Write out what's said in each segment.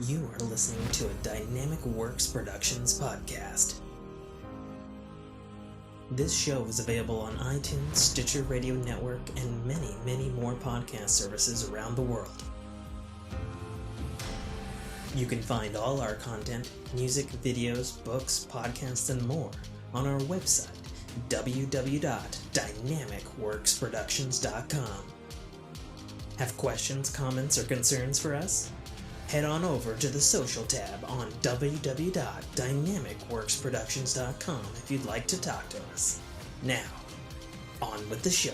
You are listening to a Dynamicworksproductions podcast. This show is available on iTunes, Stitcher Radio Network, and many, many more podcast services around the world. You can find all our content, music, videos, books, podcasts, and more on our website, www.dynamicworksproductions.com. Have questions, comments, or concerns for us? Head on over to the social tab on www.dynamicworksproductions.com if you'd like to talk to us. Now, on with the show.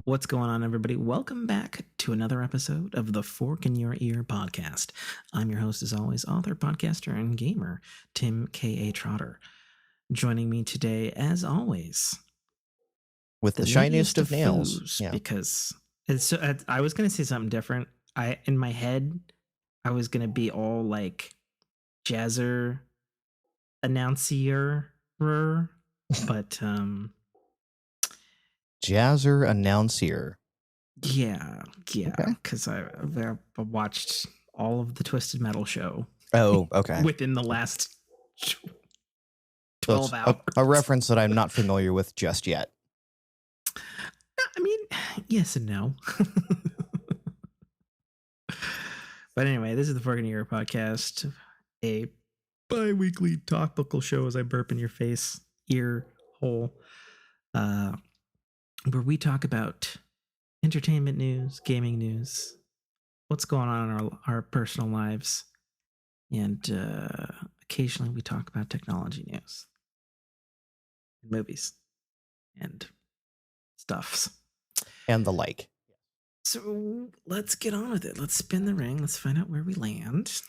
What's going on, everybody? Welcome back to another episode of the Fork in Your Ear podcast. I'm your host, as always, author, podcaster, and gamer, Tim K.A. Trotter. Joining me today, as always, with the shiniest of nails. Foos, because it's, I was going to say something different. In my head, I was going to be all like jazzer announcer, but Jazzer announcer. Yeah, because I watched all of the Twisted Metal show. Oh, okay. Within the last 12 hours. A reference that I'm not familiar with just yet. I mean, yes and no. But anyway, this is the Fork in Your Ear podcast, a bi-weekly topical show as I burp in your face, ear hole, where we talk about entertainment news, gaming news, what's going on in our personal lives, and occasionally we talk about technology news, movies, and stuffs. And the like. So let's get on with it. Let's spin the ring. Let's find out where we land.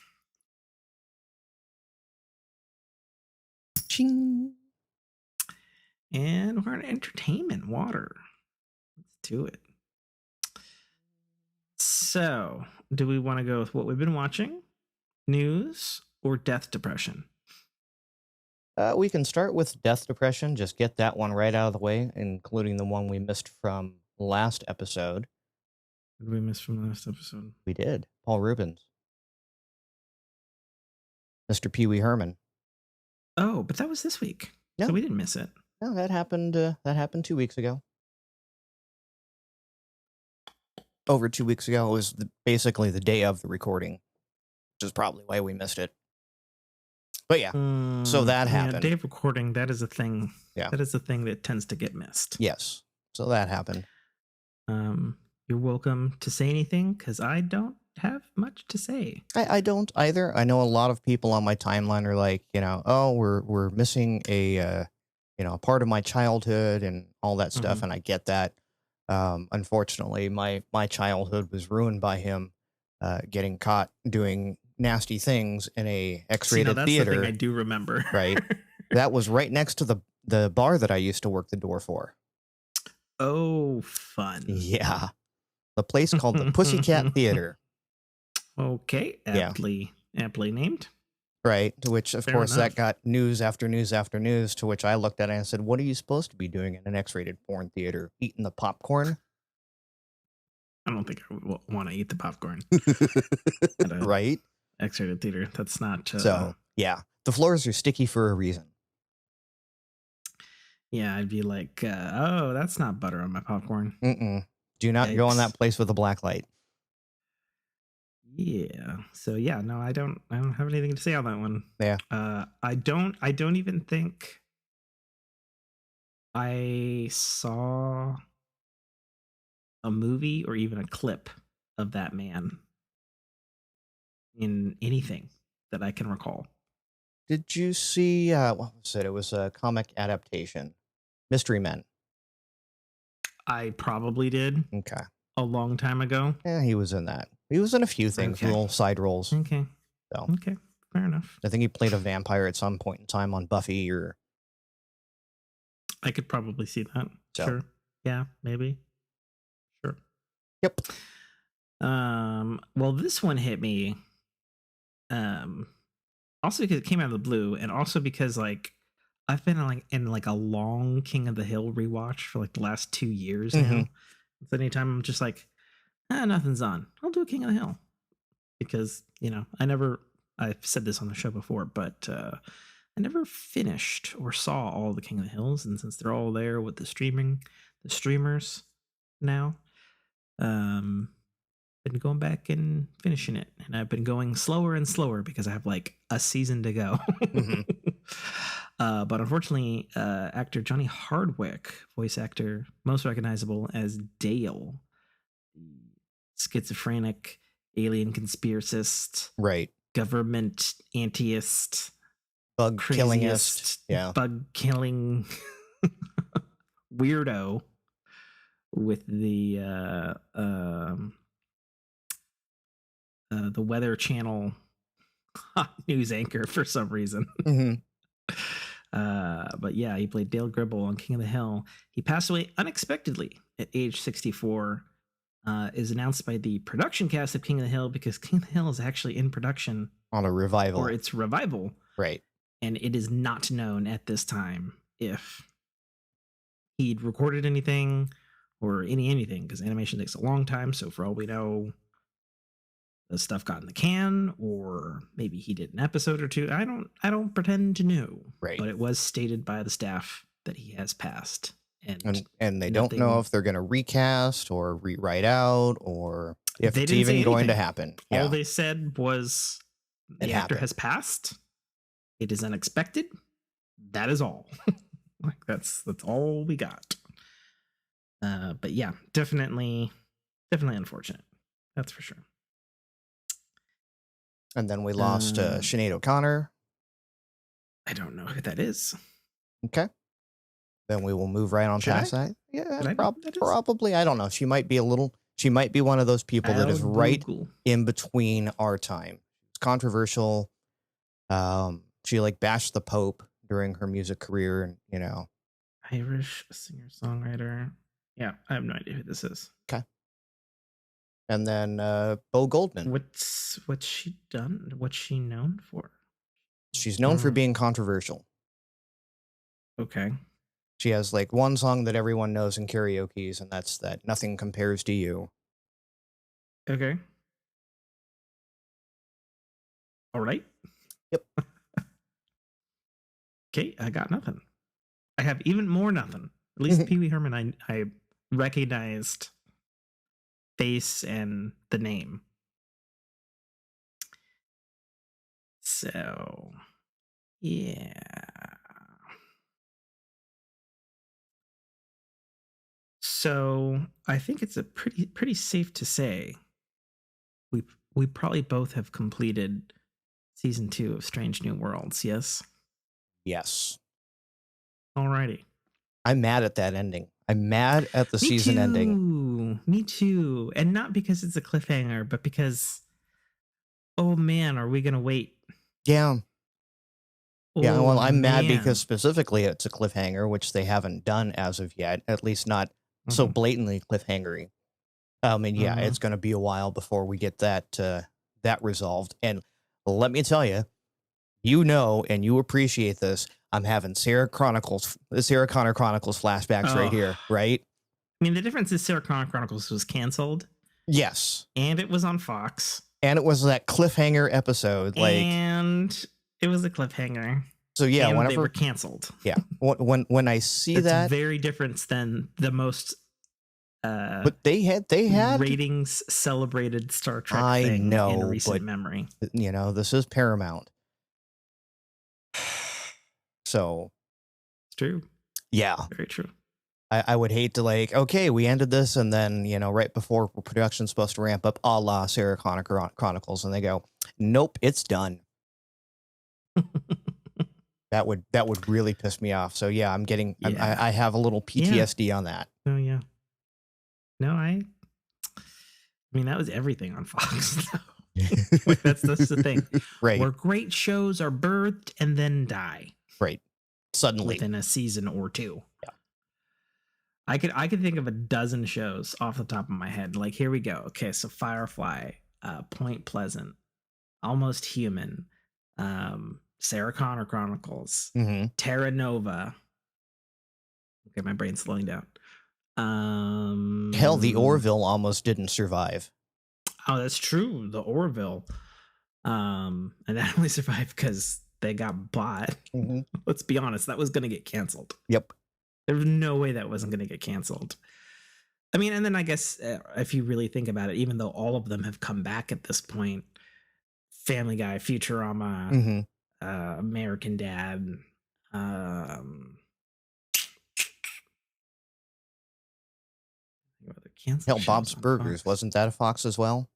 Ching. And we're in entertainment, water. Let's do it. So, do we want to go with what we've been watching, news, or death depression? We can start with death depression. Just get that one right out of the way, including the one we missed from last episode. What did we miss from last episode? We did. Paul Rubens. Mr. Pee Wee Herman. Oh, but that was this week. Yeah. So we didn't miss it. No, that happened 2 weeks ago. Over 2 weeks ago. It was basically the day of the recording, which is probably why we missed it. But yeah, so that happened. Day of recording, that is a thing. Yeah. That is a thing that tends to get missed. Yes. So that happened. You're welcome to say anything, because I don't have much to say. I don't either. I know a lot of people on my timeline are like, oh, we're missing a part of my childhood and all that stuff, and I get that. Unfortunately, my childhood was ruined by him getting caught doing nasty things in a X-rated that's theater. The thing I do remember. Right. That was right next to the bar that I used to work the door for. Oh, fun. Yeah. The place called the Pussycat Theater. Okay. Aptly named. Right. To which, of course, enough. that got news after news after news, to which I looked at it and said, what are you supposed to be doing in an X-rated porn theater? Eating the popcorn? I don't think I would want to eat the popcorn. Right. X-rated theater. That's not... So, yeah. The floors are sticky for a reason. Yeah, I'd be like, oh, that's not butter on my popcorn. Mm-mm. Do not go in that place with a black light. Yeah. So yeah, no, I don't have anything to say on that one. Yeah. I don't even think I saw a movie or even a clip of that man in anything that I can recall. Did you see, what was it? It was a comic adaptation, Mystery Men. I probably did Okay. a long time ago. Yeah, he was in that. He was in a few things, Okay. little side roles. Okay. So Okay. Fair enough. I think he played a vampire at some point in time on Buffy or I could probably see that. so. Sure. Yeah, maybe. Sure. Yep. Well, this one hit me. Also because it came out of the blue, and also because like I've been in like a long King of the Hill rewatch for like the last 2 years now. So anytime I'm just like, nothing's on, I'll do a King of the Hill. Because, I've said this on the show before, but I never finished or saw all the King of the Hills, and since they're all there with the streamers now, been going back and finishing it, and I've been going slower and slower because I have like a season to go. But unfortunately, actor Johnny Hardwick, voice actor most recognizable as Dale, the schizophrenic alien conspiracist, Right. government antiist, Bug craziest, killingist, bug killing weirdo with the Weather Channel news anchor for some reason. But yeah, he played Dale Gribble on King of the Hill. He passed away unexpectedly at age 64. Is announced by the production cast of King of the Hill because King of the Hill is actually in production on a revival. or its revival. Right. And it is not known at this time if he'd recorded anything or anything, because animation takes a long time. So for all we know, the stuff got in the can, or maybe he did an episode or two. I don't pretend to know. Right. But it was stated by the staff that he has passed. And they don't know if they're going to recast or rewrite out or if it's even going to happen. All they said was the actor has passed. It is unexpected. That is all. Like that's all we got. But yeah, definitely unfortunate. That's for sure. And then we lost Sinead O'Connor. I don't know who that is. Okay. Then we will move right on past that. Yeah, probably. I don't know. She might be one of those people that is right in between our time. It's controversial. She like bashed the Pope during her music career, and Irish singer-songwriter. Yeah, I have no idea who this is. Okay. And then Bo Goldman. What's she done? What's she known for? She's known for being controversial. Okay. She has like one song that everyone knows in karaoke's, and that's that Nothing Compares to You. Okay. All right. Yep. Okay, I got nothing. I have even more nothing. At least Pee Wee Herman, I recognized face and the name. So, yeah. So I think it's a pretty safe to say we probably both have completed season 2 of Strange New Worlds. Yes. Yes. Alrighty. I'm mad at that ending. I'm mad at the season ending. Me too. And not because it's a cliffhanger, but because, oh man, are we gonna wait? Yeah. Yeah, well, I'm mad because specifically it's a cliffhanger, which they haven't done as of yet, at least not so blatantly cliffhangery. Yeah, it's going to be a while before we get that resolved. And let me tell you, and you appreciate this, I'm having Sarah Connor Chronicles flashbacks right here, right? I mean, the difference is Sarah Connor Chronicles was canceled. Yes. And it was on Fox. And it was that cliffhanger episode. And it was a cliffhanger. So yeah, and whenever they were canceled. Yeah. When I see that, very different than the most but they had ratings celebrated Star Trek thing in recent memory. This is Paramount. So it's true. Yeah. Very true. I would hate to like, okay, we ended this, and then right before production's supposed to ramp up, a la Sarah Connor Chronicles, and they go, nope, it's done. That would really piss me off. So yeah, I have a little PTSD on that. Oh yeah. No, I mean that was everything on Fox. Like that's the thing. Right. Where great shows are birthed and then die. Right. Suddenly. Within a season or two. Yeah. I could think of a dozen shows off the top of my head. Like here we go. Okay, so Firefly, Point Pleasant, Almost Human, Sarah Connor Chronicles, Terra Nova. Okay, my brain's slowing down. Hell, the Orville almost didn't survive. Oh, that's true. The Orville. And that only survived because they got bought. Let's be honest, that was going to get canceled. Yep. There was no way that wasn't going to get canceled. I mean, and then I guess if you really think about it, even though all of them have come back at this point, Family Guy, Futurama, American Dad, hell, Bob's Burgers, wasn't that a Fox as well?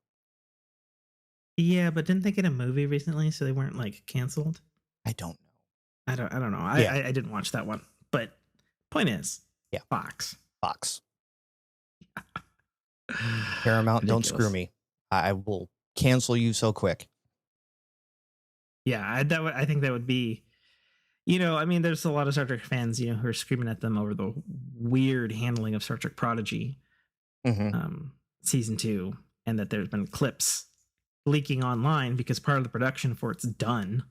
Yeah, but didn't they get a movie recently, so they weren't like canceled? I don't know. I don't know. Yeah. I didn't watch that one, but point is, yeah, Fox. Paramount, don't screw me. I will cancel you so quick. Yeah, I think that would be, I mean, there's a lot of Star Trek fans, who are screaming at them over the weird handling of Star Trek Prodigy, season 2, and that there's been clips leaking online because part of the production for it's done.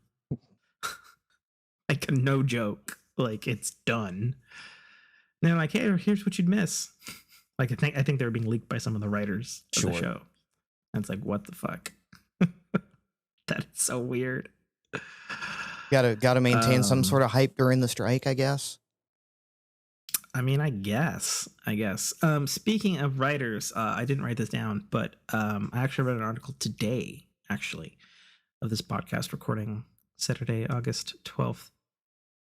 Like no joke, like it's done. And they're like, hey, here's what you'd miss. Like I think they're being leaked by some of the writers of the show. And it's like, what the fuck? That is so weird. Gotta maintain some sort of hype during the strike, I guess. I mean, I guess. Speaking of writers, I didn't write this down, but I actually read an article today, actually, of this podcast recording Saturday, August 12th,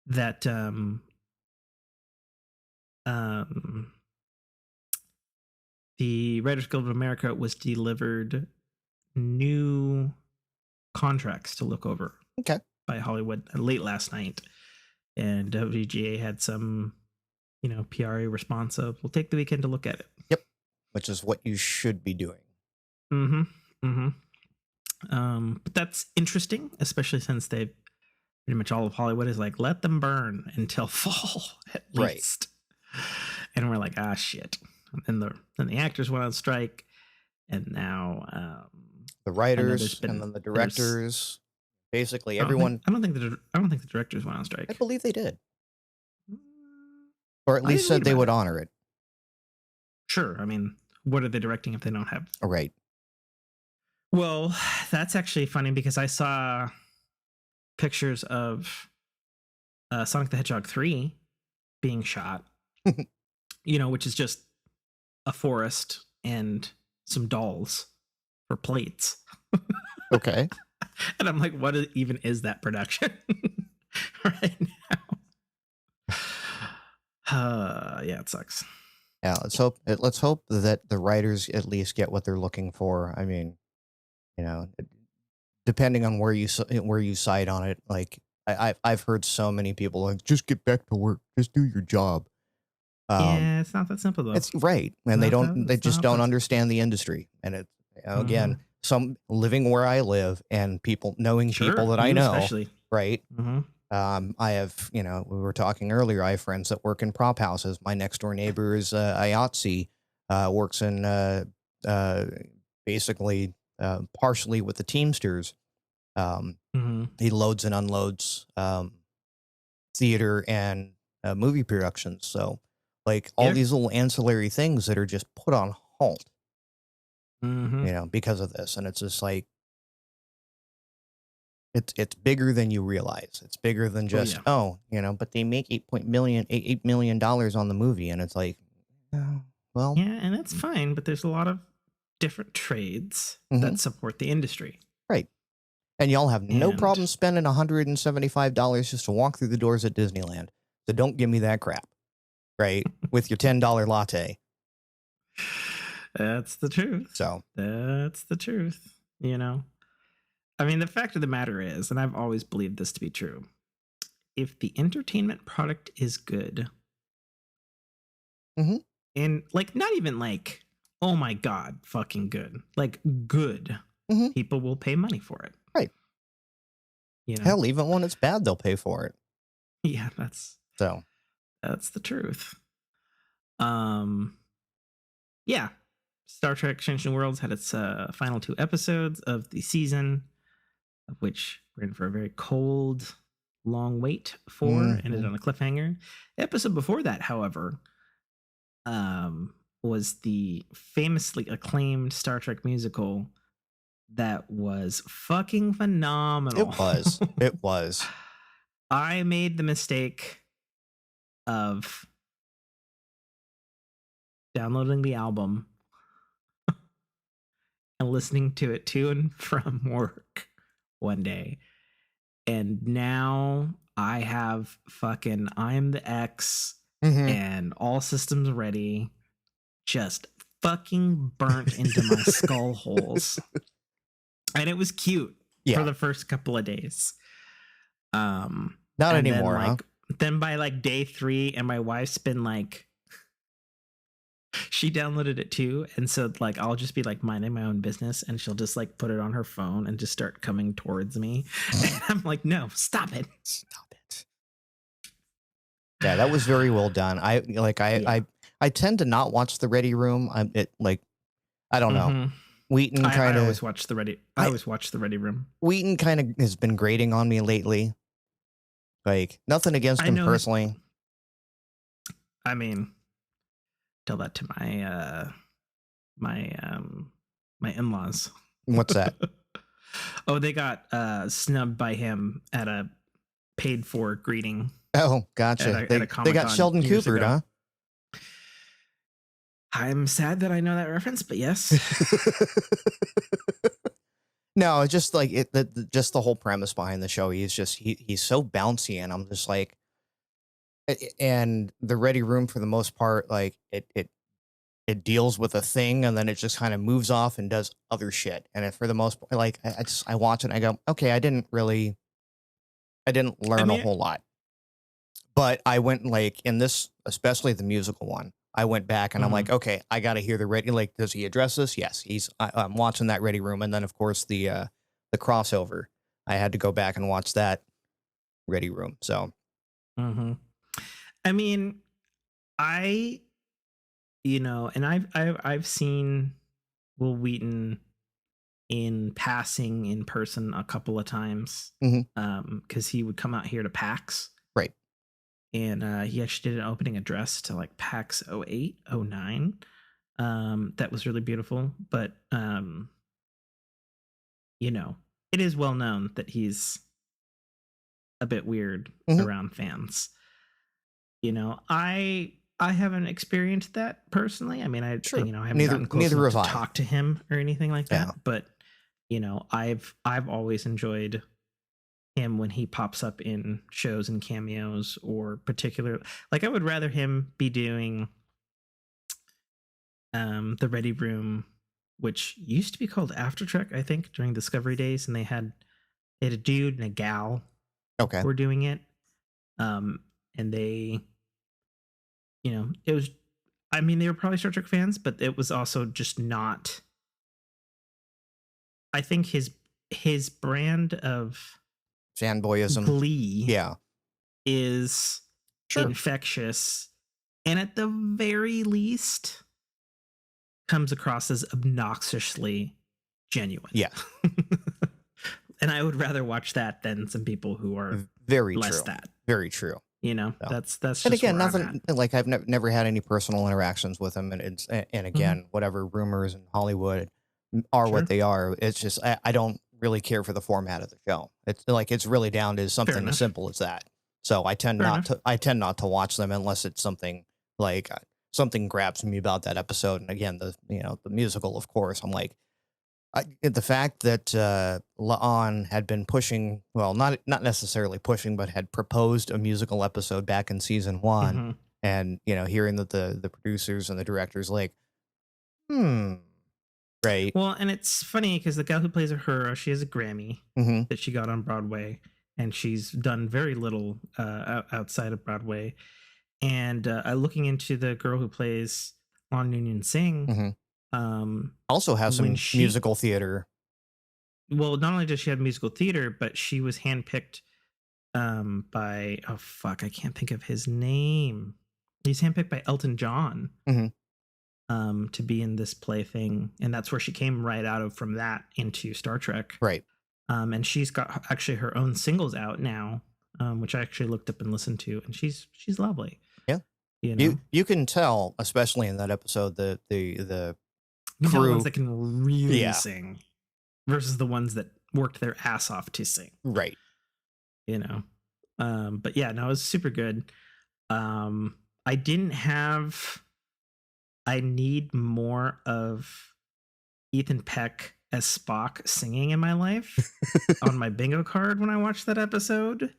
that the Writers Guild of America was delivered new contracts to look over by Hollywood late last night. And WGA had some, PRA response of, we'll take the weekend to look at it. Yep. Which is what you should be doing. But that's interesting, especially since they've pretty much all of Hollywood is like, let them burn until fall at least. And we're like, shit. And then the actors went on strike, and now the writers and then the directors, basically everyone. I don't think the directors went on strike. I believe they did, or at least said they would honor it. Sure. I mean, what are they directing if they don't have? Right. Well, that's actually funny because I saw pictures of Sonic the Hedgehog 3 being shot, which is just a forest and some dolls for plates. Okay. And I'm like, what even is that production right now? Yeah, it sucks. Yeah, let's hope that the writers at least get what they're looking for. I mean, depending on where you side on it, like I've heard so many people like, just get back to work, just do your job. Yeah, it's not that simple though. It's right, and they just don't understand the industry. And it again, some living where I live and knowing people that I know, especially. Right. I have, we were talking earlier, I have friends that work in prop houses. My next door neighbor is IATSE, works in basically partially with the Teamsters. He loads and unloads theater and movie productions. So like all these little ancillary things that are just put on halt, because of this. And it's just like, it's bigger than you realize. It's bigger than just, but they make $8 million on the movie. And it's like, well, yeah, and that's fine. But there's a lot of different trades that support the industry. Right. And y'all have no problem spending $175 just to walk through the doors at Disneyland. So don't give me that crap. right? With your $10 latte. That's the truth. So that's the truth. You know, I mean, the fact of the matter is, and I've always believed this to be true, if the entertainment product is good, mm-hmm. and like not even like, oh my God, fucking good, like good, Mm-hmm. people will pay money for it. Right. You know? Hell, even when it's bad, they'll pay for it. Yeah, that's the truth. Yeah. Star Trek Extinction Worlds had its final 2 episodes of the season, of which we're in for a very cold, long wait for, ended on a cliffhanger. The episode before that, however, was the famously acclaimed Star Trek musical that was fucking phenomenal. It was. I made the mistake of downloading the album and listening to it to and from work one day. And now I have fucking I'm the X and All Systems Ready just fucking burnt into my skull holes. And it was cute for the first couple of days. Not anymore, then, huh? Then by like day 3, and my wife's been like, she downloaded it too, and so like I'll just be like minding my own business, and she'll just like put it on her phone and just start coming towards me, and I'm like, no, stop it. Yeah, that was very well done. I tend to not watch the Ready Room. I don't know. Wheaton kind of. I always watch the Ready. I always watch the Ready Room. Wheaton kind of has been grating on me lately. Like nothing against him personally. I mean, tell that to my in-laws. What's that? Oh, they got snubbed by him at a paid for greeting. Oh, gotcha. They got Sheldon Cooper, huh? I'm sad that I know that reference, but yes. No, it's just like just the whole premise behind the show. He's so bouncy, and I'm just like, and the Ready Room for the most part, like it deals with a thing, and then it just kind of moves off and does other shit. And for the most part, like I watch it and I go, okay, I didn't learn a whole lot. But I went like in this, especially the musical one, I went back and I'm like, okay, I got to hear the Ready. Like, does he address this? Yes, I'm watching that Ready Room, and then of course the crossover. I had to go back and watch that Ready Room. So, I mean, and I've seen Will Wheaton in passing in person a couple of times, because he would come out here to PAX. Right. And he actually did an opening address to like PAX 08, 09. That was really beautiful. But, it is well known that he's a bit weird around fans. I haven't experienced that personally. I mean, I haven't gotten close enough to talk to him or anything like that. But, I've always enjoyed him when he pops up in shows and cameos, or particular, like I would rather him be doing the Ready Room, which used to be called After Trek, I think, during Discovery days, and they had a dude and a gal were doing it, and they, it was, I mean, they were probably Star Trek fans, but it was also just not, I think his brand of fanboyism, glee, is infectious, and at the very least comes across as obnoxiously genuine. Yeah. And I would rather watch that than some people who are very less true. that. Very true. That's just, and again, nothing like I've never had any personal interactions with him, and again, whatever rumors in Hollywood are what they are. It's just I don't really care for the format of the show. It's like it's really down to something as simple as that. So I tend not to watch them unless it's something like something grabs me about that episode. And again, the musical, of course, I'm like, the fact that La'an had been pushing, well, not necessarily pushing, but had proposed a musical episode back in season 1, And, hearing that the producers and the directors like, right. Well, and it's funny because the gal who plays Uhura, she has a Grammy Mm-hmm. that she got on Broadway, and she's done very little outside of Broadway. And looking into the girl who plays Lon Noonien Singh, Mm-hmm. um, Also has when some she, musical theater. well, not only does she have musical theater, but she was handpicked by, oh fuck, I can't think of his name. He's handpicked by Elton John Mm-hmm. to be in this play thing, and that's where she came right out of from that into Star Trek. Right. And she's got actually her own singles out now, which I actually looked up and listened to, and she's lovely. Yeah. You know, You can tell, especially in that episode, the you can tell the ones crew. that can really Yeah. sing versus the ones that worked their ass off to sing. Right. You know, but yeah, no, it was super good. I didn't have. I need more of Ethan Peck as Spock singing in my life on my bingo card when I watched that episode.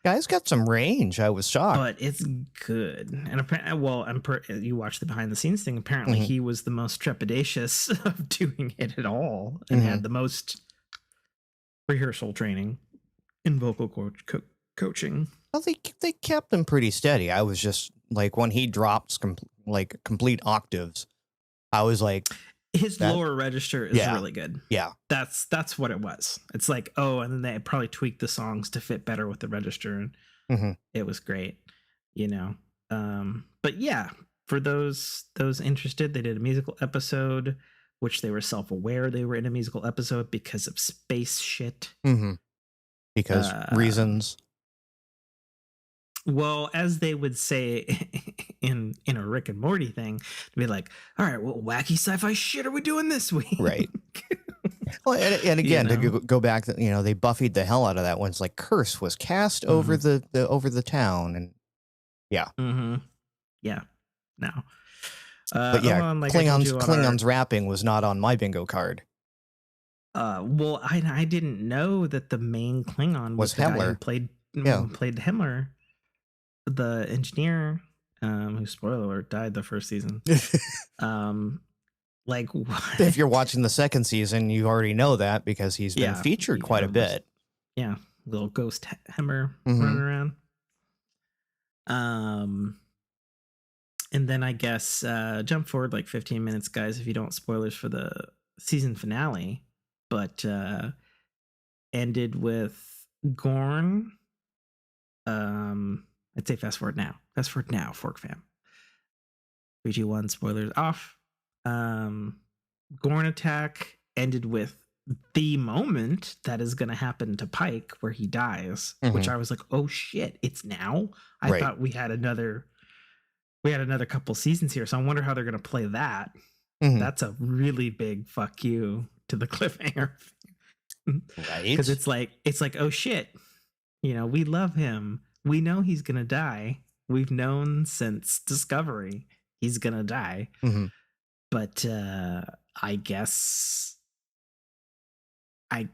Guy's got some range. I was shocked. But it's good. And apparently, well, you watch the behind the scenes thing. Apparently, Mm-hmm. he was the most trepidatious of doing it at all, and Mm-hmm. had the most rehearsal training in vocal coaching. Well, they kept him pretty steady. I was just like, when he drops complete octaves, I was like, His lower register is really good. Yeah. That's what it was. It's like, oh, and then they probably tweaked the songs to fit better with the register, and Mm-hmm. it was great, you know. But yeah, for those interested, they did a musical episode, which they were self-aware they were in a musical episode because of space shit. Mm-hmm. Because reasons. Well, as they would say in a Rick and Morty thing, to be like, all right, what wacky sci-fi shit are we doing this week? Right. Well, and again, to go back, they buffied the hell out of that one. It's like Curse was cast over the town, and yeah. Mm-hmm. Yeah. No. But yeah, Klingons rapping was not on my bingo card. Well, I didn't know that the main Klingon was the guy who played Himmler, the engineer, who, spoiler alert, died the first season. Like, what? If you're watching the second season, you already know that because he's been featured quite a bit. Yeah, little ghost Hemmer running around. And then I guess jump forward like 15 minutes, guys, if you don't spoilers for the season finale, but ended with Gorn. I'd say fast forward now. Fast forward now, Fork fam. 3, 2, 1, spoilers off. Gorn attack ended with the moment that is going to happen to Pike where he dies, which I was like, oh shit, it's now. I thought we had another couple seasons here, so I wonder how they're going to play that. That's a really big fuck you to the cliffhanger, right? Because it's like, oh shit, we love him, we know he's going to die, we've known since Discovery he's going to die. But I guess I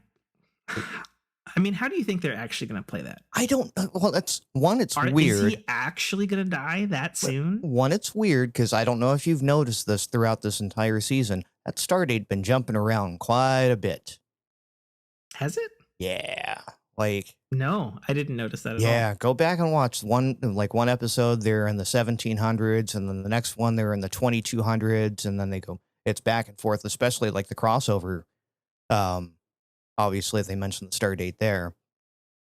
mean, how do you think they're actually going to play that? I don't. Well, it's weird. Is he actually going to die that soon? One, it's weird because I don't know if you've noticed this throughout this entire season. That Stardate been jumping around quite a bit. Has it? Yeah. No, I didn't notice that at all. Yeah, go back and watch one episode. They're in the 1700s, and then the next one they're in the 2200s, and then it's back and forth, especially like the crossover. Obviously they mentioned the Stardate there,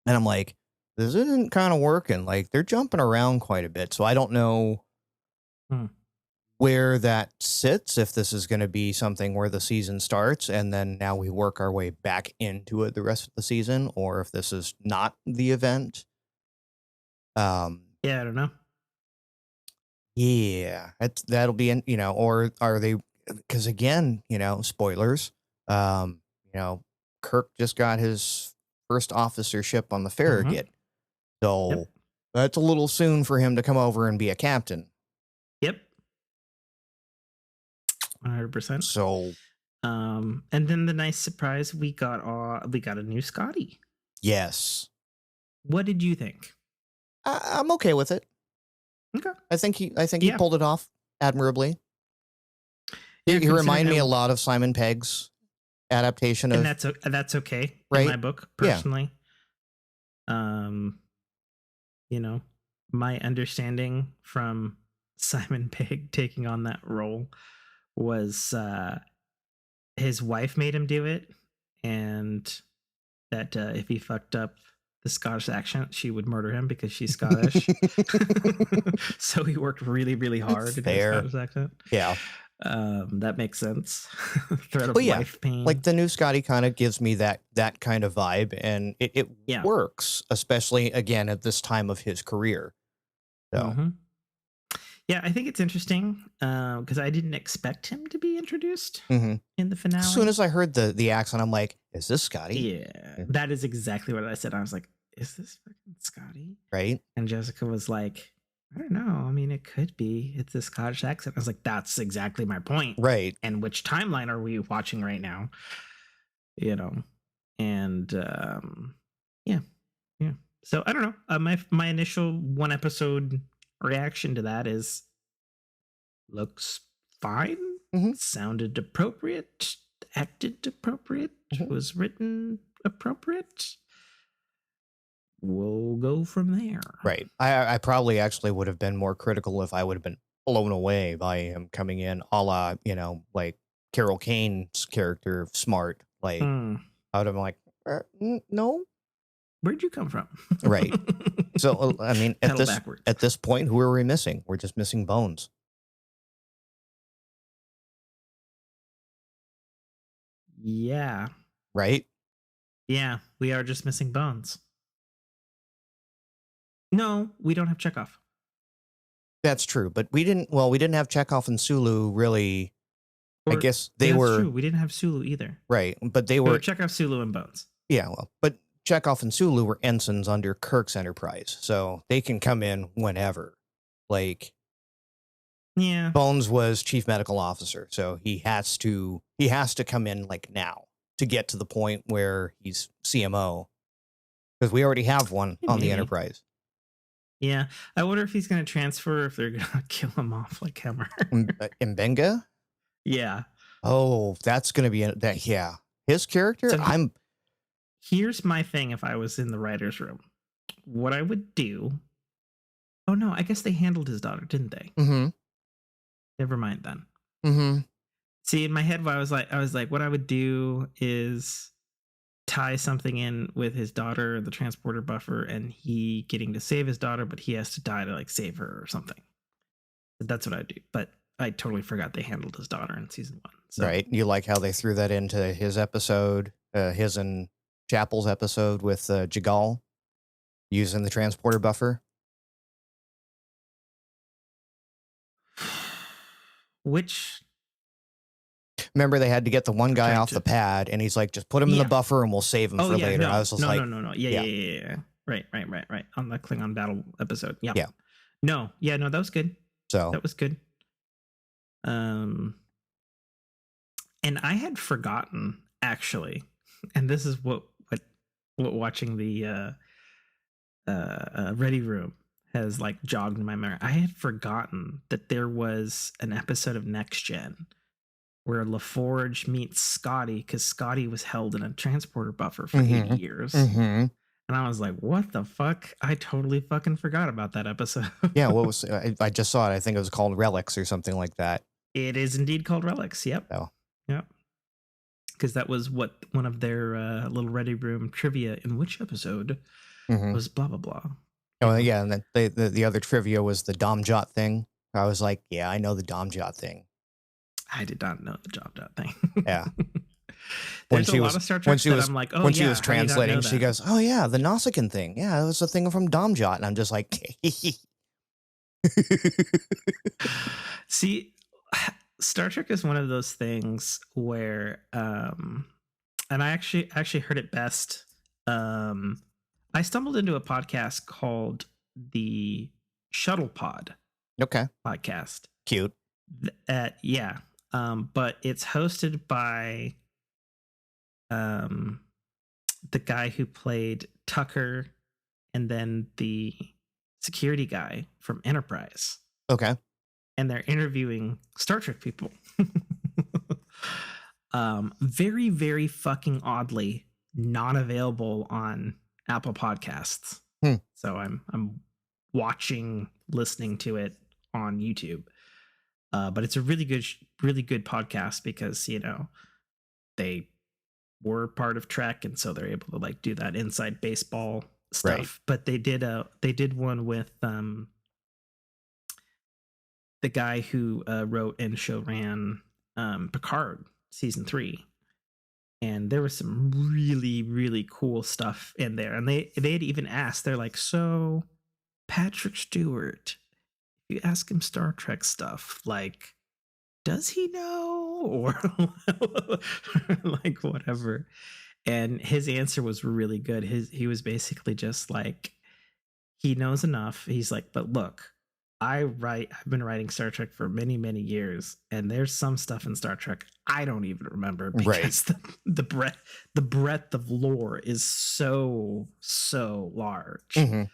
and I'm like, this isn't kind of working. Like, they're jumping around quite a bit, so I don't know where that sits, if this is going to be something where the season starts and then now we work our way back into it the rest of the season, or if this is not the event. Yeah, I don't know. Yeah, that'll be in, or are they, because again, spoilers, Kirk just got his first officership on the Farragut. So that's a little soon for him to come over and be a captain. Yep. 100%. So, and then the nice surprise, we got a new Scotty. Yes. What did you think? I'm okay with it. Okay. I think he Yeah. pulled it off admirably. Yeah. He Considering reminded me a lot of Simon Pegg's adaptation and of, that's okay in my right? book Yeah. personally. Um, you know, my understanding from Simon Pegg taking on that role was his wife made him do it, and that if he fucked up the Scottish accent, she would murder him because she's Scottish. So he worked really, really hard to do a Fair. Scottish accent. Yeah. That makes sense. Threat of Well, yeah. wife pain. Like the new Scotty kind of gives me that kind of vibe, and it Yeah. works, especially again at this time of his career. So Yeah, I think it's interesting because I didn't expect him to be introduced mhm. in the finale. As soon as I heard the accent, I'm like, is this Scotty? Yeah, that is exactly what I said. I was like, is this fucking Scotty? Right? And Jessica was like, I don't know. I mean, it could be. It's a Scottish accent. I was like, that's exactly my point. Right. And which timeline are we watching right now? You know, and yeah. So I don't know. My initial one episode reaction to that is looks fine, Mhm. sounded appropriate, acted appropriate, Mhm. was written appropriate. We'll go from there. Right. I probably actually would have been more critical if I would have been blown away by him coming in, a la, like Carol Kane's character, Smart. Like, I would have been like, no. Where'd you come from? Right. So, I mean, at Pedal this point, who are we missing? We're just missing Bones. Yeah. Right? Yeah, we are just missing Bones. No, we don't have Chekhov. That's true, but we didn't have Chekhov and Sulu really. I guess they that's were true. We didn't have Sulu either. right, but they We were have Chekhov, Sulu, and Bones. yeah, well, but Chekhov and Sulu were ensigns under Kirk's Enterprise, so they can come in whenever. Like, yeah, Bones was chief medical officer, so he has to come in like now to get to the point where he's CMO, because we already have one on the Enterprise. Yeah, I wonder if he's going to transfer, if they're going to kill him off like Hammer. Mbenga? Yeah. Oh, that's going to be that. Yeah, his character. So here's my thing. If I was in the writer's room, what I would do. Oh no, I guess they handled his daughter, didn't they? Mm-hmm. Never mind then. Mm-hmm. See, in my head, I was like, what I would do is tie something in with his daughter, the transporter buffer, and he getting to save his daughter, but he has to die to like save her or something. That's what I do. But I totally forgot they handled his daughter in season 1. So. Right. You like how they threw that into his episode, his and Chapel's episode with Jagal using the transporter buffer? Which? Remember, they had to get the one guy off the pad, and he's like, just put him in the buffer and we'll save him for later. No, I was just like, no. Yeah. Right. On the Klingon battle episode. Yeah. Yeah. No, that was good. So that was good. And I had forgotten, actually, and this is what watching the Ready Room has like jogged in my memory. I had forgotten that there was an episode of Next Gen where LaForge meets Scotty, because Scotty was held in a transporter buffer for 80 years. Mm-hmm. And I was like, what the fuck? I totally fucking forgot about that episode. Yeah, what was I just saw it. I think it was called Relics or something like that. It is indeed called Relics. Yep. Oh. Yep. Because that was what one of their little Ready Room trivia in which episode was blah, blah, blah. Oh, yeah. And then the other trivia was the Domjot thing. I was like, yeah, I know the Domjot thing. I did not know the Domjot thing. Yeah. There's a lot of Star Trek that I'm like, oh, when yeah, she was translating, she goes, oh, yeah, the Nausicaan thing. Yeah, it was a thing from Domjot. And I'm just like, see, Star Trek is one of those things where, and I actually heard it best. I stumbled into a podcast called the Shuttle Pod. Okay. Podcast. Cute. Yeah. But it's hosted by the guy who played Tucker and then the security guy from Enterprise. Okay. And they're interviewing Star Trek people. Very, very fucking oddly not available on Apple Podcasts. So I'm listening to it on YouTube. But it's a really good podcast because, you know, they were part of Trek, and so they're able to like do that inside baseball stuff. Right. But they did one with the guy who wrote and show ran Picard season 3, and there was some really, really cool stuff in there. And they had even asked, they're like, so Patrick Stewart, if you ask him Star Trek stuff, like, does he know, or like whatever? And his answer was really good. He was basically just like, he knows enough. He's like, but look, I've been writing Star Trek for many, many years, and there's some stuff in Star Trek I don't even remember because the breadth of lore is so large. Mm-hmm.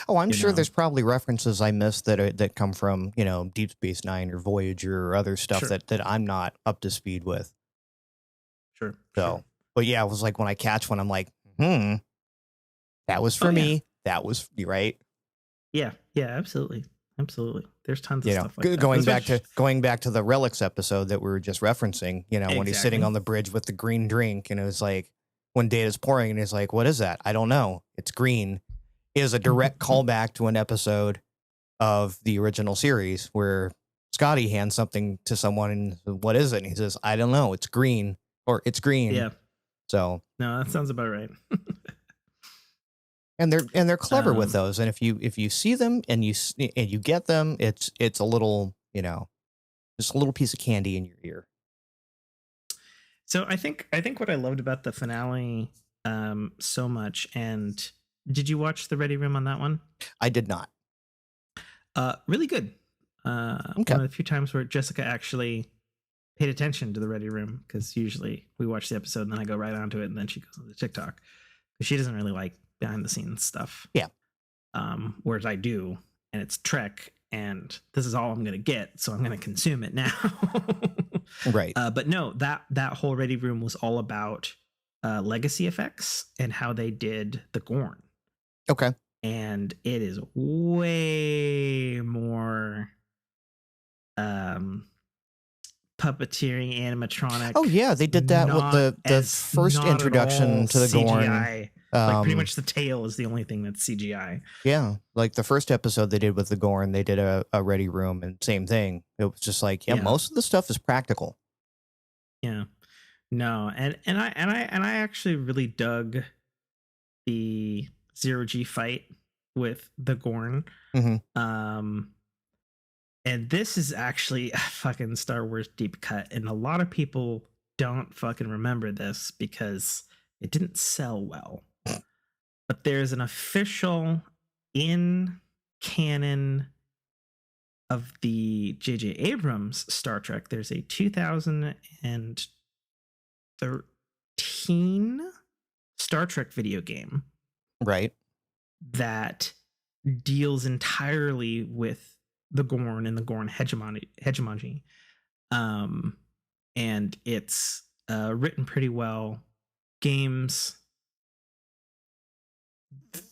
Oh, I'm sure there's probably references I missed that come from, you know, Deep Space Nine or Voyager or other stuff that I'm not up to speed with. Sure. So, but yeah, it was like when I catch one, I'm like, that was for me. That was right. Yeah. Yeah. Absolutely. There's tons of stuff like that. Going back to the Relics episode that we were just referencing, you know, when he's sitting on the bridge with the green drink, and it was like when Data's pouring, and he's like, "What is that? I don't know. It's green." Is a direct callback to an episode of the original series where Scotty hands something to someone and what is it? And he says, "I don't know. It's green," or "It's green." Yeah. So no, that sounds about right. And they're clever with those. And if you see them and you get them, it's a little, you know, just a little piece of candy in your ear. So I think what I loved about the finale so much, and did you watch the Ready Room on that one? I did not. Really good. Okay. One of the few times where Jessica actually paid attention to the Ready Room, because usually we watch the episode and then I go right onto it and then she goes on the TikTok because she doesn't really like behind the scenes stuff. Yeah. Whereas I do, and it's Trek, and this is all I'm going to get, so I'm going to consume it now. Right. But no, that whole Ready Room was all about legacy effects and how they did the Gorn. Okay. And it is way more puppeteering, animatronic. Oh yeah, they did that with the first introduction to the CGI. Gorn. Like pretty much the tail is the only thing that's CGI. Yeah, like the first episode they did with the Gorn, they did a Ready Room, and same thing. It was just like, most of the stuff is practical. Yeah, no, and I actually really dug the 0G fight with the Gorn. Mm-hmm. And this is actually a fucking Star Wars deep cut, and a lot of people don't fucking remember this because it didn't sell well. But there's an official in canon of the J.J. Abrams Star Trek. There's a 2013 Star Trek video game. Right. That deals entirely with the Gorn and the Gorn hegemony. And it's written pretty well. Games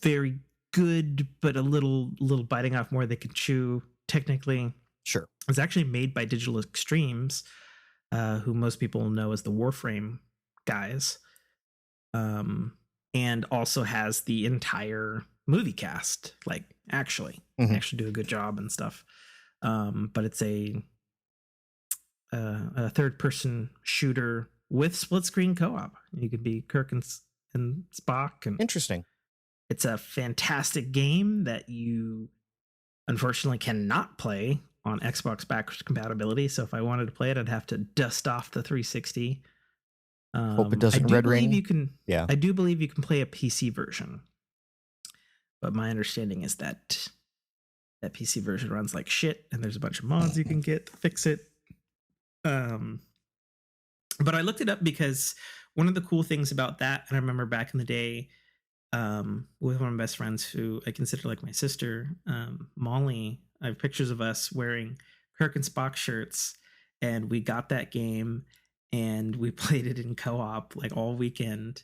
very good, but a little biting off more they can chew technically. Sure. It's actually made by Digital Extremes, who most people know as the Warframe guys. And also has the entire movie cast, like actually do a good job and stuff. But it's a third person shooter with split screen co-op. You could be Kirk and Spock. And interesting. It's a fantastic game that you unfortunately cannot play on Xbox backwards compatibility. So if I wanted to play it, I'd have to dust off the 360. Hope it doesn't red ring. I do believe you can play a PC version, but my understanding is that that PC version runs like shit, and there's a bunch of mods you can get to fix it. But I looked it up because one of the cool things about that, and I remember back in the day, with one of my best friends who I consider like my sister, Molly. I have pictures of us wearing Kirk and Spock shirts, and we got that game and we played it in co-op like all weekend.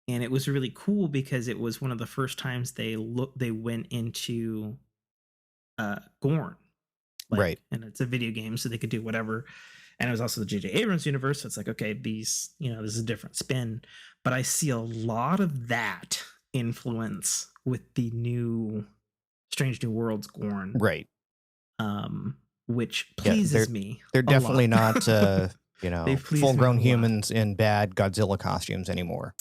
And it was really cool because it was one of the first times they went into Gorn, like, Right. and it's a video game, so they could do whatever. And it was also the J.J. Abrams universe, so it's like, okay, these, this is a different spin. But I see a lot of that influence with the new Strange New Worlds Gorn, Right. which Yeah, pleases me they're a lot. definitely not They please me a full-grown lot. humans in bad Godzilla costumes anymore.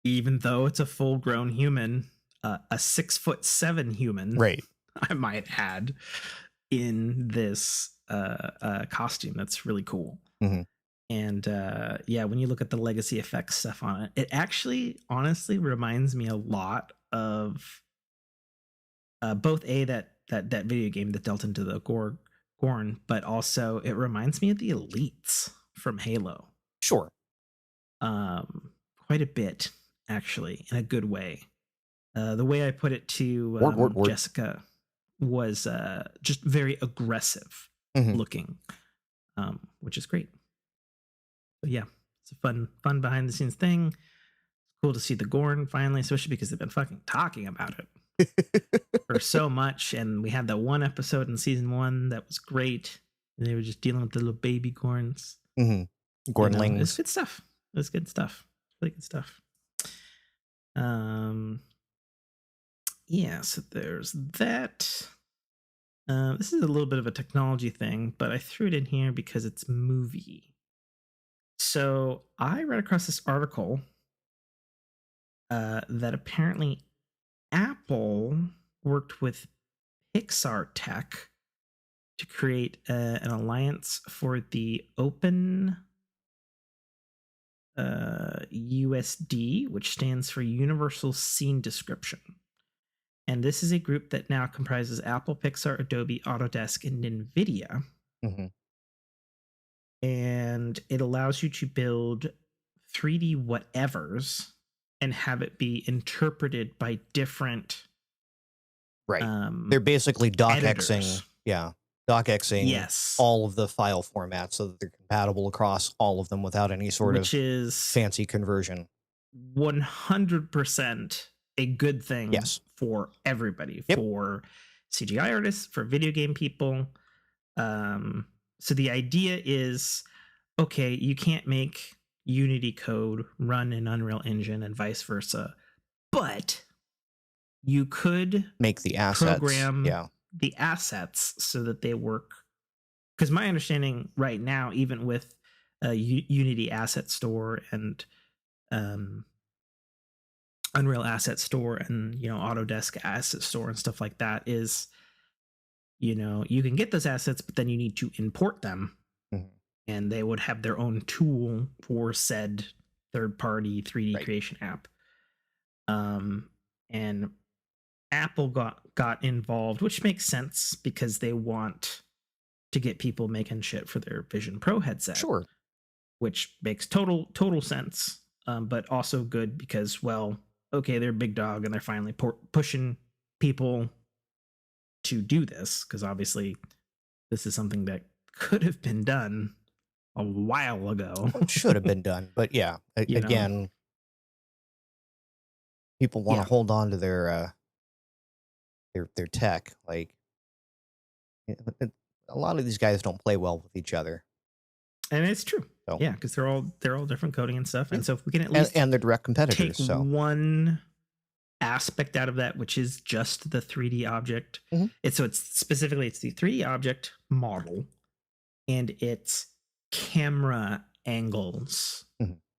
Even though it's a full-grown human, a 6'7" human, Right. I might add, in this costume. That's really cool. Mm-hmm. And yeah, when you look at the legacy effects stuff on it, it actually honestly reminds me a lot of both that video game that dealt into the Gorn, but also it reminds me of the Elites from Halo. Sure. Quite a bit, actually, in a good way. The way I put it to Word. Jessica was just very aggressive looking, which is great. But yeah, it's a fun behind the scenes thing. It's cool to see the Gorn finally, especially because they've been fucking talking about it for so much. And we had that one episode in season 1 that was great. And they were just dealing with the little baby Gorns. Gornlings. It's good stuff. It's good stuff. Really good stuff. Yeah, so there's that. This is a little bit of a technology thing, but I threw it in here because it's movie. So I read across this article that apparently Apple worked with Pixar Tech to create an alliance for the Open USD, which stands for Universal Scene Description. And this is a group that now comprises Apple, Pixar, Adobe, Autodesk, and NVIDIA. And it allows you to build 3D whatevers and have it be interpreted by different. Right. They're basically docxing. Yeah. Docxing yes. all of the file formats so that they're compatible across all of them without any sort of fancy conversion. 100% a good thing for everybody, for CGI artists, for video game people. So the idea is, okay, you can't make Unity code run in Unreal Engine and vice versa, but you could make the assets, program the assets so that they work. Because my understanding right now, even with Unity Asset Store and Unreal Asset Store and Autodesk Asset Store and stuff like that, is you can get those assets, but then you need to import them, and they would have their own tool for said third-party 3D creation app. And Apple got involved, which makes sense because they want to get people making shit for their Vision Pro headset. Sure. Which makes total sense, but also good because, well, okay, they're a big dog and they're finally pushing people to do this, because obviously this is something that could have been done a while ago. Should have been done, but yeah, again, people want to hold on to their tech. Like, a lot of these guys don't play well with each other, and it's true. So, yeah, because they're all different coding and stuff, and so if we can at least and they're direct competitors, take one aspect out of that, which is just the 3D object. It's the 3D object model and its camera angles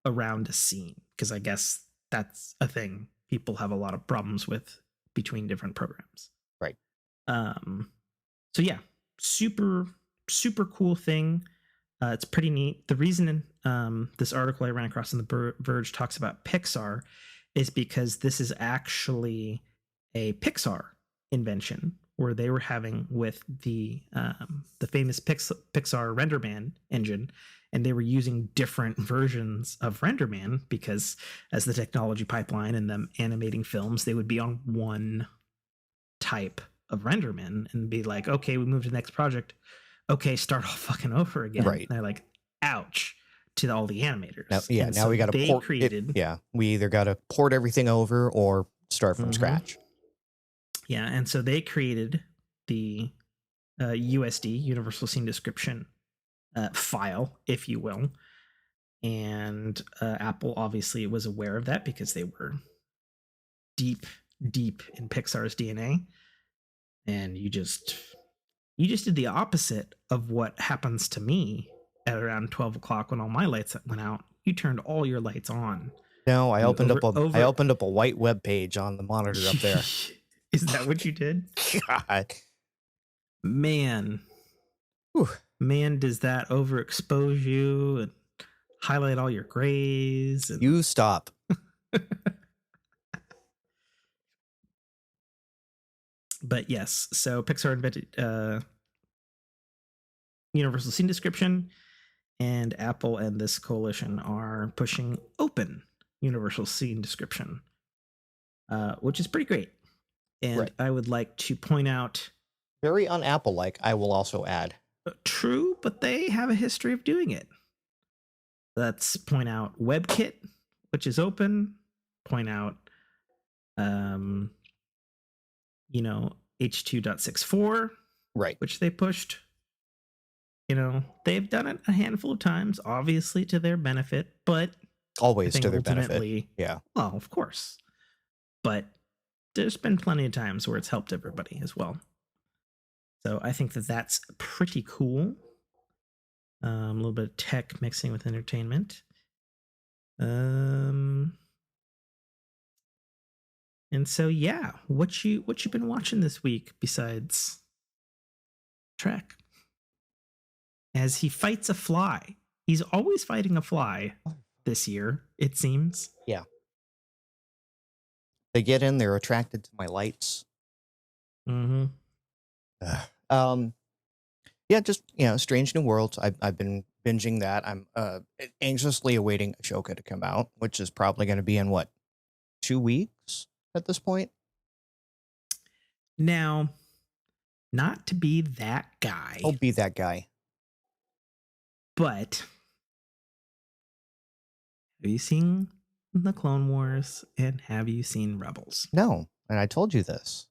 around a scene, because I guess that's a thing people have a lot of problems with between different programs. Right. So yeah, super cool thing. It's pretty neat. The reason this article I ran across in the Verge talks about Pixar is because this is actually a Pixar invention, where they were having with the famous Pixar RenderMan engine, and they were using different versions of RenderMan because as the technology pipeline and them animating films, they would be on one type of RenderMan and be like, okay, we moved to the next project. Okay, start all fucking over again. Right. And they're like, ouch, to all the animators. Now, now we got to port created. We either got to port everything over or start from scratch. Yeah, and so they created the USD, Universal Scene Description file, if you will. And Apple obviously was aware of that because they were deep in Pixar's DNA. And you just did the opposite of what happens to me at around 12 o'clock when all my lights went out. You turned all your lights on. No, I opened up a white web page on the monitor up there. Is that what you did? God. Man. Whew. Man, does that overexpose you and highlight all your grays? And... You stop. But yes, so Pixar invented Universal Scene Description, and Apple and this coalition are pushing open Universal Scene Description, which is pretty great. And right. I would like to point out... Very un-Apple-like, I will also add. True, but they have a history of doing it. Let's point out WebKit, which is open. Point out, H2.64, right, which they pushed. They've done it a handful of times, obviously to their benefit, but always to their benefit. Yeah. Well, of course. But there's been plenty of times where it's helped everybody as well. So I think that that's pretty cool. A little bit of tech mixing with entertainment. And so yeah, what you been watching this week besides Trek? As he fights a fly. He's always fighting a fly this year, it seems. Yeah. They get in, they're attracted to my lights. Mm-hmm. Yeah, just, Strange New Worlds. I've been binging that. I'm anxiously awaiting Ashoka to come out, which is probably going to be in, 2 weeks at this point? Now, not to be that guy. I'll be that guy. But have you seen the Clone Wars and have you seen Rebels? No, and I told you this.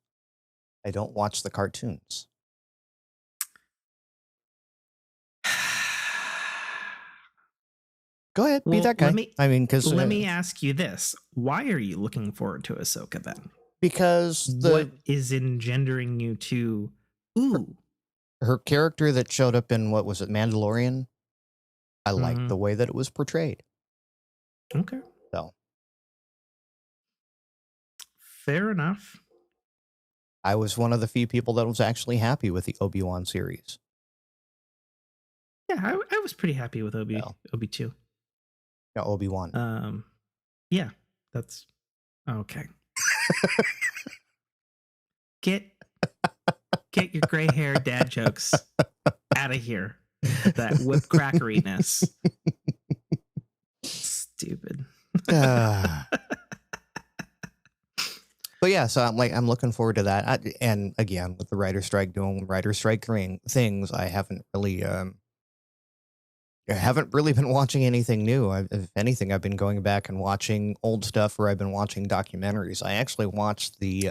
I don't watch the cartoons. Go ahead, be that guy. Let me ask you this: why are you looking forward to Ahsoka then? Because what is engendering you to her character that showed up in Mandalorian? I liked the way that it was portrayed. Okay. So fair enough. I was one of the few people that was actually happy with the Obi-Wan series. Yeah, I was pretty happy with Obi 2. Yeah, Obi-Wan. Yeah, that's okay. Get your gray hair dad jokes out of here. That whipped crackeriness. Stupid. But yeah, so I'm looking forward to that. And again, with the writer strike doing writer strike things, I haven't really been watching anything new. If anything, I've been going back and watching old stuff, or I've been watching documentaries. I actually watched the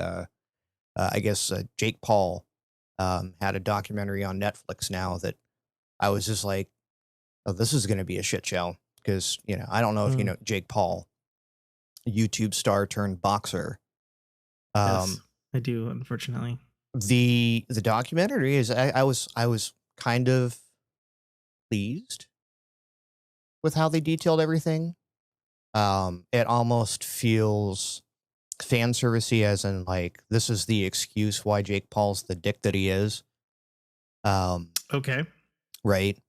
Jake Paul had a documentary on Netflix now that I was just like, oh, this is going to be a shit show. Because, I don't know if you know Jake Paul, YouTube star turned boxer. Yes, I do, unfortunately. The documentary is, I was kind of pleased with how they detailed everything. It almost feels fan servicey, as in this is the excuse why Jake Paul's the dick that he is. Okay. Right.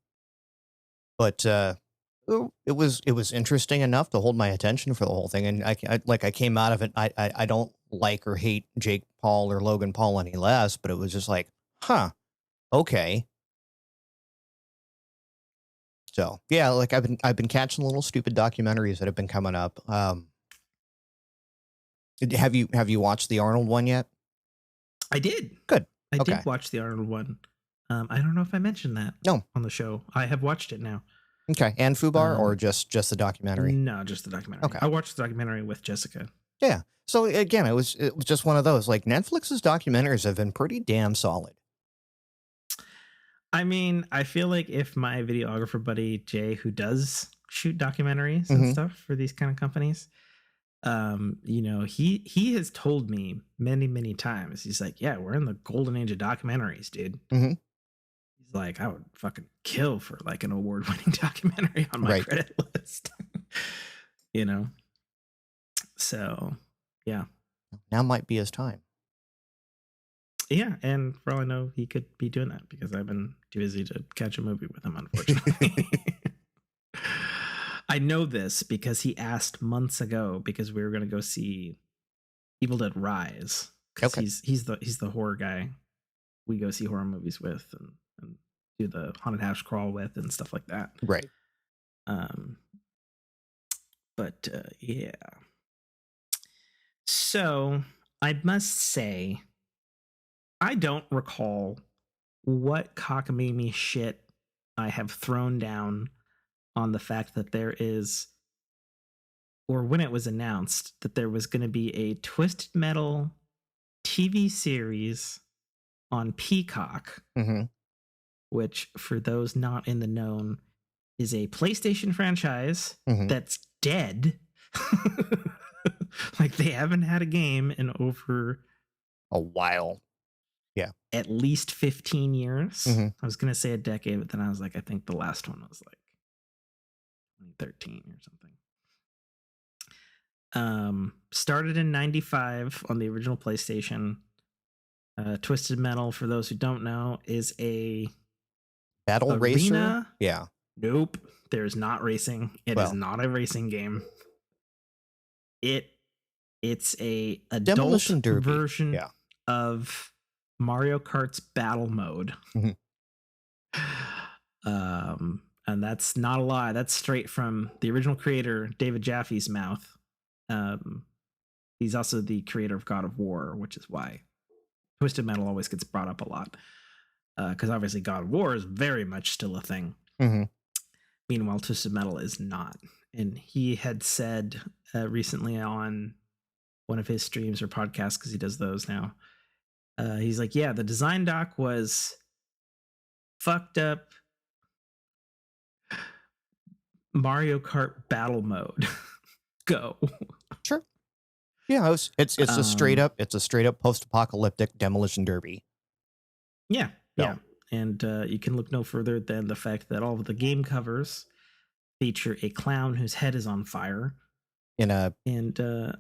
But it was interesting enough to hold my attention for the whole thing, and I came out of it. I don't like or hate Jake Paul or Logan Paul any less, but it was just like, huh, okay. So yeah, like I've been catching little stupid documentaries that have been coming up. Have you watched the Arnold one yet? I did. Good. I Okay. did watch the Arnold one. I don't know if I mentioned that No. on the show. I have watched it now. Okay. And Fubar or just the documentary? No, just the documentary. Okay. I watched the documentary with Jessica. Yeah. So again, it was just one of those. Like Netflix's documentaries have been pretty damn solid. I mean, I feel like if my videographer buddy Jay, who does shoot documentaries and stuff for these kind of companies, you know, he has told me many times, he's like, yeah, we're in the golden age of documentaries, dude. Mm-hmm. He's like, I would fucking kill for like an award-winning documentary on my credit list. You know? So yeah. Now might be his time. Yeah, and for all I know, he could be doing that because I've been too busy to catch a movie with him, unfortunately. I know this because he asked months ago because we were going to go see Evil Dead Rise. Okay. He's the horror guy we go see horror movies with and do the haunted house crawl with and stuff like that. Right. But yeah. So I must say, I don't recall what cockamamie shit I have thrown down on the fact that there is, or when it was announced that there was going to be a Twisted Metal TV series on Peacock, which, for those not in the known, is a PlayStation franchise that's dead. Like, they haven't had a game in over a while. Yeah. At least 15 years. I was going to say a decade, but then I was like, I think the last one was like 2013 or something. Started in 95 on the original PlayStation. Twisted Metal, for those who don't know, is a battle arena racer. Yeah. Nope. There's not racing. It is not a racing game. It's a adult version of Mario Kart's battle mode. And that's not a lie. That's straight from the original creator, David Jaffe's mouth. He's also the creator of God of War, which is why Twisted Metal always gets brought up a lot. Because obviously God of War is very much still a thing. Meanwhile, Twisted Metal is not. And he had said recently on one of his streams or podcasts, because he does those now, he's like, yeah, the design doc was fucked up Mario Kart battle mode. Go. Sure. Yeah, it's a straight up post-apocalyptic demolition derby. Yeah. And you can look no further than the fact that all of the game covers feature a clown whose head is on fire in a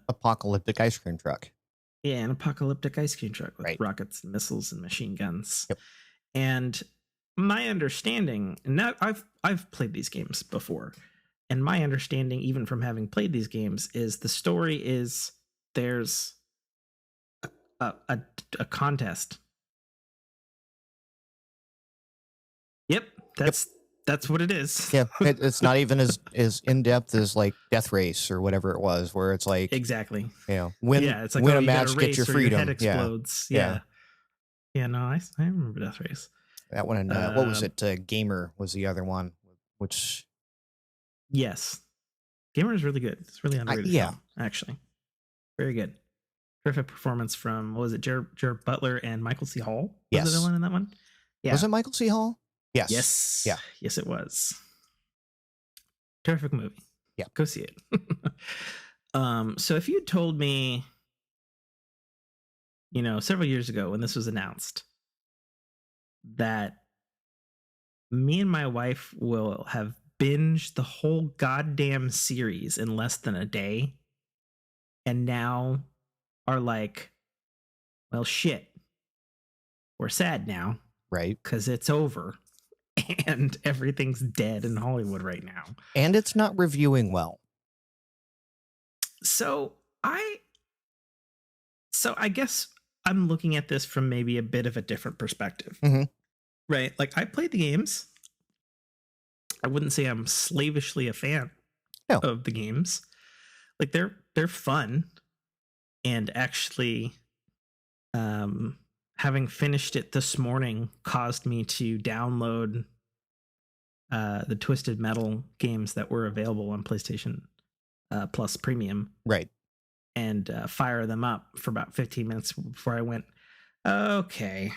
apocalyptic ice cream truck. Yeah, an apocalyptic ice cream truck with rockets, and missiles, and machine guns. Yep. And my understanding, and now I've played these games before, and my understanding, even from having played these games, is the story is there's a contest. Yep, that's what it is. Yeah, it's not even as in depth as like Death Race or whatever it was, where it's like exactly, it's like win a match, get your freedom. Your head explodes. Yeah. No, I remember Death Race. That one, and what was it? Gamer was the other one, which yes, Gamer is really good. It's really underrated. Film, actually, very good. Terrific performance from, what was it, Jared Butler and Michael C. Hall? Was the villain in that one? Yeah, was it Michael C. Hall? Yes. Yeah. Yes, it was. Terrific movie. Yeah. Go see it. So if you told me, several years ago when this was announced, that me and my wife will have binged the whole goddamn series in less than a day, and now are like, well, shit, we're sad now. Right. Because it's over. And everything's dead in Hollywood right now. And it's not reviewing well. So So I guess I'm looking at this from maybe a bit of a different perspective, Mm-hmm. right? Like I played the games. I wouldn't say I'm slavishly a fan No. of the games. Like they're fun, and actually, um, having finished it this morning caused me to download the Twisted Metal games that were available on PlayStation Plus Premium Right. and fire them up for about 15 minutes before I went, okay,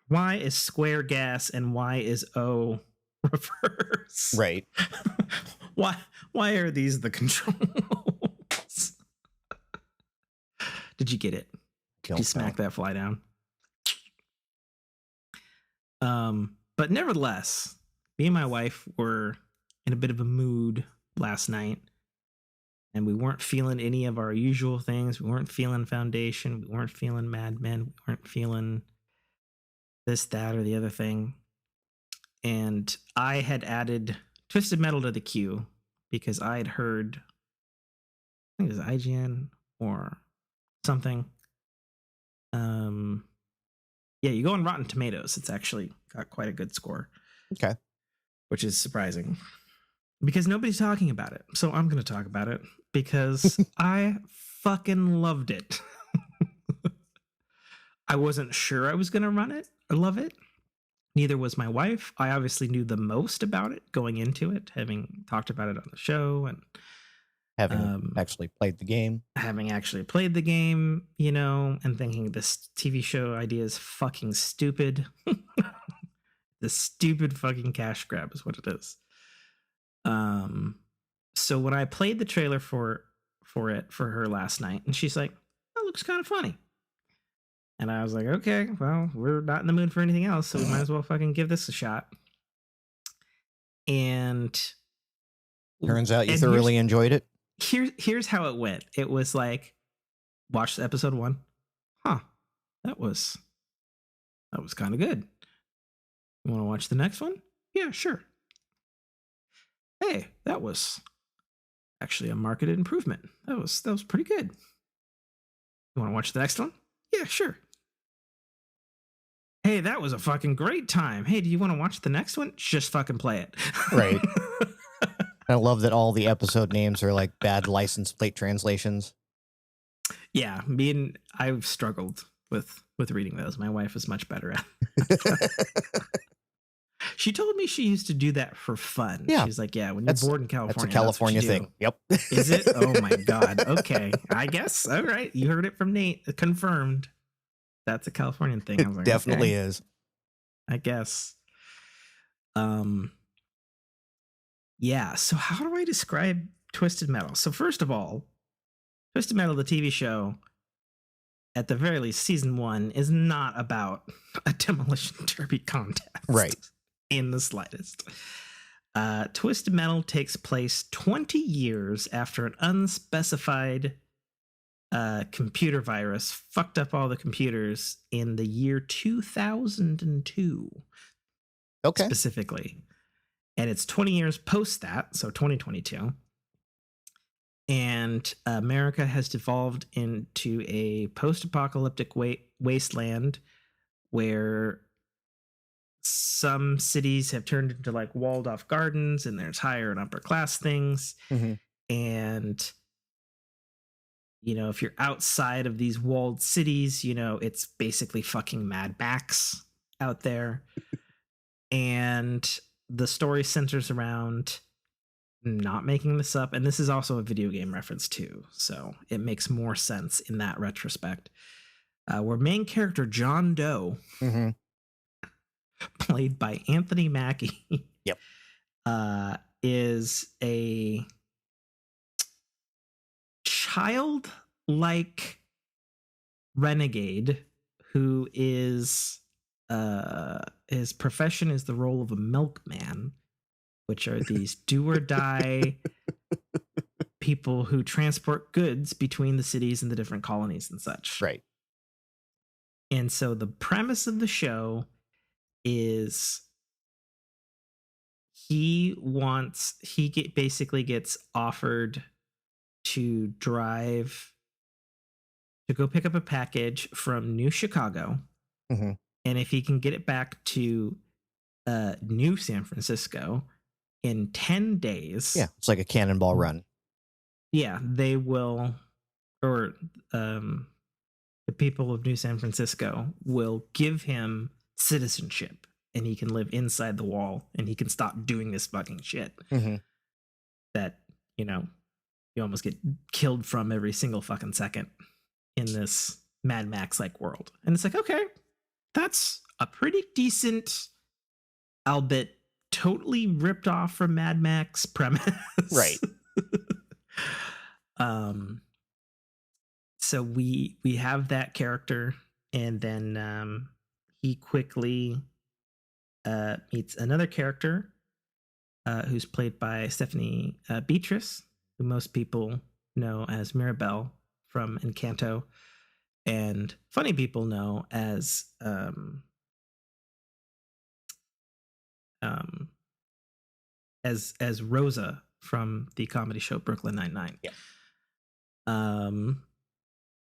why is square gas and why is O reverse? Right. why are these the controls? Did you get it? Did you smack that fly down? But nevertheless, me and my wife were in a bit of a mood last night, and we weren't feeling any of our usual things. We weren't feeling Foundation. We weren't feeling Mad Men. We weren't feeling this, that, or the other thing. And I had added Twisted Metal to the queue because I had heard, I think it was IGN or something. Yeah, you go on Rotten Tomatoes. It's actually got quite a good score. Okay. Which is surprising because nobody's talking about it. So I'm going to talk about it because I fucking loved it. I wasn't sure I was going to run it or love it. Neither was my wife. I obviously knew the most about it going into it, having talked about it on the show and having actually played the game. Having actually played the game, you know, and thinking this TV show idea is fucking stupid. The stupid fucking cash grab is what it is. So when I played the trailer for her last night, and she's like, "That looks kind of funny," and I was like, "Okay, well, we're not in the mood for anything else, so we might as well fucking give this a shot." And turns out you thoroughly enjoyed it. Here's how it went. It was like, watch episode 1. Huh, that was kind of good. You want to watch the next one? Yeah, sure. Hey, that was actually a marketed improvement. That was pretty good. You want to watch the next one? Yeah, sure. Hey, that was a fucking great time. Hey, do you want to watch the next one? Just fucking play it. Right. I love that all the episode names are like bad license plate translations. Yeah, I've struggled with reading those. My wife is much better at it. She told me she used to do that for fun. Yeah. She's like, yeah, when you're bored in California. That's a California thing. Yep. Is it? Oh my God. Okay. I guess. All right. You heard it from Nate. Confirmed. That's a Californian thing. I was like, definitely okay, is. I guess. Yeah. So how do I describe Twisted Metal? So first of all, Twisted Metal, the TV show, at the very least, season 1 is not about a demolition derby contest. Right. In the slightest. Twisted Metal takes place 20 years after an unspecified computer virus fucked up all the computers in the year 2002. Okay. Specifically. And it's 20 years post that, so 2022. And America has devolved into a post-apocalyptic wasteland where some cities have turned into like walled off gardens, and there's higher and upper class things. Mm-hmm. And, you know, if you're outside of these walled cities, you know, it's basically fucking Mad Max out there. And the story centers around, not making this up, and this is also a video game reference too, so it makes more sense in that retrospect. Where main character John Doe, mm-hmm. played by Anthony Mackie, yep, is a childlike renegade who is his profession is the role of a milkman, which are these do or die people who transport goods between the cities and the different colonies and such. Right. And so the premise of the show is basically gets offered to drive to go pick up a package from New Chicago, Mm-hmm. and if he can get it back to New San Francisco in 10 days, Yeah, it's like a cannonball run. yeah, they will, or the people of New San Francisco will give him citizenship, and he can live inside the wall, and he can stop doing this fucking shit Mm-hmm. that, you know, you almost get killed from every single fucking second in this Mad Max like world. And it's like, okay, that's a pretty decent, albeit totally ripped off from Mad Max premise. Right. um so we have that character, and then he quickly meets another character who's played by Stephanie Beatrice, who most people know as Mirabelle from Encanto, and funny people know um, as Rosa from the comedy show Brooklyn Nine-Nine. Yeah.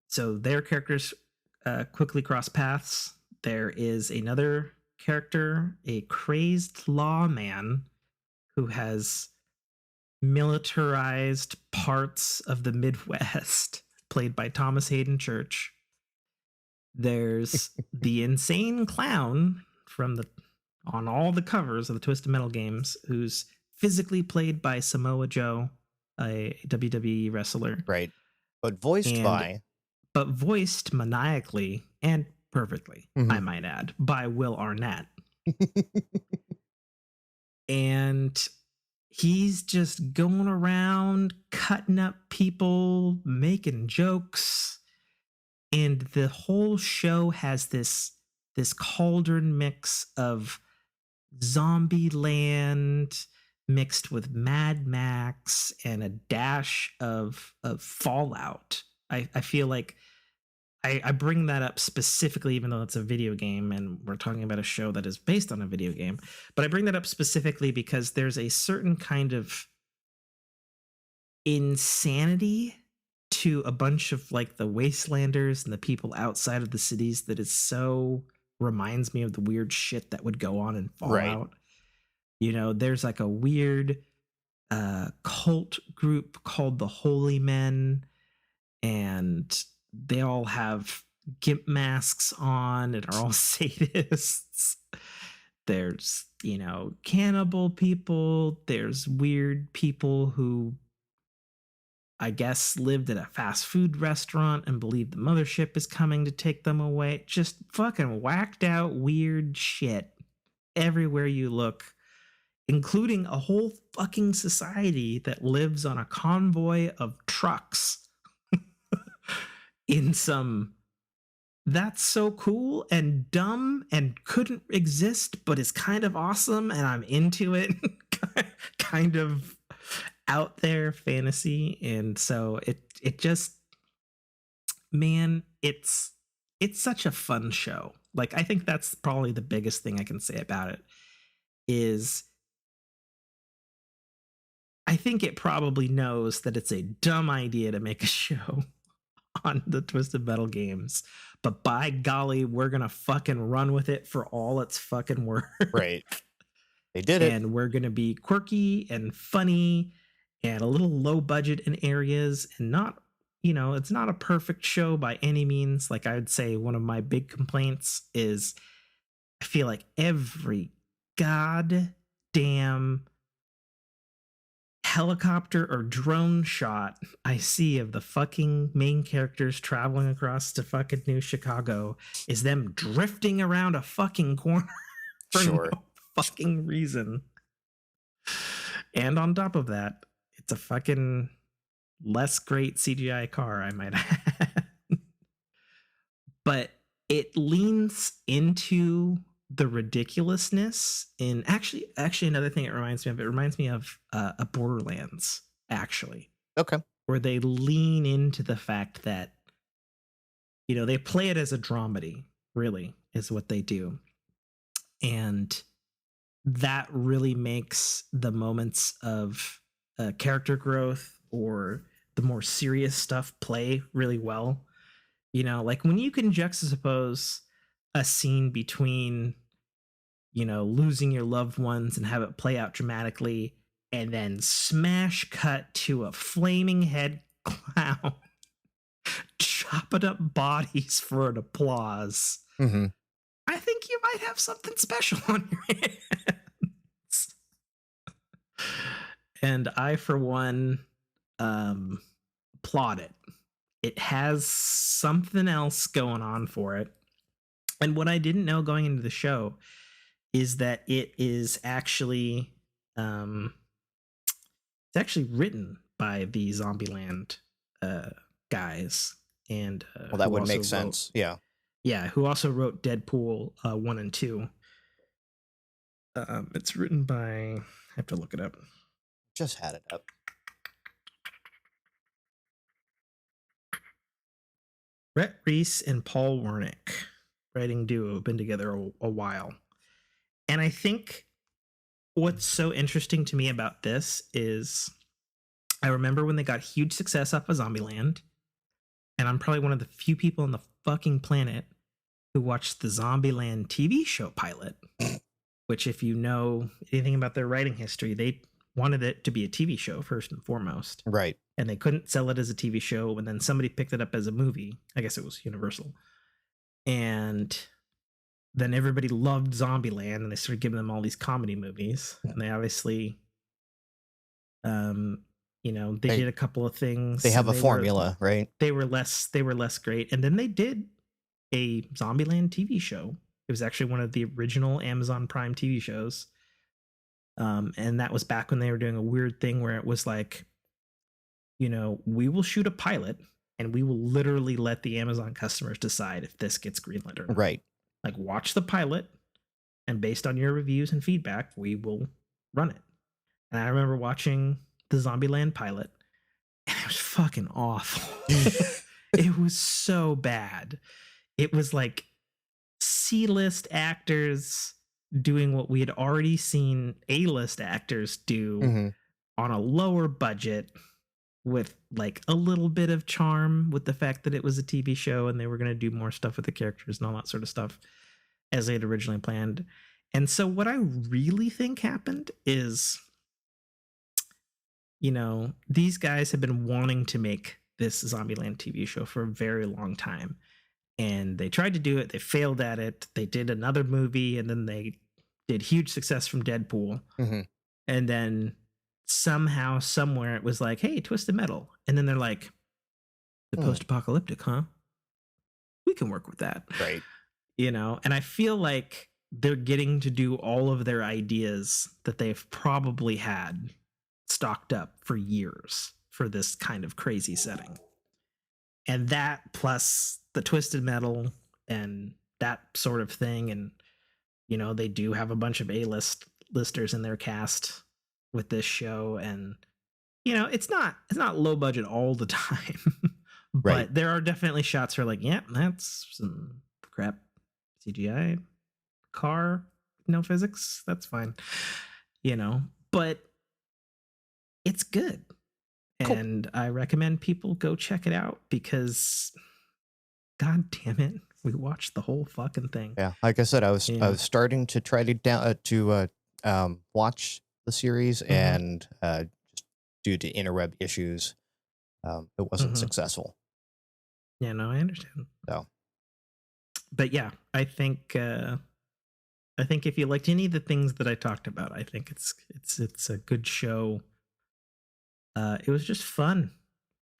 So their characters quickly cross paths. There is another character, a crazed lawman who has militarized parts of the Midwest, played by Thomas Hayden Church. There's the insane clown from on all the covers of the Twisted Metal games, who's physically played by Samoa Joe, a WWE wrestler. Right. But voiced maniacally and perfectly, mm-hmm. I might add, by Will Arnett. And he's just going around cutting up people, making jokes, and the whole show has this cauldron mix of zombie land mixed with Mad Max and a dash of Fallout. I feel like I bring that up specifically, even though it's a video game and we're talking about a show that is based on a video game. But I bring that up specifically because there's a certain kind of insanity to a bunch of like the wastelanders and the people outside of the cities that is so reminds me of the weird shit that would go on in Fallout. Right. You know, there's like a weird cult group called the Holy Men, and they all have gimp masks on and are all sadists. There's, you know, cannibal people. There's weird people who I guess lived at a fast food restaurant and believe the mothership is coming to take them away. Just fucking whacked out weird shit everywhere you look, including a whole fucking society that lives on a convoy of trucks in some that's so cool and dumb and couldn't exist but is kind of awesome and I'm into it kind of out there fantasy. And so it just, man, it's such a fun show. Like, I think that's probably the biggest thing I can say about it is I think it probably knows that it's a dumb idea to make a show on the Twisted Metal games, but by golly, we're gonna fucking run with it for all it's fucking worth. Right. They did it. And we're gonna be quirky and funny and a little low budget in areas, and not, you know, it's not a perfect show by any means. Like, I would say one of my big complaints is I feel like every goddamn helicopter or drone shot I see of the fucking main characters traveling across to fucking New Chicago is them drifting around a fucking corner for no fucking reason. And on top of that, it's a fucking less great CGI car, I might add. But it leans into the ridiculousness in actually another thing it reminds me of a Borderlands, actually. Okay. Where they lean into the fact that, you know, they play it as a dramedy, really, is what they do. And that really makes the moments of character growth or the more serious stuff play really well. You know, like when you can juxtapose a scene between, you know, losing your loved ones and have it play out dramatically, and then smash cut to a flaming head clown chopping up bodies for an applause. Mm-hmm. I think you might have something special on your hands. And I, for one, applaud it. It has something else going on for it. And what I didn't know going into the show is that it is actually it's actually written by the Zombieland guys, and Well, that who would also make wrote, sense. Yeah. yeah, who also wrote Deadpool 1 and 2. It's written by, I have to look it up. Just had it up. Rhett Reese and Paul Wernick, writing duo, been together a while. And I think what's so interesting to me about this is I remember when they got huge success off of Zombieland, and I'm probably one of the few people on the fucking planet who watched the Zombieland TV show pilot, which, if you know anything about their writing history, they wanted it to be a TV show first and foremost. Right. And they couldn't sell it as a TV show. And then somebody picked it up as a movie. I guess it was Universal. And then everybody loved Zombieland, and they started giving them all these comedy movies. And they obviously, you know, they did a couple of things. They have a formula, right? They were less great. And then they did a Zombieland TV show. It was actually one of the original Amazon Prime TV shows. And that was back when they were doing a weird thing where it was like, you know, we will shoot a pilot and we will literally let the Amazon customers decide if this gets greenlit or not. Right. Like, watch the pilot, and based on your reviews and feedback, we will run it. And I remember watching the Zombieland pilot, and it was fucking awful. It was so bad. It was like C-list actors doing what we had already seen A-list actors do on a lower budget, with like a little bit of charm, with the fact that it was a TV show and they were going to do more stuff with the characters and all that sort of stuff as they had originally planned. And so what I really think happened is, you know, these guys have been wanting to make this Zombieland TV show for a very long time. And they tried to do it. They failed at it. They did another movie, and then they did huge success from Deadpool. And then somehow, somewhere, it was like, hey, Twisted Metal. And then they're like, the post-apocalyptic, huh? We can work with that. Right. You know, and I feel like they're getting to do all of their ideas that they've probably had stocked up for years for this kind of crazy setting. And that, plus the Twisted Metal and that sort of thing. And, you know, they do have a bunch of A-listers in their cast with this show. And, you know, it's not low budget all the time, but there are definitely shots where, like, yeah, that's some crap CGI car, no physics. That's fine, you know, but it's good. Cool. And I recommend people go check it out, because God damn it, we watched the whole fucking thing. Yeah, like I said, I was starting to try to watch the series, and just due to interweb issues, it wasn't successful. Yeah, no, I understand. So, but yeah, I think if you liked any of the things that I talked about, I think it's a good show. It was just fun,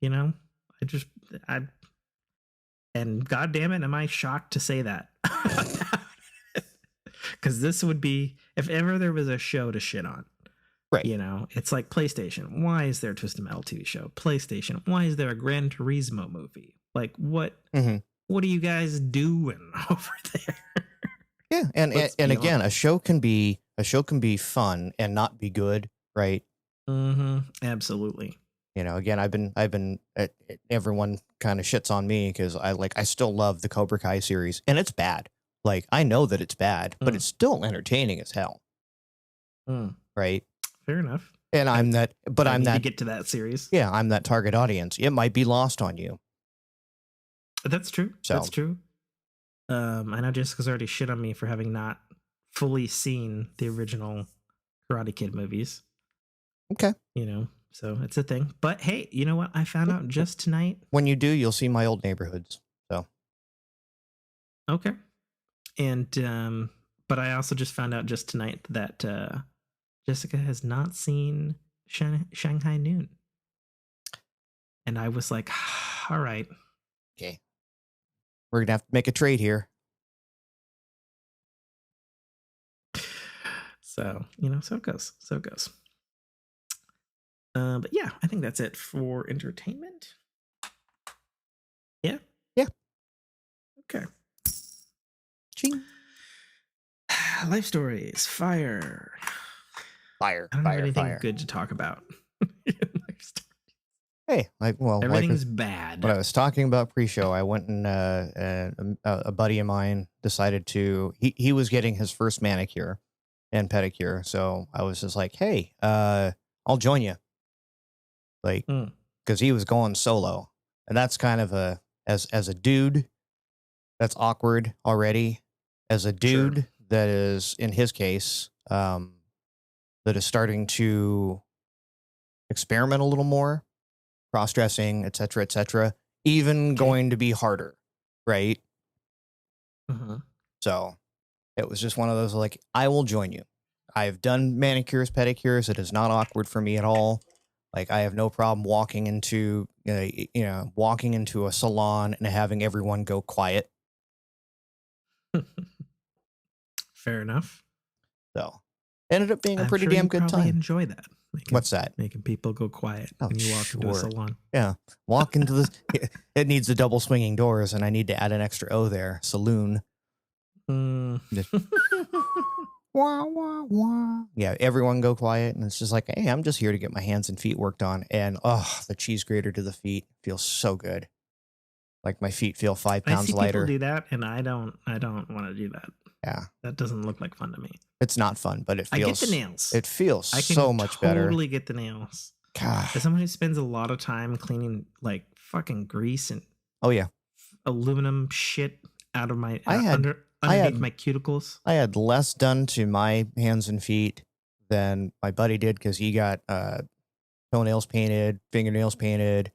you know. And God damn it, am I shocked to say that? Because this would be, if ever there was a show to shit on, right? You know, it's like PlayStation. Why is there a Twisted Metal TV show? PlayStation. Why is there a Gran Turismo movie? Like, what? What are you guys doing over there? Yeah, and again, a show can be fun and not be good, right? Absolutely. You know, again, I've been everyone kind of shits on me because I still love the Cobra Kai series, and it's bad. Like, I know that it's bad, but it's still entertaining as hell. Right? Fair enough. And I'm that to get to that series. Yeah, I'm that target audience. It might be lost on you. That's true. So That's true. I know Jessica's already shit on me for having not fully seen the original Karate Kid movies. okay. So it's a thing. But hey, you know what? I found out just tonight. When you do, you'll see my old neighborhoods. So Okay. And but I also just found out just tonight that Jessica has not seen Shanghai Noon. And I was like, all right. okay, we're gonna have to make a trade here. So, so it goes. So it goes. But yeah, I think that's it for entertainment. Yeah. Yeah. Okay. Ching. Life stories. Fire. Fire. I don't have anything Fire. good to talk about. Hey, Everything's bad. What I was talking about pre-show, I went and a buddy of mine decided to. He was getting his first manicure and pedicure, so I was just like, "Hey, I'll join you." Like, because he was going solo, and that's kind of as a dude, that's awkward already. As a dude Sure. that is, in his case, that is starting to experiment a little more, cross-dressing, etc., even going to be harder, right? So it was just one of those like, I will join you. I've done manicures, pedicures. It is not awkward for me at all. Like, I have no problem walking into a salon and having everyone go quiet. Fair enough. So ended up being a I'm pretty sure damn you good probably time. enjoy that. What's that? Making people go quiet Oh, when you walk into a sure. salon. Yeah. Walk into this. It needs the double swinging doors, and I need to add an extra O there. Saloon. Just, wah, wah, wah. Yeah, everyone go quiet, and it's just like, hey, I'm just here to get my hands and feet worked on. And the cheese grater to the feet feels so good. Like my feet feel 5 I pounds see lighter. people do that, and I don't want to do that. Yeah. That doesn't look like fun to me. It's not fun, but it feels. I get the nails. It feels I can so much better. Totally get the nails. God. As someone who spends a lot of time cleaning like fucking grease and aluminum shit out of my underneath my cuticles. I had less done to my hands and feet than my buddy did because he got toenails painted, fingernails painted,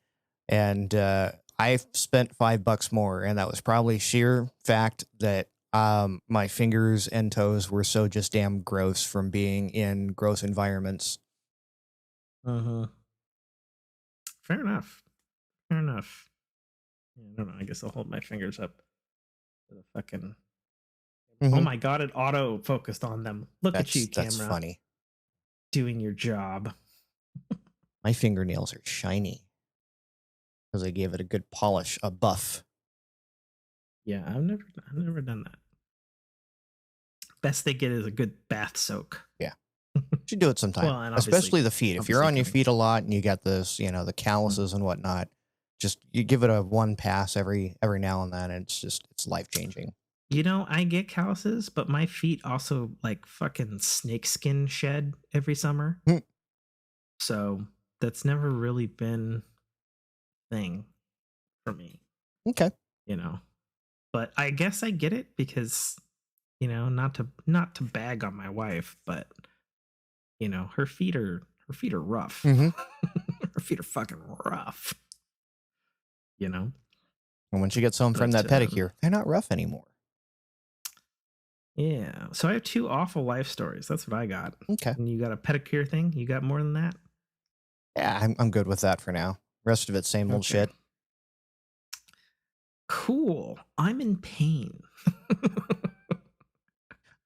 and I spent $5 more, and that was probably sheer fact that my fingers and toes were so just damn gross from being in gross environments. Fair enough. Yeah, I don't know. I guess I'll hold my fingers up to the fucking. Oh my god! It auto focused on them. Look at you, camera. That's funny. Doing your job. My fingernails are shiny because I gave it a good polish, a buff. Yeah, I've never done that. Best they get is a good bath soak. Yeah. Should do it sometime. Well, and especially the feet. If you're on your feet a lot and you got this, the calluses and whatnot, just you give it a one pass every now and then, and it's life changing. I get calluses, but my feet also like fucking snakeskin shed every summer. So that's never really been a thing for me. Okay. But I guess I get it because, not to bag on my wife, but her feet are rough. Her feet are fucking rough. And when she gets home from that pedicure, they're not rough anymore. Yeah. So I have 2 awful life stories. That's what I got. Okay. And you got a pedicure thing? You got more than that? Yeah, I'm good with that for now. Rest of it, same old shit. Cool. I'm in pain.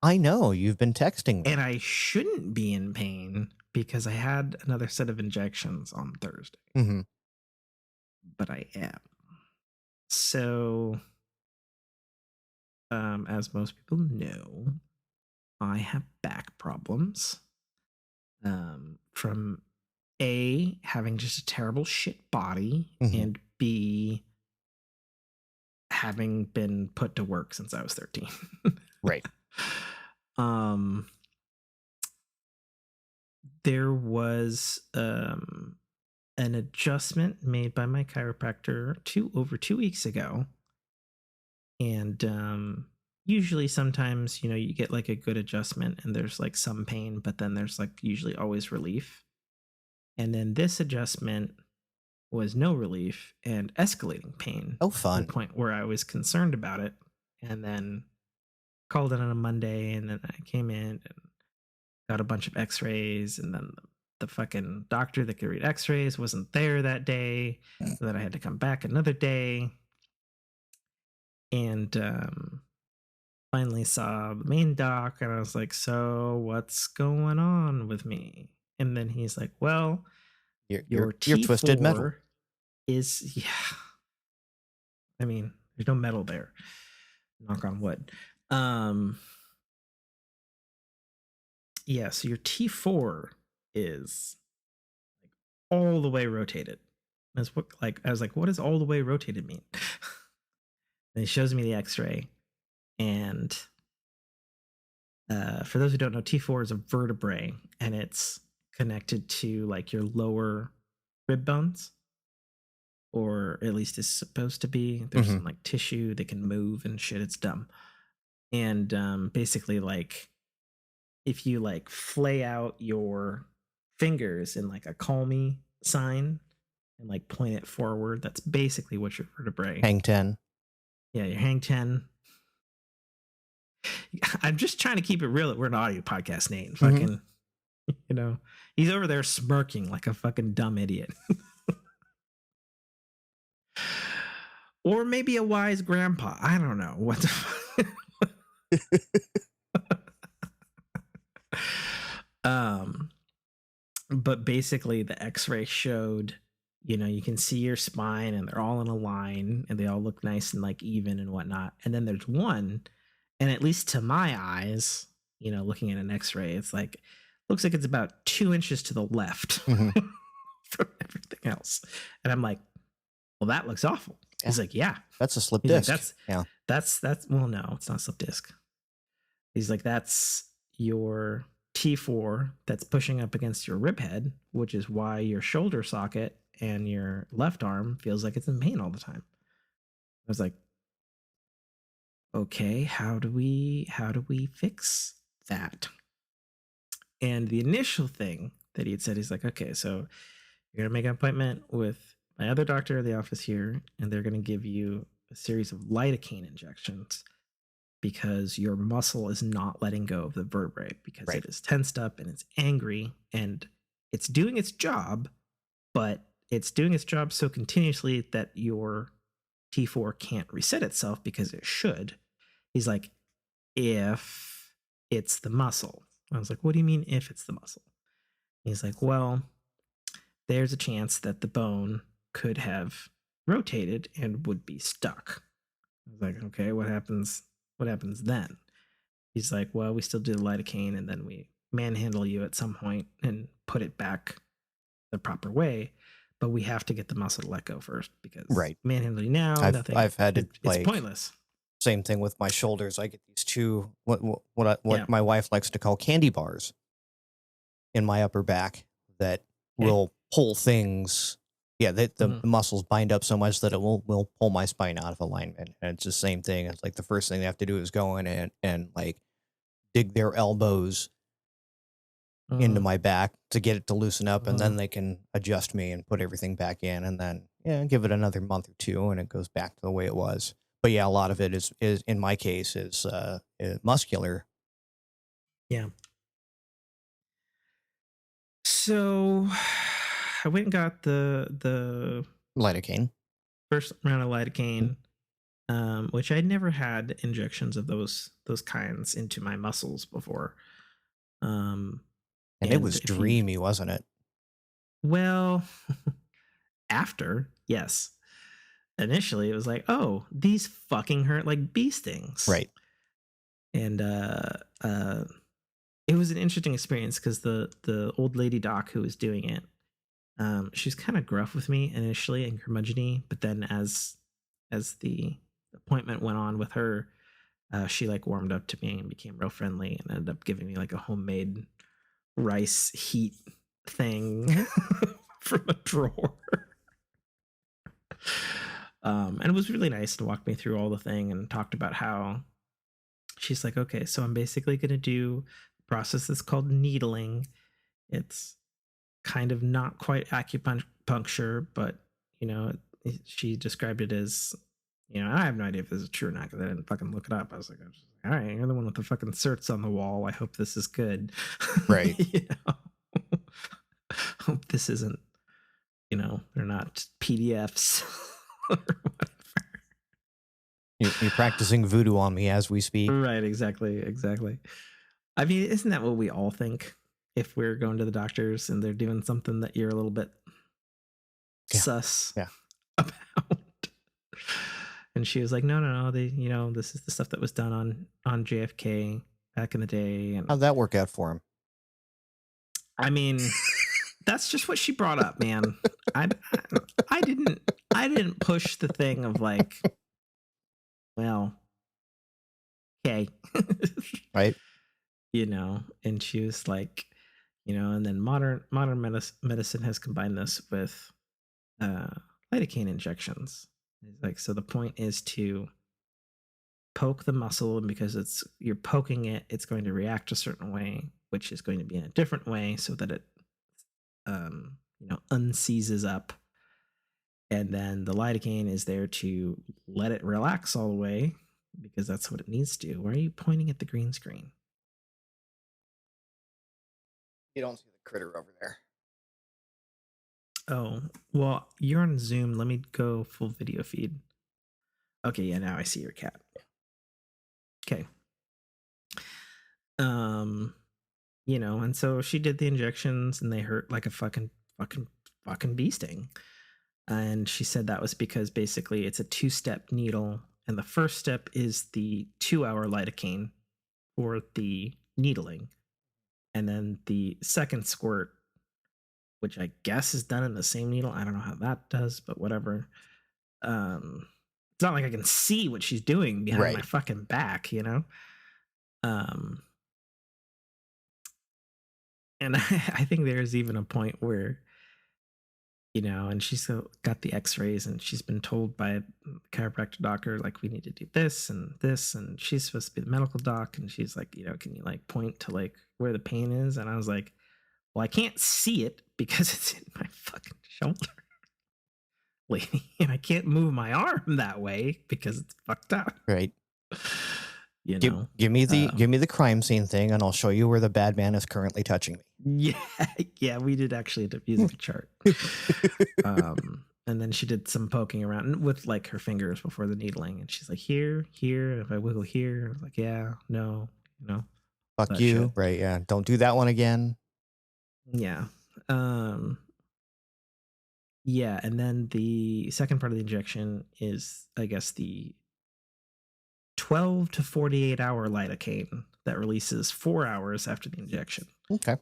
I know. You've been texting me. And I shouldn't be in pain because I had another set of injections on Thursday. But I am. So, as most people know, I have back problems. From A, having just a terrible shit body, and B, having been put to work since I was 13. Right. There was an adjustment made by my chiropractor over 2 weeks ago And usually sometimes, you get like a good adjustment and there's like some pain, but then there's like usually always relief. And then this adjustment was no relief and escalating pain Oh, to the fun. point where I was concerned about it. And then called it on a Monday, and then I came in and got a bunch of x-rays, and then the fucking doctor that could read x-rays wasn't there that day. So then I had to come back another day. And finally saw the main doc, and I was like, so what's going on with me? And then he's like, well, your You're twisted metal. T4 is, yeah, I mean, there's no metal there. Knock on wood. Yeah, so your T4 is like all the way rotated. That's what, like, I was like, what does all the way rotated mean? And he shows me the x-ray, and for those who don't know, T4 is a vertebrae, and it's connected to like your lower rib bones, or at least it's supposed to be. There's some like tissue that can move and shit. It's dumb. And basically, like, if you like flay out your fingers in like a call me sign and like point it forward, that's basically what your vertebrae. Hang 10. Yeah, your hang 10. I'm just trying to keep it real that we're an audio podcast, Nate. Fucking, he's over there smirking like a fucking dumb idiot. Or maybe a wise grandpa. I don't know. What the fuck? But basically the x-ray showed, you can see your spine and they're all in a line and they all look nice and like even and whatnot. And then there's one, and at least to my eyes, looking at an x-ray, it's like, looks like it's about 2 inches to the left from everything else. And I'm like, well, that looks awful. Yeah. He's like, yeah. That's a slip disc. Like, that's well, no, it's not slip disc. He's like, that's your T4 that's pushing up against your rib head, which is why your shoulder socket and your left arm feels like it's in pain all the time. I was like, okay, how do we fix that? And the initial thing that he had said, he's like, okay, so you're gonna make an appointment with my other doctor at the office here, and they're gonna give you a series of lidocaine injections because your muscle is not letting go of the vertebrae because it is tensed up and it's angry and it's doing its job, but it's doing its job so continuously that your T4 can't reset itself because it should. He's like, if it's the muscle. I was like, what do you mean if it's the muscle? He's like, well, there's a chance that the bone could have rotated and would be stuck. I was like, okay, what happens then? He's like, well, we still do the lidocaine and then we manhandle you at some point and put it back the proper way, but we have to get the muscle to let go first because manhandling now, I've had it, it's pointless. Same thing with my shoulders. I get these two what my wife likes to call candy bars in my upper back that will pull things. Yeah, the muscles bind up so much that it will pull my spine out of alignment. And it's the same thing. It's like the first thing they have to do is go in and like dig their elbows into my back to get it to loosen up, and then they can adjust me and put everything back in, and then give it another month or two, and it goes back to the way it was. But yeah, a lot of it is in my case is muscular. Yeah. So I went and got the lidocaine, first round of lidocaine, which I'd never had injections of those kinds into my muscles before. And it was dreamy, wasn't it? Well, after, yes. Initially, it was like, oh, these fucking hurt like bee stings. Right. And it was an interesting experience because the old lady doc who was doing it, she was kind of gruff with me initially and curmudgeon-y, but then as the appointment went on with her, she like warmed up to me and became real friendly and ended up giving me like a homemade rice heat thing from a drawer. And it was really nice to walk me through all the thing and talked about how she's like, okay, so I'm basically going to do a process that's called needling. It's kind of not quite acupuncture, but she described it as, I have no idea if this is true or not because I didn't fucking look it up. I was like, all right, you're the one with the fucking certs on the wall. I hope this is good. Right. Hope this isn't, they're not PDFs or whatever. You're practicing voodoo on me as we speak. Right, exactly. I mean, isn't that what we all think if we're going to the doctors and they're doing something that you're a little bit sus about? And she was like, no, they, this is the stuff that was done on JFK back in the day. And how'd that work out for him? I mean, that's just what she brought up, man. I didn't push the thing of like, well, okay. Right. And she was like, and then modern medicine has combined this with lidocaine injections. It's like, so the point is to poke the muscle, and because you're poking it, it's going to react a certain way, which is going to be in a different way so that it unseizes up. And then the lidocaine is there to let it relax all the way, because that's what it needs to do. Why are you pointing at the green screen? You don't see the critter over there. Oh, well, you're on Zoom. Let me go full video feed. Okay, yeah, now I see your cat. Okay. And so she did the injections and they hurt like a fucking bee sting. And she said that was because basically it's a 2-step needle. And the first step is the 2-hour lidocaine for the needling. And then the second squirt, which I guess is done in the same needle. I don't know how that does, but whatever. It's not like I can see what she's doing behind my fucking back, And I think there's even a point where, and she's got the x-rays and she's been told by a chiropractor doctor, like, we need to do this and this. And she's supposed to be the medical doc. And she's like, can you like point to like where the pain is? And I was like, well, I can't see it because it's in my fucking shoulder, lady. And I can't move my arm that way because it's fucked up. Right. Give me the crime scene thing, and I'll show you where the bad man is currently touching me. Yeah, we did actually end up using a chart. And then she did some poking around with like her fingers before the needling, and she's like, here. And if I wiggle here, I was like, yeah, no, fuck you, shit. Right? Yeah, don't do that one again. Yeah. Yeah, and then the second part of the injection is, I guess, the 12 to 48 hour lidocaine that releases 4 hours after the injection. Okay.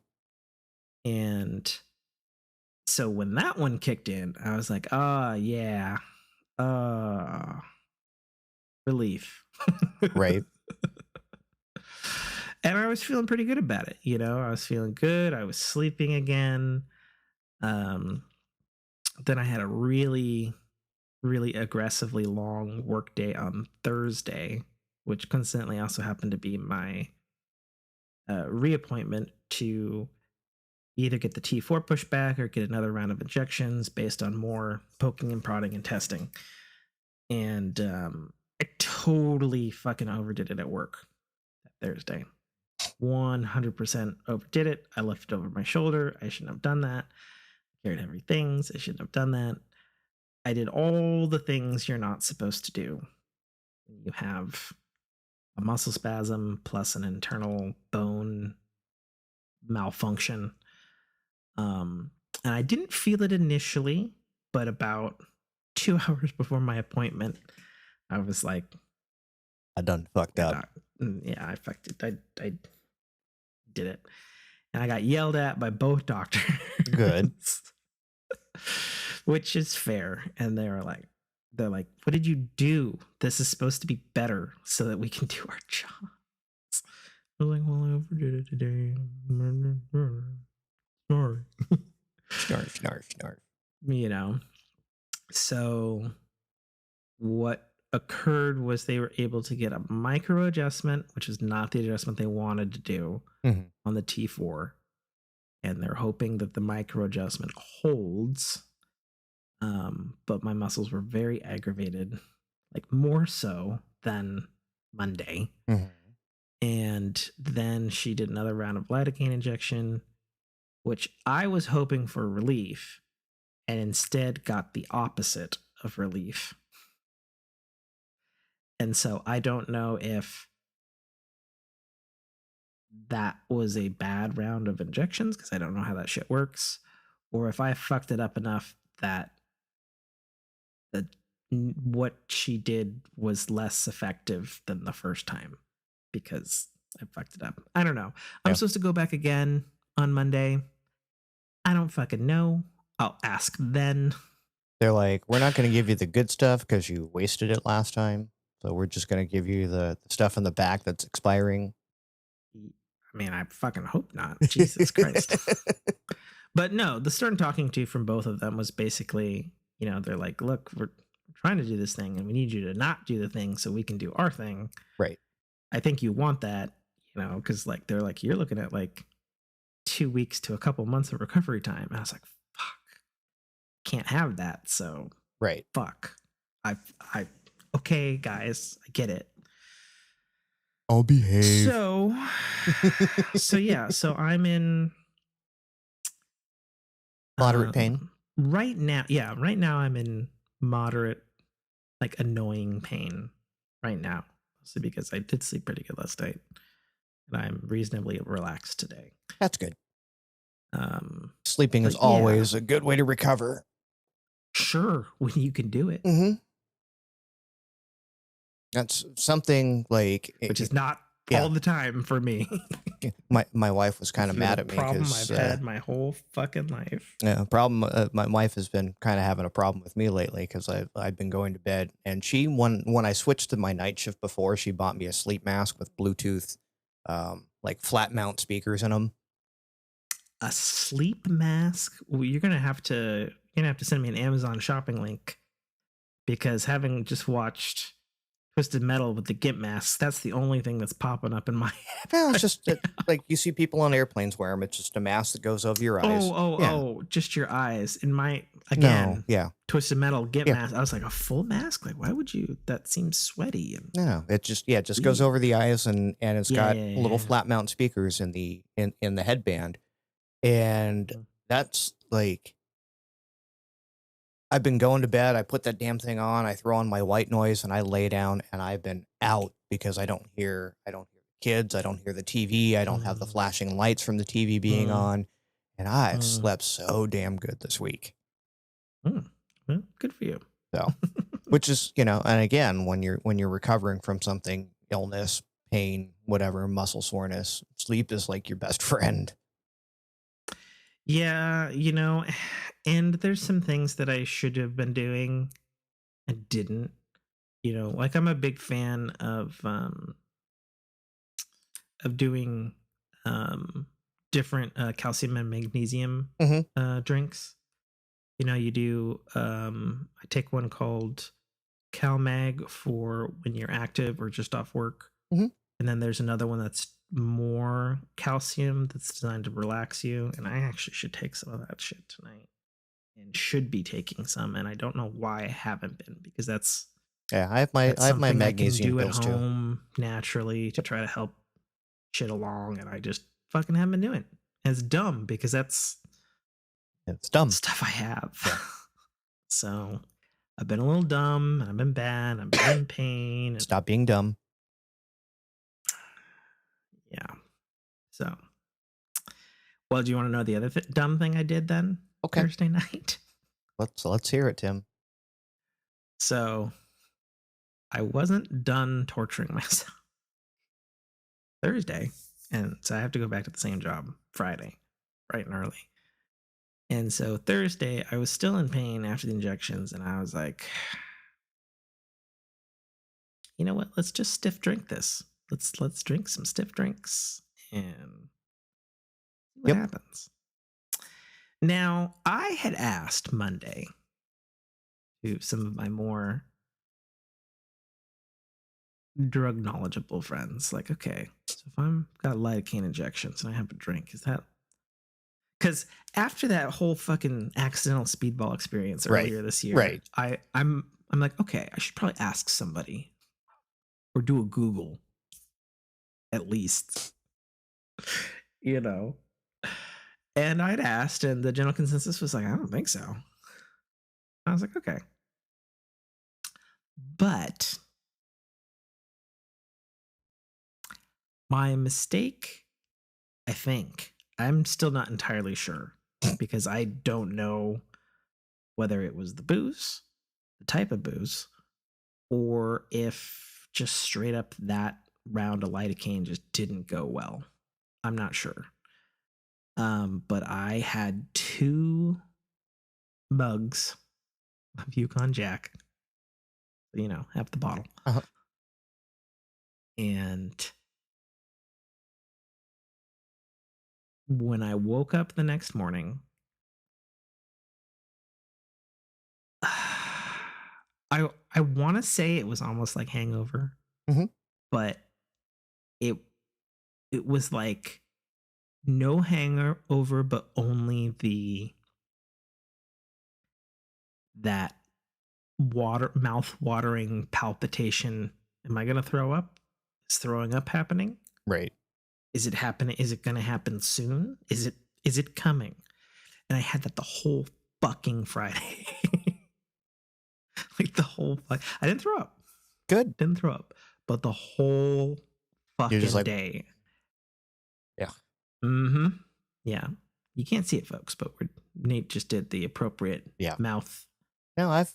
And so when that one kicked in, I was like, yeah. Relief. Right. And I was feeling pretty good about it. I was feeling good. I was sleeping again. Then I had a really, really aggressively long work day on Thursday, which coincidentally also happened to be my reappointment to either get the T4 pushed back or get another round of injections based on more poking and prodding and testing. And I totally fucking overdid it at work that Thursday. 100% overdid it. I left it over my shoulder. I shouldn't have done that. I carried heavy things. I shouldn't have done that. I did all the things you're not supposed to do. You have a muscle spasm plus an internal bone malfunction. And I didn't feel it initially, but about 2 hours before my appointment, I was like, I done fucked up. Yeah, I fucked it. I did it. And I got yelled at by both doctors. Good. Which is fair. And they're like, what did you do? This is supposed to be better so that we can do our jobs. I was like, well, I overdid it today. Sorry. Snarf. So what occurred was they were able to get a micro adjustment, which is not the adjustment they wanted to do Mhm. on the T4. And they're hoping that the micro adjustment holds. But my muscles were very aggravated, like more so than Monday. Mhm. And then she did another round of lidocaine injection, which I was hoping for relief, and instead got the opposite of relief. And so I don't know if that was a bad round of injections because I don't know how that shit works, or if I fucked it up enough that that what she did was less effective than the first time because I fucked it up. I don't know. I'm Yeah. supposed to go back again on Monday. I don't fucking know. I'll ask then. They're like, we're not going to give you the good stuff because you wasted it last time. So we're just going to give you the stuff in the back that's expiring. I mean, I fucking hope not. Jesus Christ. But no, the stern talking to from both of them was basically, they're like, look, we're trying to do this thing and we need you to not do the thing so we can do our thing. Right. I think you want that, because like they're like, you're looking at like 2 weeks to a couple months of recovery time. And I was like, fuck, can't have that. So Right. fuck. I okay, guys, I get it. I'll behave. So yeah, so I'm in Moderate pain. right now. Yeah, right now I'm in moderate, like annoying pain right now. So because I did sleep pretty good last night and I'm reasonably relaxed today. That's good. Sleeping is Yeah, always a good way to recover. sure, when you can do it. Mm-hmm. That's something like, Which is not yeah. all the time for me. My wife was kind of mad at me problem because I've had my whole fucking life. yeah, problem. My wife has been kind of having a problem with me lately because I've been going to bed, and she when I switched to my night shift before, she bought me a sleep mask with Bluetooth, like flat mount speakers in them. A sleep mask? Well, you're gonna have to send me an Amazon shopping link because having just watched Twisted Metal with the Gimp masks, that's the only thing that's popping up in my head. Well, it's just like you see people on airplanes wear them. It's just a mask that goes over your eyes. Oh, just your eyes. In my Twisted Metal Gimp mask. I was like, a full mask? Like, why would you? That seems sweaty. And no, it just goes over the eyes, and it's got little flat mount speakers in the headband, and that's like. I've been going to bed. I put that damn thing on. I throw on my white noise and I lay down, and I've been out because I don't hear kids. I don't hear the TV. I don't have the flashing lights from the TV being on, and I've slept so damn good this week. Well, good for you. So, which is, and again, when you're recovering from something, illness, pain, whatever, muscle soreness, sleep is like your best friend. Yeah, and there's some things that I should have been doing and didn't. Like I'm a big fan of doing different calcium and magnesium drinks. You do I take one called CalMag for when you're active or just off work. And then there's another one that's more calcium that's designed to relax you. And I actually should take some of that shit tonight and should be taking some. And I don't know why I haven't been because that's I have my magnesium pills too. I can do at home naturally to try to help shit along. And I just fucking haven't been doing it. And it's dumb because it's dumb stuff I have. Yeah. So I've been a little dumb and I've been bad. I've been in pain. Stop being dumb. Yeah. So, well, do you want to know the other dumb thing I did then? Okay. Thursday night. Let's hear it, Tim. So, I wasn't done torturing myself Thursday, and so I have to go back to the same job Friday, bright and early. And so Thursday, I was still in pain after the injections, and I was like, you know what? Let's just stiff drink this. Let's drink some stiff drinks and see what happens. Now, I had asked Monday to some of my more drug knowledgeable friends. Like, okay, so if I'm got lidocaine injections and I have a drink, is that because after that whole fucking accidental speedball experience Right. earlier this year, Right. I'm like, okay, I should probably ask somebody or do a Google at least, you know. And I'd asked, and the general consensus was like, I don't think so. I was like, okay. But my mistake, I think, I'm still not entirely sure because I don't know whether it was the booze, the type of booze, or if just straight up that round of lidocaine just didn't go well. I'm not sure. But I had 2 mugs of Yukon Jack, you know, half the bottle. Uh-huh. And when I woke up the next morning, I want to say it was almost like hangover, Mm-hmm. but it it was like no hangover, but only that mouth watering palpitation. Am I gonna throw up? Is throwing up happening? Right. Is it happening? Is it gonna happen soon? Is it coming? And I had that the whole fucking Friday. Like the whole I didn't throw up. Good. Didn't throw up. But the whole You're just fucking like, day. yeah. Mm-hmm. Yeah. You can't see it, folks, but Nate just did the appropriate mouth. No, I've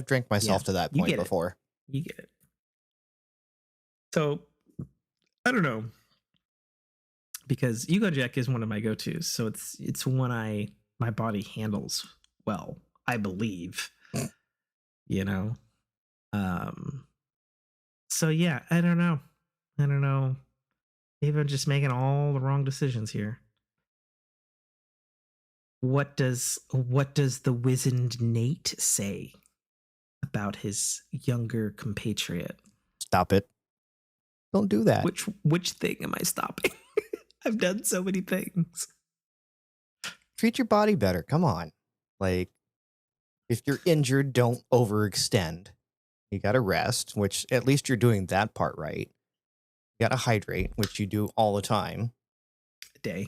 drank myself to that point before. You get it. So I don't know. Because Yugo Jack is one of my go-tos. So it's one my body handles well, I believe. You know? So yeah, I don't know. Maybe I'm just making all the wrong decisions here. What does the wizened Nate say about his younger compatriot? Stop it. Don't do that. Which thing am I stopping? I've done so many things. Treat your body better. Come on. Like, if you're injured, don't overextend. You got to rest, which at least you're doing that part right. You got to hydrate, which you do all the time. A day.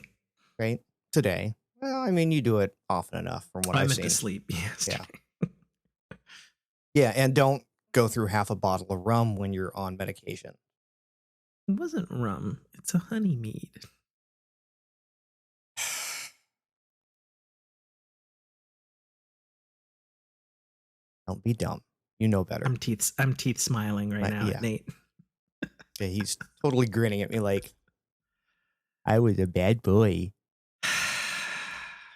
Right? Today. Well, I mean, you do it often enough from what I've seen. I meant to sleep yesterday. Yeah. Yeah, and don't go through half a bottle of rum when you're on medication. It wasn't rum. It's a honey mead. Don't be dumb. You know better. I'm teeth smiling right now at Nate. Yeah, he's totally grinning at me like I was a bad boy.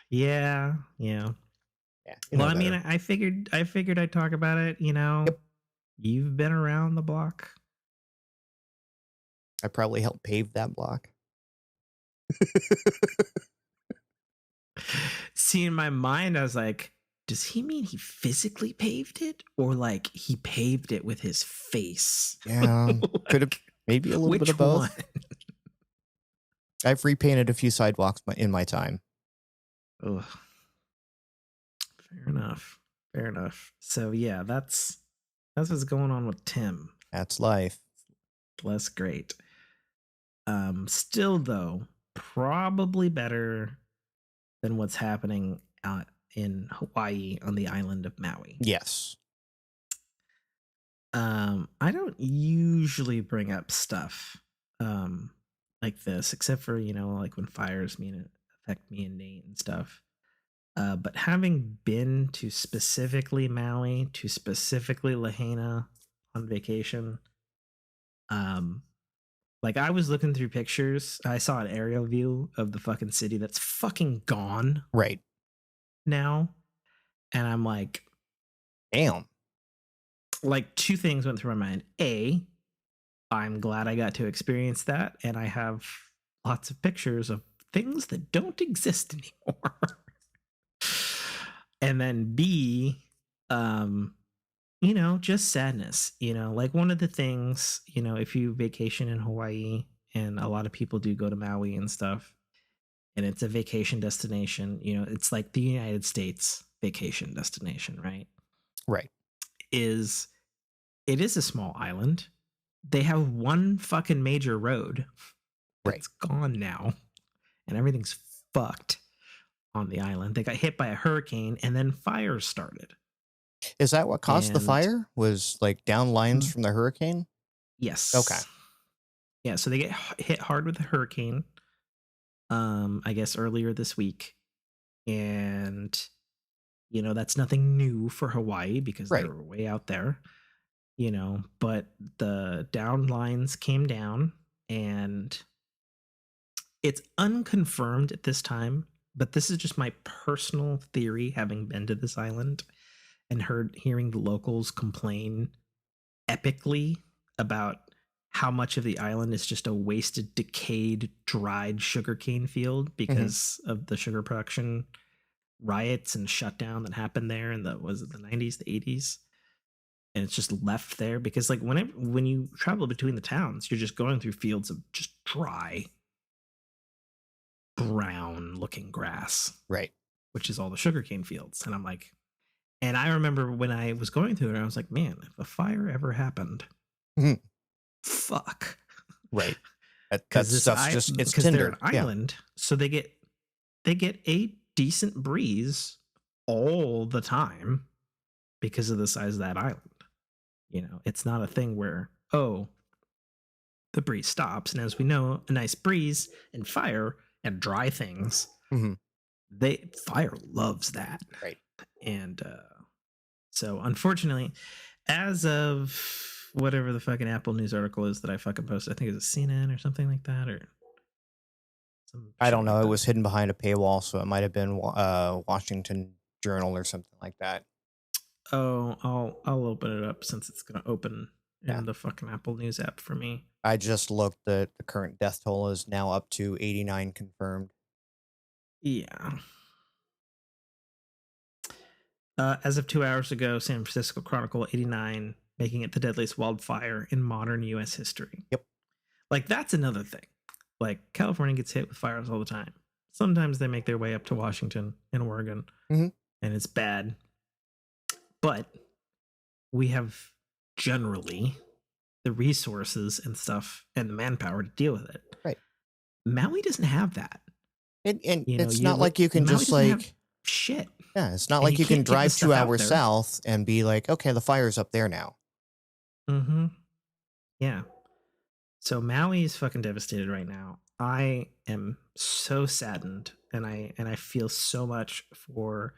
Yeah. Well, I mean, I figured I'd talk about it, you know. Yep. You've been around the block. I probably helped pave that block. See, in my mind, I was like, does he mean he physically paved it? Or like he paved it with his face? Yeah. Like, could have maybe a little bit of both. One? I've repainted a few sidewalks in my time. Ugh. Fair enough. So yeah, that's what's going on with Tim. That's life. Less great. Still though, probably better than what's happening out in Hawaii on the island of Maui. Yes. I don't usually bring up stuff like this, except for, you know, like when fires affect me and Nate and stuff. But having been to specifically Maui, to specifically Lahaina on vacation, like I was looking through pictures, I saw an aerial view of the fucking city that's fucking gone right now, and I'm like, damn. Like 2 things went through my mind. A, I'm glad I got to experience that, and I have lots of pictures of things that don't exist anymore. And then B, just sadness, like one of the things, if you vacation in Hawaii, and a lot of people do go to Maui and stuff, and it's a vacation destination, it's like the United States vacation destination, right? Right. Is It is a small island. They have one fucking major road Right. that's gone now, and everything's fucked on the island. They got hit by a hurricane, and then fires started. Is that what caused the And fire? Was like down lines mm, from the hurricane? Okay. yes, yeah. So they get hit hard with a hurricane. I guess earlier this week, and that's nothing new for Hawaii because Right. they're way out there. But the down lines came down, and it's unconfirmed at this time, but this is just my personal theory, having been to this island and hearing the locals complain epically about how much of the island is just a wasted, decayed, dried sugarcane field Hmm. because of the sugar production riots and shutdown that happened there in the 90s, the 80s. And it's just left there because like when you travel between the towns, you're just going through fields of just dry, brown looking grass, Right. which is all the sugarcane fields. And I'm like, and I remember when I was going through it, I was like, man, if a fire ever happened, Mhm. fuck. Right. That Because this stuff's I just it's because they're an tinder. Yeah. island, so they get a decent breeze all the time because of the size of that island. It's not a thing where, oh, the breeze stops. And as we know, a nice breeze and fire and dry things, Hmm. fire loves that. Right. And so unfortunately, as of whatever the fucking Apple News article is that I fucking posted, I think it's a CNN or something like that, or some I shit don't like know. It that. was hidden behind a paywall, so it might have been Washington Journal or something like that. Oh, I'll open it up since it's gonna open Yeah. in the fucking Apple News app for me. I just looked. The current death toll is now up to 89 confirmed. Yeah. As of 2 hours ago, San Francisco Chronicle 89, making it the deadliest wildfire in modern U.S. history. Yep. Like, that's another thing. Like, California gets hit with fires all the time. Sometimes they make their way up to Washington and Oregon, Hmm. and it's bad. But we have generally the resources and stuff and the manpower to deal with it. Right. Maui doesn't have that. And it's not like you can Maui just doesn't have like, shit. yeah, it's not And like you you can can't take the drive two stuff out hours there. south and be like, okay, the fire's up there now. Mm-hmm. Yeah. So Maui is fucking devastated right now. I am so saddened, and I feel so much for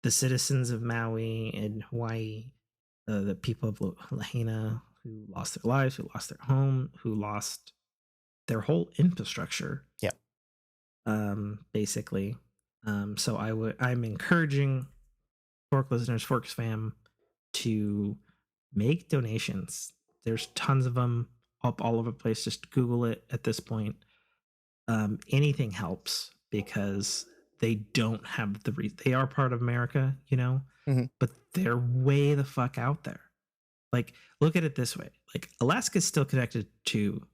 the citizens of Maui and Hawaii, the people of Lahaina who lost their lives, who lost their home, who lost their whole infrastructure. Yeah. Basically. So I'm encouraging Fork listeners, Forks fam, to make donations. There's tons of them up all over the place. Just Google it at this point. Anything helps because they don't have they are part of America, Hmm. but they're way the fuck out there. Like, look at it this way: like, Alaska's still connected to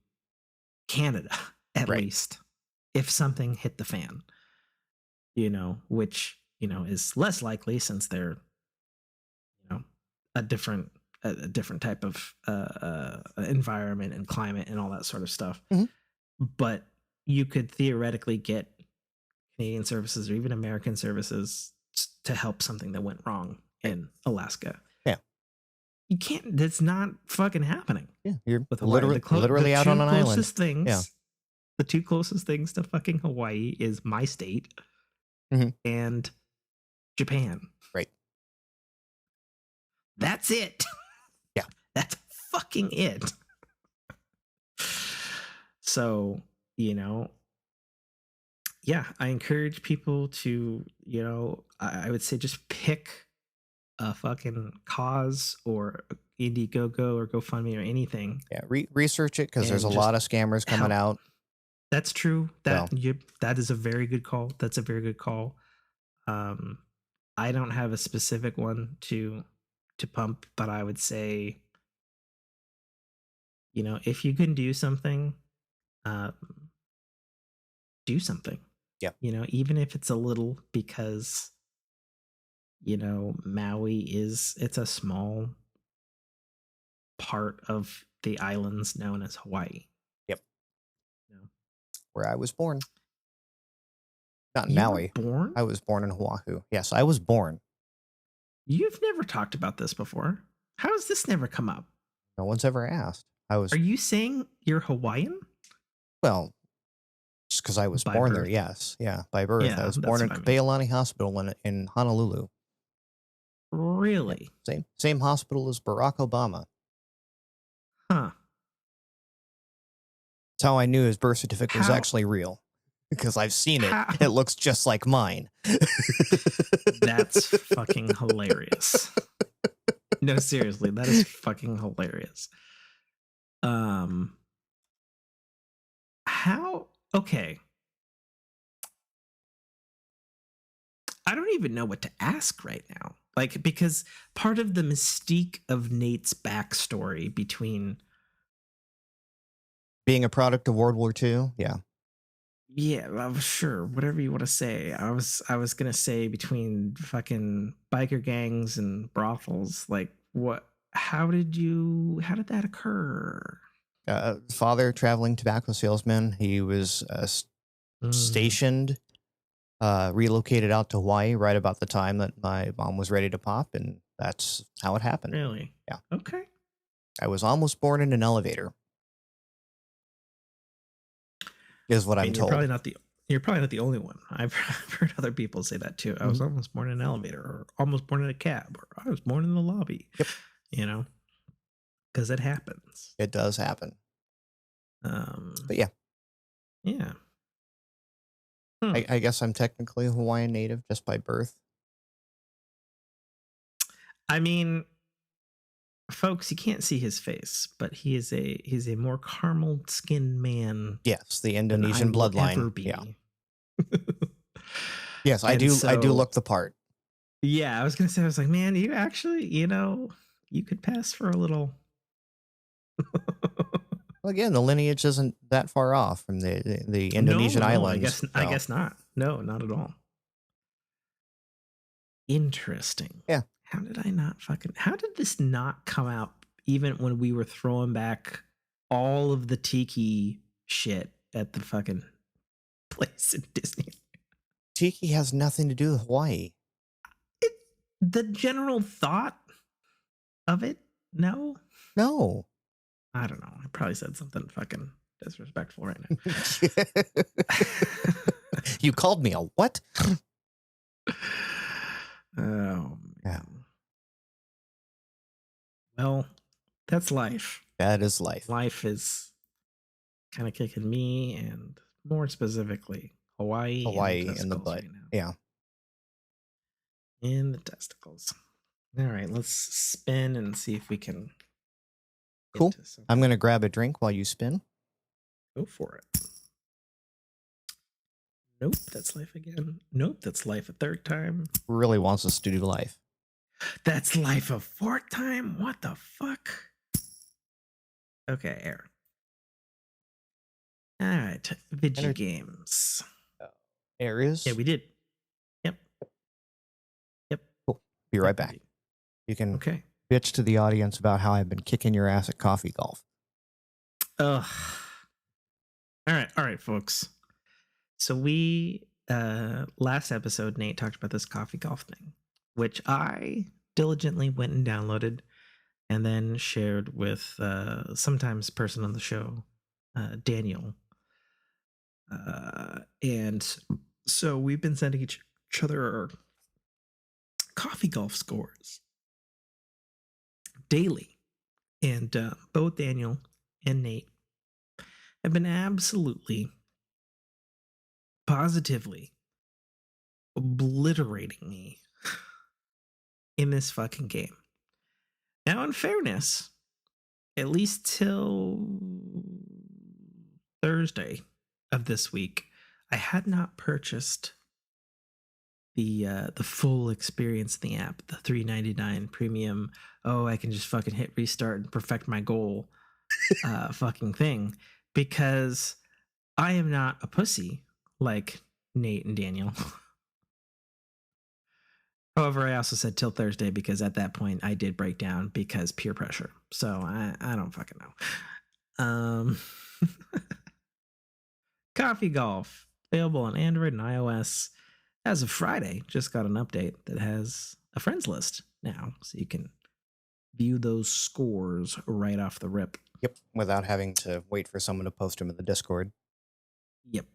Canada, at Right. least, if something hit the fan. Which is less likely since they're a different a different type of environment and climate and all that sort of stuff. Hmm. But you could theoretically get Canadian services or even American services to help something that went wrong Right. in Alaska. Yeah. You can't. That's not fucking happening Yeah. You're with Hawaii. literally out on an island. Yeah. The two closest things to fucking Hawaii is my state Hmm. and Japan. Right. That's it. Yeah. That's fucking it. So, yeah, I encourage people to, I would say just pick a fucking cause or Indiegogo or GoFundMe or anything Yeah. Research it because there's a and just lot of scammers coming help. out. That's true. So, That is a very good call. That's a very good call. Um, I don't have a specific one to to pump, but I would say, if you can do something, um, do something. Yeah. Even if it's a little, because Maui it's a small part of the islands known as Hawaii. Yep. You know? Where I was born. Not in You were Maui. born? I was born in Oahu. Yes, I was born. You've never talked about this before. How has this never come up? No one's ever asked. Are you saying you're Hawaiian? Well, just because I was By born there, birth? yes. Yeah, by birth. I Yeah, was that's born what at I mean. Kapeolani Hospital in Honolulu. Really? Yep. Same hospital as Barack Obama. Huh. That's how I knew his birth certificate was How? actually real. Because I've seen it. How? It looks just like mine. That's fucking hilarious. No, seriously, that is fucking hilarious. How? Okay. I don't even know what to ask right now. Like, because part of the mystique of Nate's backstory between Being a product of World War II, yeah. yeah, well, sure, whatever you want to say. I was gonna say between fucking biker gangs and brothels. Like, what? How did that occur? Father, traveling tobacco salesman. He was stationed, relocated out to Hawaii right about the time that my mom was ready to pop, and that's how it happened. Really? Yeah. Okay. I was almost born in an elevator, is what I I'm mean, told. you're probably not the only one. I've heard other people say that too. I was almost born in an elevator, or almost born in a cab, or I was born in the lobby. Yep. Because it happens. It does happen. But yeah. Yeah. I guess I'm technically a Hawaiian native just by birth. I mean, folks, you can't see his face, but he's a more caramel skinned man. Yes, the Than I Indonesian will bloodline. ever be. Yeah. Yes, I And do. I do so- look the part. Yeah, I was gonna say, I was like, man, you actually, you could pass for a little. Well, again, the lineage isn't that far off from the Indonesian No, islands. I guess not. No, not at all. Interesting. Yeah. How did this not come out even when we were throwing back all of the tiki shit at the fucking place in Disney? Tiki has nothing to do with Hawaii. The general thought of it? No. I don't know. I probably said something fucking disrespectful right now. You called me a what? Oh, man. Yeah. Well, that's life. That is life. Life is kind of kicking me, and more specifically, Hawaii in the butt. right now. Yeah. In the testicles. All right, let's spin and see if we can. Cool. I'm going to grab a drink while you spin. Go for it. Nope, that's life again. Nope, that's life a third time. Really wants us to do life. That's life a fourth time? What the fuck? Okay, air. All right, video games. Air is? Yeah, we did. Yep. Cool. Be right back. You can okay. Bitch to the audience about how I've been kicking your ass at coffee golf. Ugh. All right, folks. So we last episode, Nate talked about this coffee golf thing, which I diligently went and downloaded and then shared with sometimes person on the show, Daniel. And so we've been sending each other our coffee golf scores daily. And both Daniel and Nate have been absolutely, positively obliterating me in this fucking game. Now, in fairness, at least till Thursday of this week, I had not purchased the full experience in the app, the $3.99 premium. Oh, I can just fucking hit restart and perfect my goal, fucking thing, because I am not a pussy like Nate and Daniel. However, I also said till Thursday because at that point I did break down because peer pressure. So I don't fucking know. Coffee Golf, available on Android and iOS as of Friday. Just got an update that has a friends list now, so you can view those scores right off the rip. Yep, without having to wait for someone to post them in the Discord. Yep.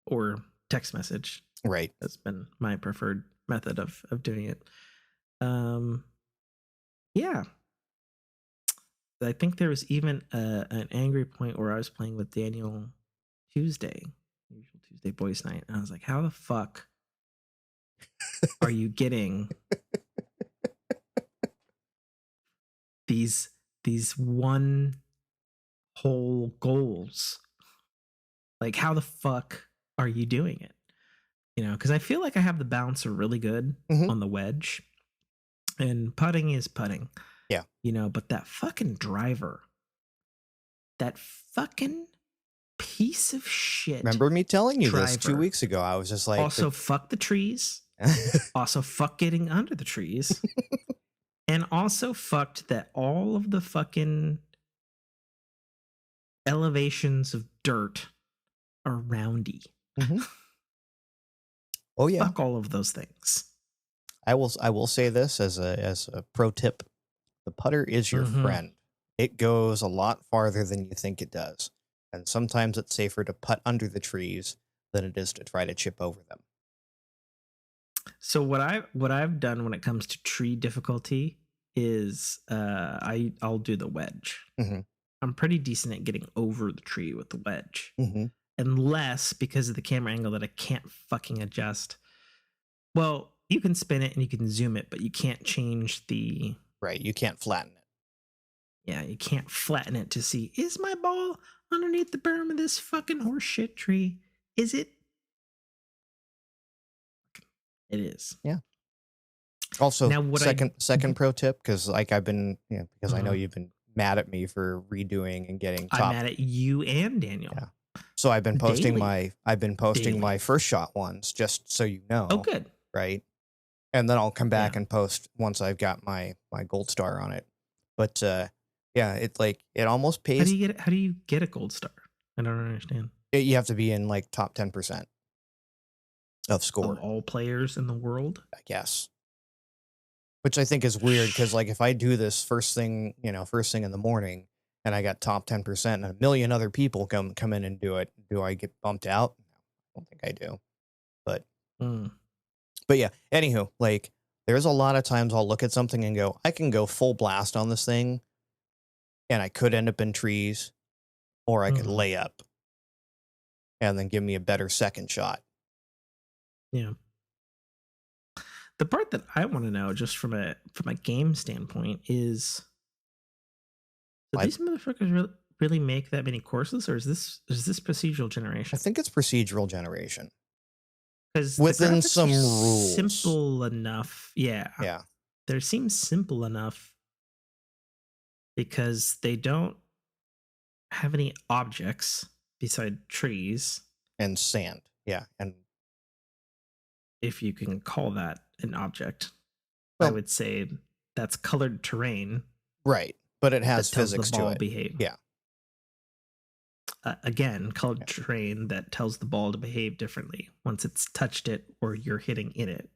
Or text message. Right. That's been my preferred method of doing it. Yeah. I think there was even an angry point where I was playing with Daniel Tuesday, usual Tuesday boys night, and I was like, how the fuck are you getting these one whole goals? Like, how the fuck are you doing it? You know, because I feel like I have the bouncer really good on the wedge, and putting is putting. Yeah. You know, but that fucking driver, that fucking piece of shit. Remember me telling you driver, this 2 weeks ago? I was just like, also fuck the trees, also fuck getting under the trees, and also fucked that all of the fucking elevations of dirt are roundy. Oh yeah. Fuck all of those things. I will say this as a pro tip: the putter is your friend. It goes a lot farther than you think it does, and sometimes it's safer to putt under the trees than it is to try to chip over them. So what I've done when it comes to tree difficulty is I'll do the wedge. I'm pretty decent at getting over the tree with the wedge, unless because of the camera angle that I can't fucking adjust. Well, you can spin it and you can zoom it, but you can't change the... Right, you can't flatten it. Yeah, you can't flatten it to see, is my ball underneath the berm of this fucking horseshit tree? Is it? It is. Yeah. Also, now, second pro tip, because like I've been, because I know you've been mad at me for redoing and getting top. I'm mad at you and Daniel. Yeah. So I've been posting Daily. my first shot ones, just so you know. Oh, good. Right. And then I'll come back and post once I've got my gold star on it. But yeah, it almost pays. How do you get a gold star? I don't understand. You have to be in like top 10% of score of all players in the world, I guess. Which I think is weird because like if I do this first thing in the morning and I got top 10% and a million other people come in and do it, do I get bumped out? I don't think I do. But yeah, anywho, like there's a lot of times I'll look at something and go, I can go full blast on this thing and I could end up in trees, or I could lay up and then give me a better second shot. Yeah. The part that I want to know, just from a game standpoint, is do these motherfuckers really make that many courses, or is this procedural generation? I think it's procedural generation. Because within some rules, simple enough. Yeah. Yeah. There seems simple enough because they don't have any objects beside trees and sand. Yeah, and if you can call that an object, I would say that's colored terrain. Right, but it has physics the ball to it. Behave. Yeah. Again, colored terrain that tells the ball to behave differently once it's touched it or you're hitting in it.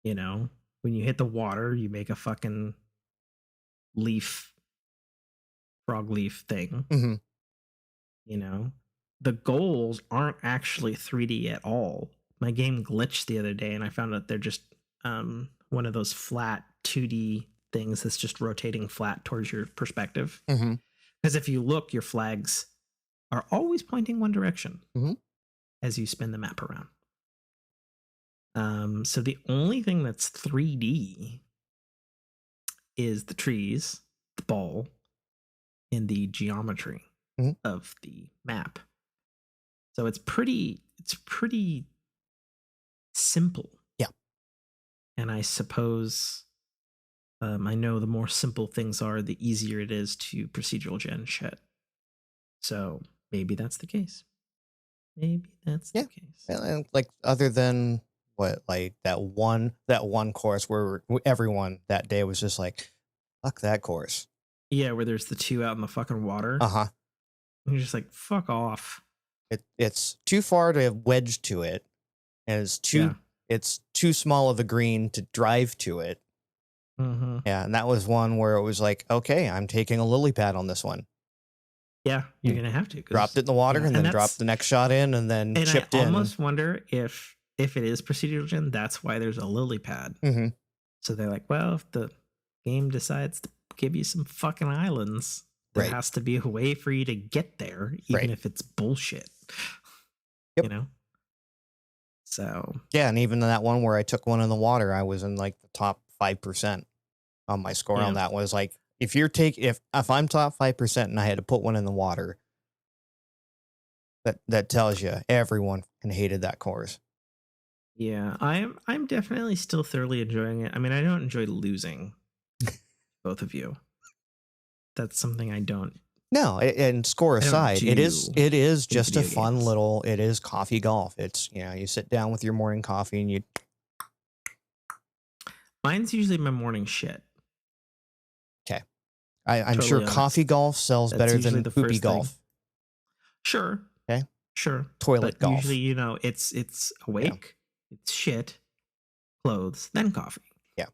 You know, when you hit the water, you make a fucking frog leaf thing. You know, the goals aren't actually 3D at all. My game glitched the other day and I found out they're just one of those flat 2D things that's just rotating flat towards your perspective. Because if you look, your flags are always pointing one direction as you spin the map around. So the only thing that's 3D is the trees, the ball, and the geometry of the map. So it's pretty simple. Yeah. And I suppose I know the more simple things are, the easier it is to procedural gen shit. So maybe that's the case. Maybe that's Yeah. the case. And like other than what, like that one course where everyone that day was just like, fuck that course. Yeah, where there's the two out in the fucking water. Uh-huh. And you're just like, fuck off. It's too far to wedge to it, and it's too small of a green to drive to it. Mm-hmm. Yeah, and that was one where it was like, okay, I'm taking a lily pad on this one. Yeah, you're gonna have to. Dropped it in the water, and then dropped the next shot in, and then chipped in. I almost wonder if it is procedural gen, that's why there's a lily pad. Mm-hmm. So they're like, well, if the game decides to give you some fucking islands, there has to be a way for you to get there, even if it's bullshit. Yep. You know? So yeah, and even that one where I took one in the water, I was in like the top 5% on my score on that. Was like, if I'm top 5% and I had to put one in the water, that tells you everyone hated that course. Yeah, I'm definitely still thoroughly enjoying it. I mean, I don't enjoy losing both of you. That's something I don't. No, and score aside, it is just a fun games. little, it is coffee golf. It's, you sit down with your morning coffee and you. Mine's usually my morning shit. Okay. I'm sure coffee golf sells better than poopy golf. Sure. Okay. Sure. Toilet golf. Usually, it's awake, it's shit, clothes, then coffee. Yeah.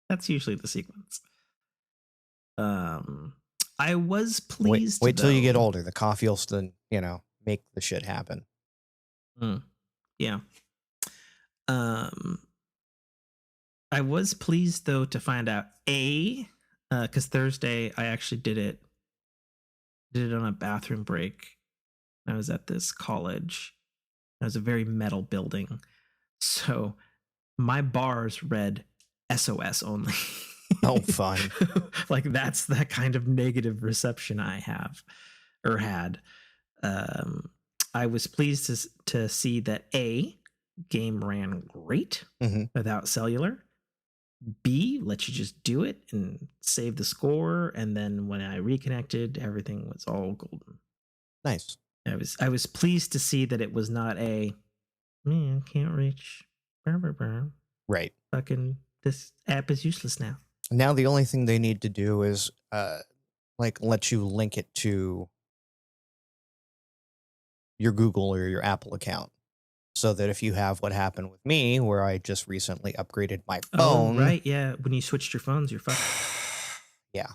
That's usually the sequence. I was pleased. Wait till you get older. The coffee will still, make the shit happen. Yeah. I was pleased though to find out because Thursday I actually did it on a bathroom break. I was at this college. It was a very metal building, so my bars read SOS only. Oh, fun. Like that's that kind of negative reception I have or had. I was pleased to see that game ran great without cellular. B, let you just do it and save the score, and then when I reconnected, everything was all golden. Nice. I was pleased to see that it was not can't reach. Right. Fucking this app is useless now. Now the only thing they need to do is let you link it to your Google or your Apple account, so that if you have what happened with me, where I just recently upgraded my phone. Oh, right, yeah. When you switched your phones, you're fucked. Yeah.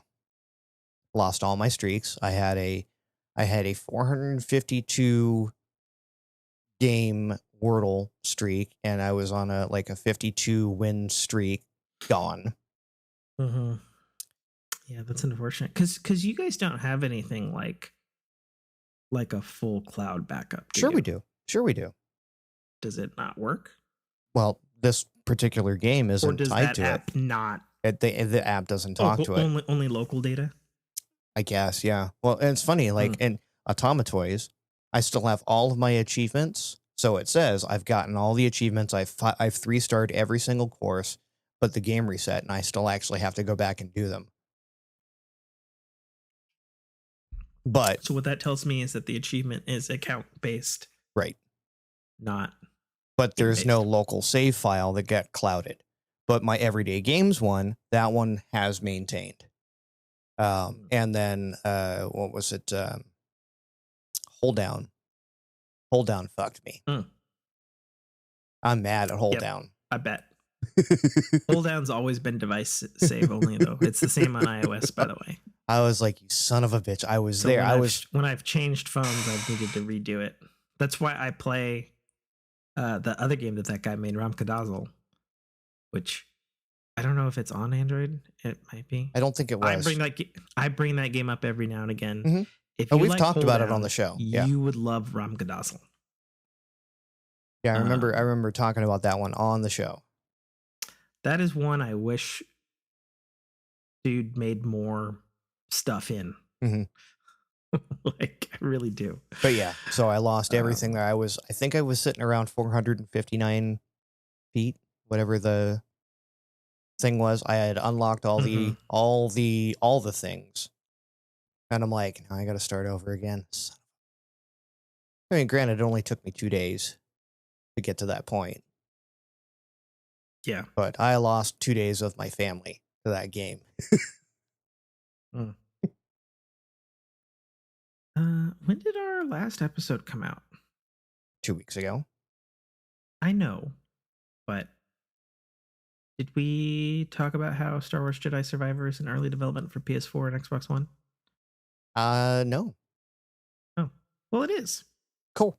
Lost all my streaks. I had a 452 game Wordle streak, and I was on a 52 win streak. Gone. Mm-hmm. Yeah, that's unfortunate. Because you guys don't have anything like a full cloud backup. Sure we do. Does it not work? Well, this particular game isn't tied to it. Or does that app not? The app doesn't talk to it. Only local data? I guess, yeah. Well, and it's funny, in Automatoys, I still have all of my achievements. So it says I've gotten all the achievements. I've 3-starred every single course, but the game reset, and I still actually have to go back and do them. But so what that tells me is that the achievement is account based, right? Not. But there's no local save file that got clouded. But my Everyday Games one, that one has maintained. And then what was it? Hold down fucked me. I'm mad at Hold Down. I bet. Hold down's always been device save only though. It's the same on iOS, by the way. I was like, you son of a bitch. I was there. When I've changed phones, I've needed to redo it. That's why I play the other game that guy made, Ramkadazzle, which I don't know if it's on Android. It might be. I don't think it was. I bring that game up every now and again. Mm-hmm. If we've talked about it on the show. You would love Ramkadazzle. Yeah, I remember talking about that one on the show. That is one I wish dude made more stuff in. Mm-hmm. I really do. But yeah, so I lost everything there. I think I was sitting around 459 Ballpit, whatever the thing was. I had unlocked Mm-hmm. all the things, and I'm like, now I got to start over again. I mean, granted, it only took me 2 days to get to that point, Yeah. but I lost 2 days of my family to that game Mm. When did our last episode come out? 2 weeks ago. I know, but did we talk about how Star Wars Jedi Survivor is in early development for PS4 and Xbox One? No. Oh, well, it is. Cool.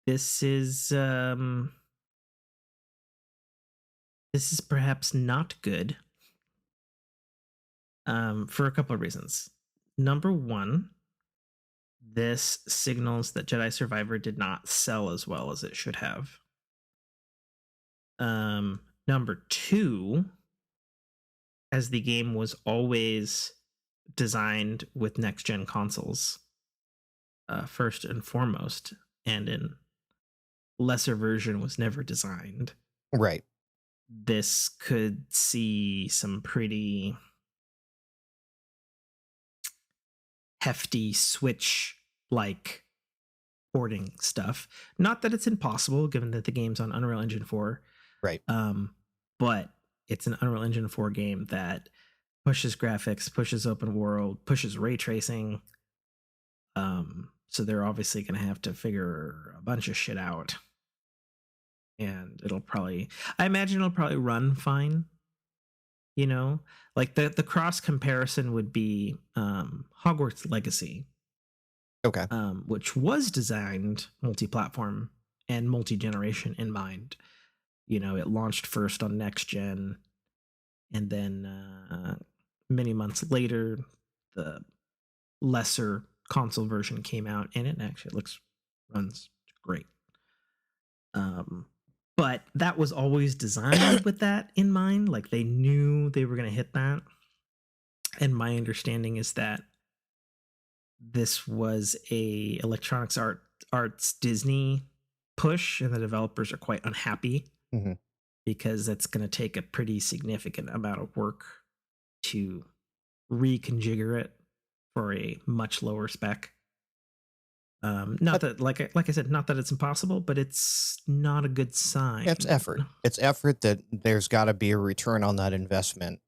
This is perhaps not good. For a couple of reasons. Number one, this signals that Jedi Survivor did not sell as well as it should have. Number two, as the game was always designed with next gen consoles, first and foremost, and in lesser version was never designed. Right. This could see some pretty hefty Switch like porting stuff. Not that it's impossible, given that the game's on Unreal Engine 4, Right. but it's an Unreal Engine 4 game that pushes graphics, pushes open world, pushes ray tracing. So they're obviously going to have to figure a bunch of shit out. And I imagine it'll probably run fine. You know, like the cross comparison would be Hogwarts Legacy, Okay. which was designed multi-platform and multi-generation in mind. You know, it launched first on next gen, and then many months later, the lesser console version came out, and it actually runs great. But that was always designed with that in mind. Like they knew they were going to hit that. And my understanding is that this was a Arts Disney push, and the developers are quite unhappy Mm-hmm. because it's going to take a pretty significant amount of work to reconfigure it for a much lower spec. Not that, like I said, not that it's impossible, but it's not a good sign. It's effort. It's effort that there's got to be a return on that investment,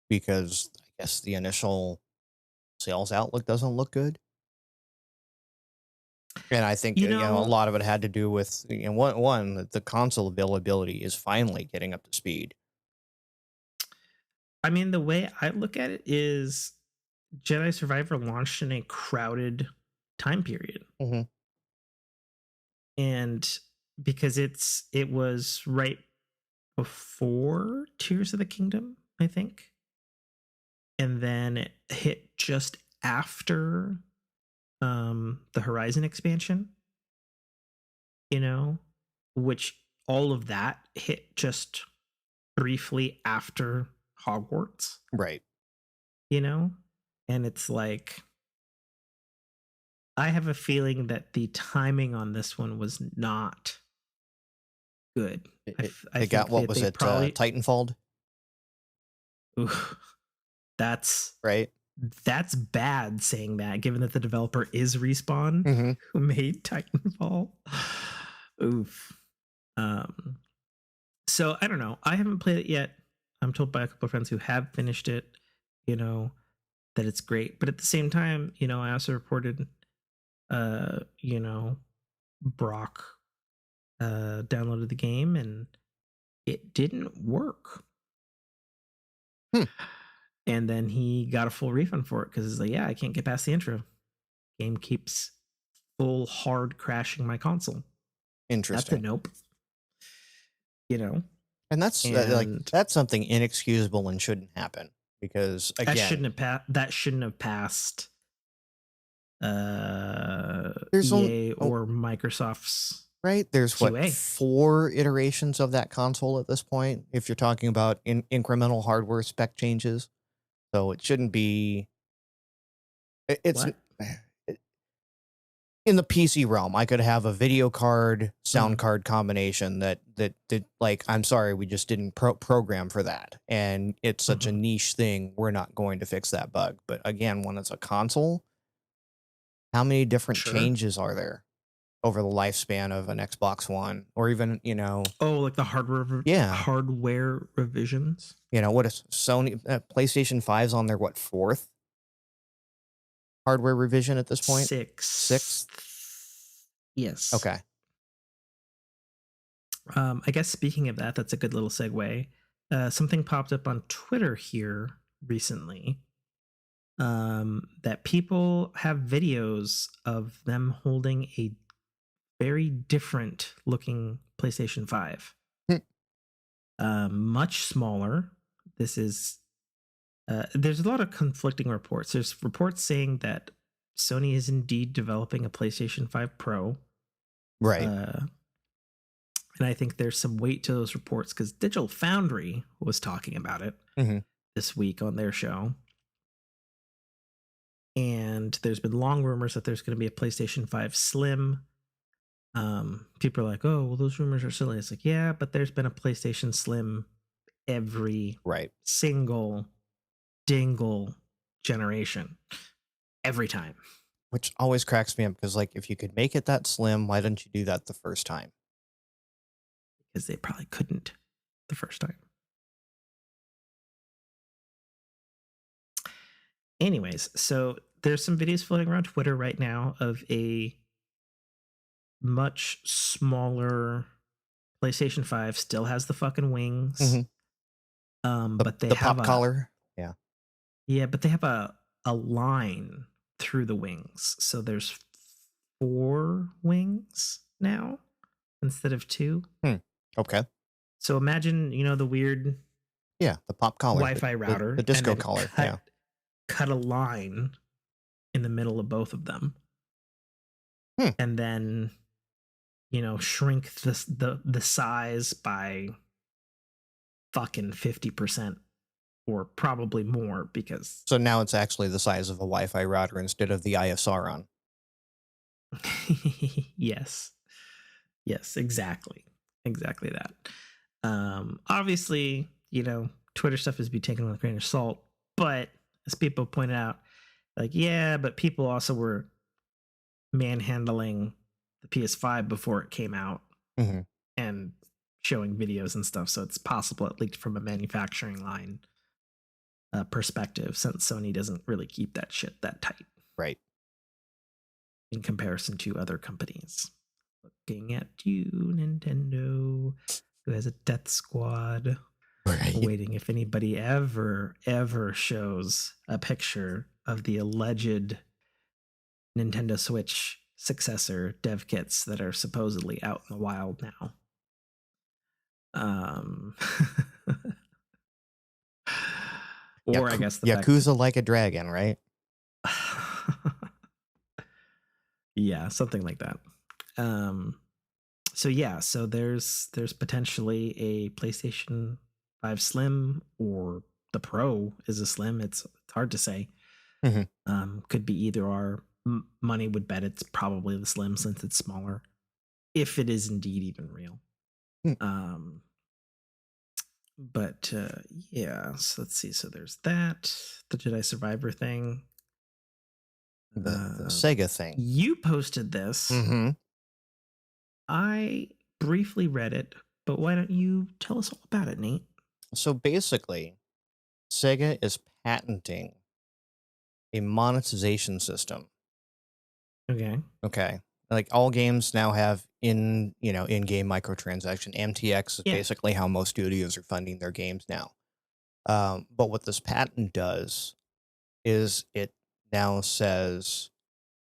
because I guess the initial sales outlook doesn't look good. And I think, a lot of it had to do with, one, the console availability is finally getting up to speed. I mean, the way I look at it is Jedi Survivor launched in a crowded time period. Mm-hmm. And because it was right before Tears of the Kingdom, I think. And then it hit just after the Horizon expansion, which all of that hit just briefly after Hogwarts. Right. And it's like, I have a feeling that the timing on this one was not good. They got, what was it, Titanfall? Oof, that's right. That's bad saying that, given that the developer is Respawn, who made Titanfall. Oof. So I don't know. I haven't played it yet. I'm told by a couple of friends who have finished it, that it's great. But at the same time, I also reported, Brock downloaded the game and it didn't work. And then he got a full refund for it because he's like, yeah, I can't get past the intro. Game keeps full hard crashing my console. Interesting. That's a nope. And that's something inexcusable and shouldn't happen, because again, that shouldn't have passed there's EA or Microsoft's right. There's QA. 4 iterations of that console at this point, if you're talking about incremental hardware spec changes. So it shouldn't be. It's in the PC realm, I could have a video card, sound Mm, card combination that like, I'm sorry, we just didn't program for that. And it's such a mhm. niche thing. We're not going to fix that bug. But again, when it's a console, how many different Sure. changes are there over the lifespan of an Xbox One or even, Oh, like the yeah, hardware revisions? what is Sony, PlayStation 5's on their, what, fourth hardware revision at this point? Sixth? Sixth. Yes. Okay. I guess speaking of that, that's a good little segue. Something popped up on Twitter here recently, that people have videos of them holding a very different looking PlayStation 5. Hmm. Much smaller. This is there's a lot of conflicting reports. There's reports saying that Sony is indeed developing a PlayStation 5 Pro. Right. Uh, and I think there's some weight to those reports because Digital Foundry was talking about it Hmm. this week on their show. And there's been long rumors that there's going to be a PlayStation 5 Slim. People are like, oh, well, those rumors are silly. It's like, yeah, but there's been a PlayStation Slim every Right. single dingle generation, every time, Which always cracks me up because, like, if you could make it that slim, why didn't you do that the first time? because they probably couldn't the first time. Anyways, so there's some videos floating around Twitter right now of a much smaller PlayStation 5, still has the fucking wings. Hmm. The But they the have pop a collar. Yeah. yeah, but they have a line through the wings. So there's 4 wings now instead of 2. Hmm. Okay. So imagine, the weird Yeah. The pop collar. Wi-Fi The router and disco then collar. Yeah. cut a line in the middle of both of them Hmm. and then, shrink the size by fucking 50% or probably more because So now it's actually the size of a Wi-Fi router instead of the ISR on. yes. Yes, exactly. Exactly that. Obviously, Twitter stuff is to be taken with a grain of salt, but as people pointed out, like, yeah, but people also were manhandling the PS5 before it came out Hmm. and showing videos and stuff. So it's possible, at least from a manufacturing line perspective, since Sony doesn't really keep that shit that tight Right. in comparison to other companies. Looking at you, Nintendo, who has a death squad. Right. Waiting if anybody ever shows a picture of the alleged Nintendo Switch successor dev kits that are supposedly out in the wild now. Um, or I guess the fact Yakuza like a dragon, right? that yeah, something like that. Um, so yeah, so there's potentially a PlayStation 5 Slim or the Pro is a Slim. It's hard to say. Hmm. Could be either or. Money would bet it's probably the Slim since it's smaller, if it is indeed even real. Hmm. Um, but yeah, so let's see. So there's that, the Jedi Survivor thing. The Uh, Sega thing. you posted this. Hmm. I briefly read it, but why don't you tell us all about it, Nate? So basically, Sega is patenting a monetization system. Okay. Okay. Like all games now have in-game microtransaction. MTX is Yeah. basically how most studios are funding their games now. But what this patent does is it now says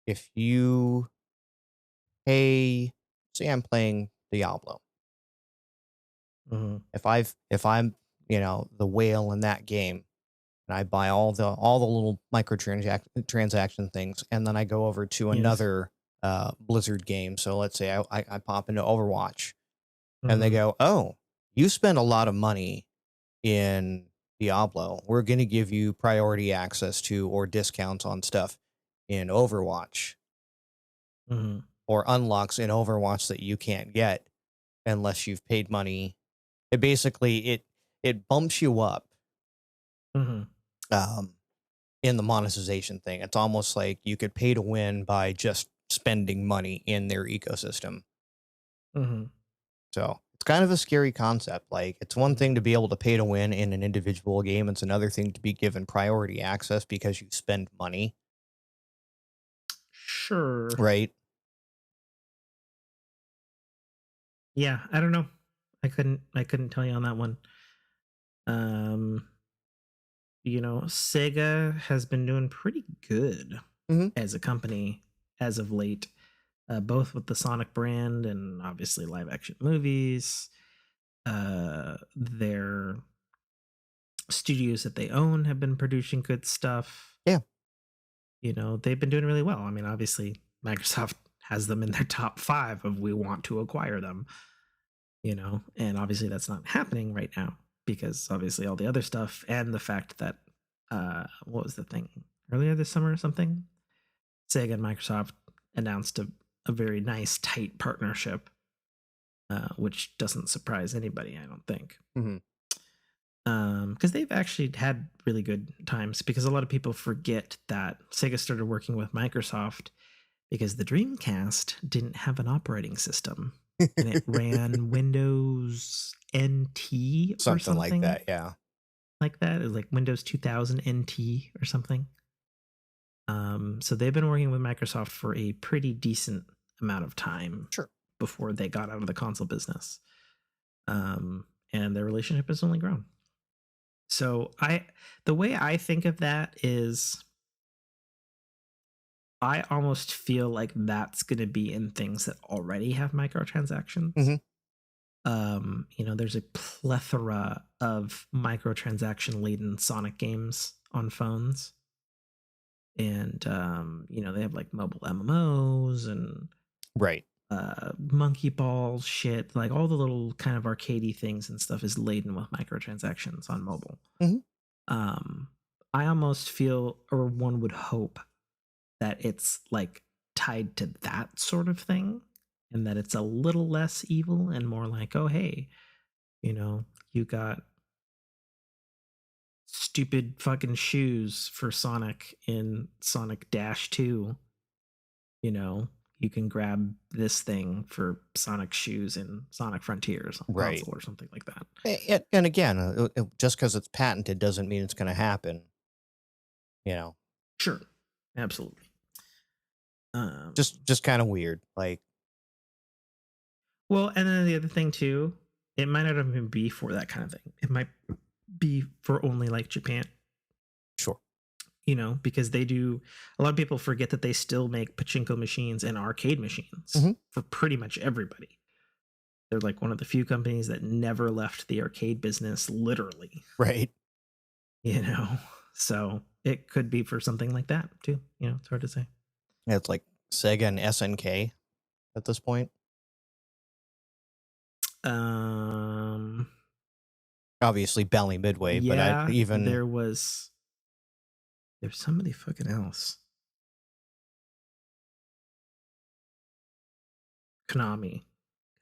if you pay, say I'm playing Diablo. Mm-hmm. If I'm the whale in that game and I buy all the little transaction things, and then I go over to Yes. another Blizzard game. So let's say I pop into Overwatch, and they Mm-hmm. go, "Oh, you spend a lot of money in Diablo. We're going to give you priority access to or discounts on stuff in Overwatch." Mm-hmm. or unlocks in Overwatch that you can't get unless you've paid money. It basically it bumps you up Mm-hmm. um, in the monetization thing. It's almost like you could pay to win by just spending money in their ecosystem. Mm-hmm. So it's kind of a scary concept. Like, it's one thing to be able to pay to win in an individual game. It's another thing to be given priority access because you spend money, Sure. right? Yeah, I don't know. I couldn't tell you on that one. Um, Sega has been doing pretty good Hmm. as a company as of late, both with the Sonic brand and obviously live action movies. Their studios that they own have been producing good stuff. Yeah. They've been doing really well. I mean, obviously, Microsoft has them in their top 5 of we want to acquire them, and obviously that's not happening right now because obviously all the other stuff and the fact that what was the thing earlier this summer or something? Sega and Microsoft announced a very nice tight partnership, which doesn't surprise anybody, I don't think. Hmm. Because they've actually had really good times, because a lot of people forget that Sega started working with Microsoft because the Dreamcast didn't have an operating system and it ran Windows NT or Something like something that. Yeah. like that. It was like Windows 2000 NT or something. So they've been working with Microsoft for a pretty decent amount of time Sure. before they got out of the console business. And their relationship has only grown. So the way I think of that is I almost feel like that's going to be in things that already have microtransactions. Hmm. There's a plethora of microtransaction laden Sonic games on phones. And they have like mobile MMOs and Right. monkey ball shit, like all the little kind of arcadey things and stuff is laden with microtransactions on mobile. Hmm. um I almost feel, or one would hope, that it's like tied to that sort of thing, and that it's a little less evil and more like, oh hey, you got stupid fucking shoes for Sonic in Sonic Dash 2. you know, you can grab this thing for Sonic shoes in Sonic Frontiers on Right. console or something like that. And again, just because it's patented doesn't mean it's going to happen. You know, Sure. Absolutely. Um, just kind of weird. Like, well, and then the other thing too, it might not even be for that kind of thing. It might be for only like Japan, sure. because they do. A lot of people forget that they still make pachinko machines and arcade machines Hmm. for pretty much everybody. They're like one of the few companies that never left the arcade business, literally. Right. you know so it could be for something like that too. It's hard to say. It's like Sega and SNK at this point. um Obviously, Bally Midway, but I yeah, even there's somebody fucking else. Konami.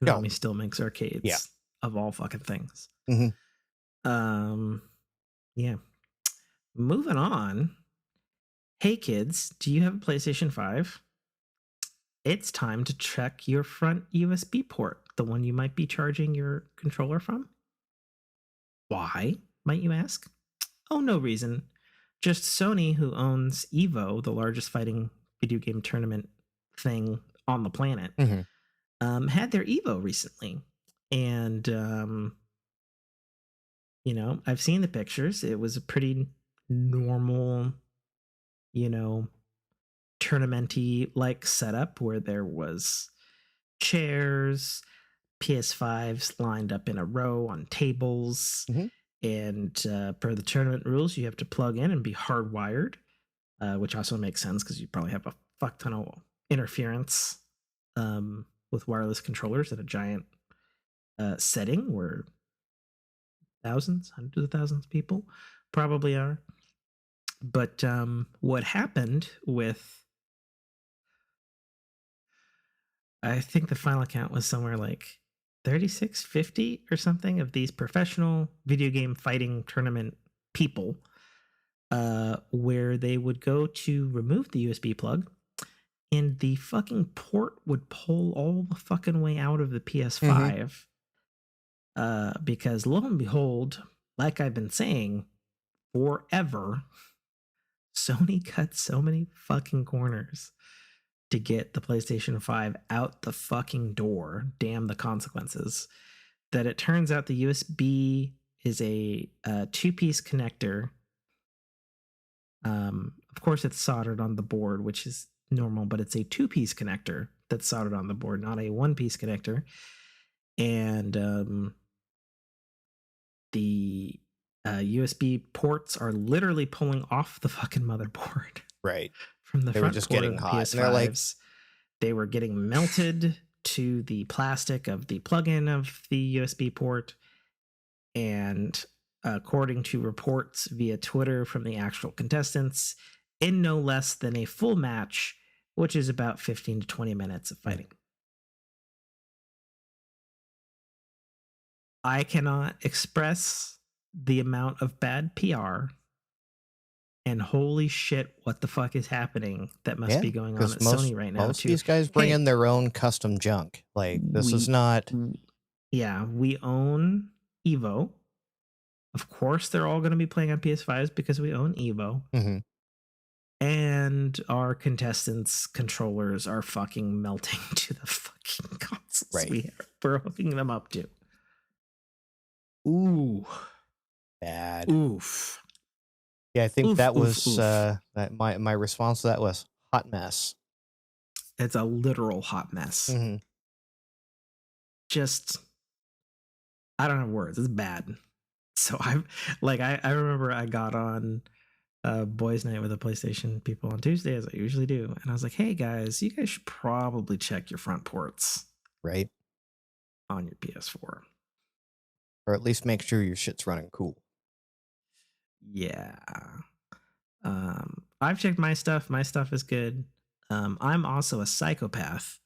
no. Konami still makes Yeah. arcades, of all fucking things. Hmm. um yeah, moving on. Hey kids, do you have a PlayStation 5? It's time to check your front USB port, the one you might be charging your controller from. Why, might you ask? Oh, no reason. Just Sony, who owns Evo, the largest fighting video game tournament thing on the planet, Hmm. had their Evo recently. And, I've seen the pictures. It was a pretty normal, you know, tournamenty like setup where there was chairs, PS5s lined up in a row on tables. Hmm. And per the tournament rules, you have to plug in and be hardwired, which also makes sense because you probably have a fuck ton of interference with wireless controllers at a giant setting where thousands, hundreds of thousands of people probably are. But what happened with I think the final count was somewhere like 36, 50 or something of these professional video game fighting tournament people, where they would go to remove the USB plug and the fucking port would pull all the fucking way out of the PS5. Because lo and behold, like I've been saying forever, Sony cut so many fucking corners to get the PlayStation 5 out the fucking door. Damn the consequences. That it turns out the USB is a two-piece connector. Of course, it's soldered on the board, which is normal, but it's a two-piece connector that's soldered on the board, not a one-piece connector. And the USB ports are literally pulling off the fucking motherboard. Right. From the They were front just port getting of the hot. PS5s. And they're like, they were getting melted to the plastic of the plug-in of the USB port. And according to reports via Twitter from the actual contestants, in no less than a full match, which is about 15 to 20 minutes of fighting. I cannot express the amount of bad PR and holy shit, what the fuck is happening that must be going on at Sony right now. Most of these guys bring in their own custom junk. Like, this is not... Yeah, we own Evo. Of course, they're all going to be playing on PS5s because we own Evo. Mm-hmm. And our contestants' controllers are fucking melting to the fucking consoles we're hooking them up to. Ooh. Bad. Oof. Yeah, I think that was my response to that was hot mess. It's a literal hot mess. Mm-hmm. Just, I don't have words. It's bad. So I remember I got on boys' night with the PlayStation people on Tuesday, as I usually do, and I was like, "Hey guys, you guys should probably check your front ports, right, on your PS4, or at least make sure your shit's running cool." Yeah. I've checked my stuff. My stuff is good. I'm also a psychopath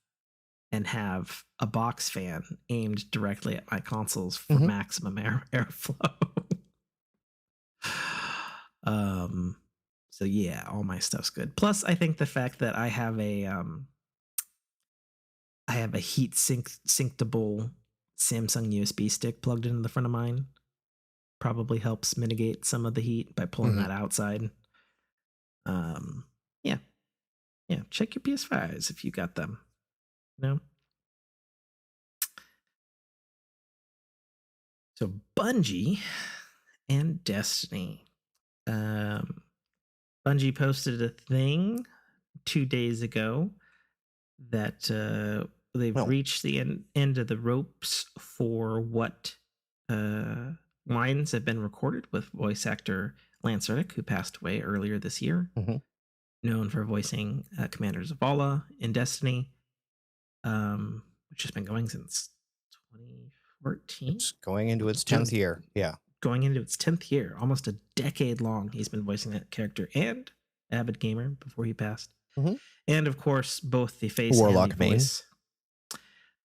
and have a box fan aimed directly at my consoles for maximum airflow. So yeah, all my stuff's good. Plus, I think the fact that I have a heat syncable Samsung USB stick plugged into the front of mine probably helps mitigate some of the heat by pulling that outside. Yeah, check your PS5s if you got them. So Bungie and Destiny. Bungie posted a thing 2 days ago that they've reached the end of the ropes for what lines have been recorded with voice actor Lance Reddick, who passed away earlier this year, known for voicing Commander Zavala in Destiny, which has been going since 2014. It's going into its 10th year. Yeah. Going into its 10th year, almost a decade long, he's been voicing that character, and avid gamer before he passed. And of course, both the face Warlock and the voice.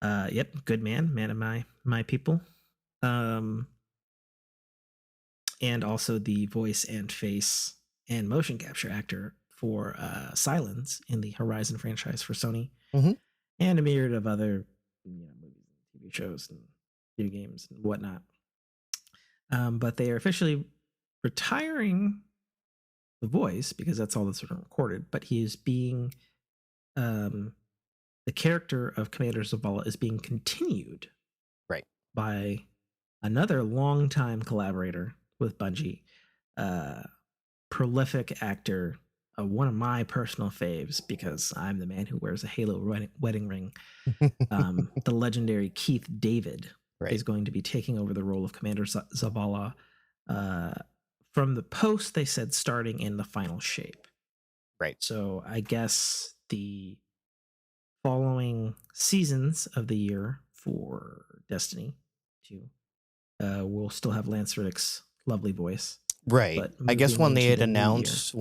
Yep, good man of my people. And also the voice and face and motion capture actor for Silence in the Horizon franchise for Sony, and a myriad of other movies, TV shows, and video games and whatnot. But they are officially retiring the voice because that's all that's been recorded. But he is being the character of Commander Zavala is being continued by another longtime collaborator with Bungie, prolific actor, one of my personal faves because I'm the man who wears a Halo wedding ring. The legendary Keith David is going to be taking over the role of Commander Zavala. From the post, they said starting in the final shape. So I guess the following seasons of the year for Destiny 2 will still have Lance Reddick's lovely voice. I guess when they announced,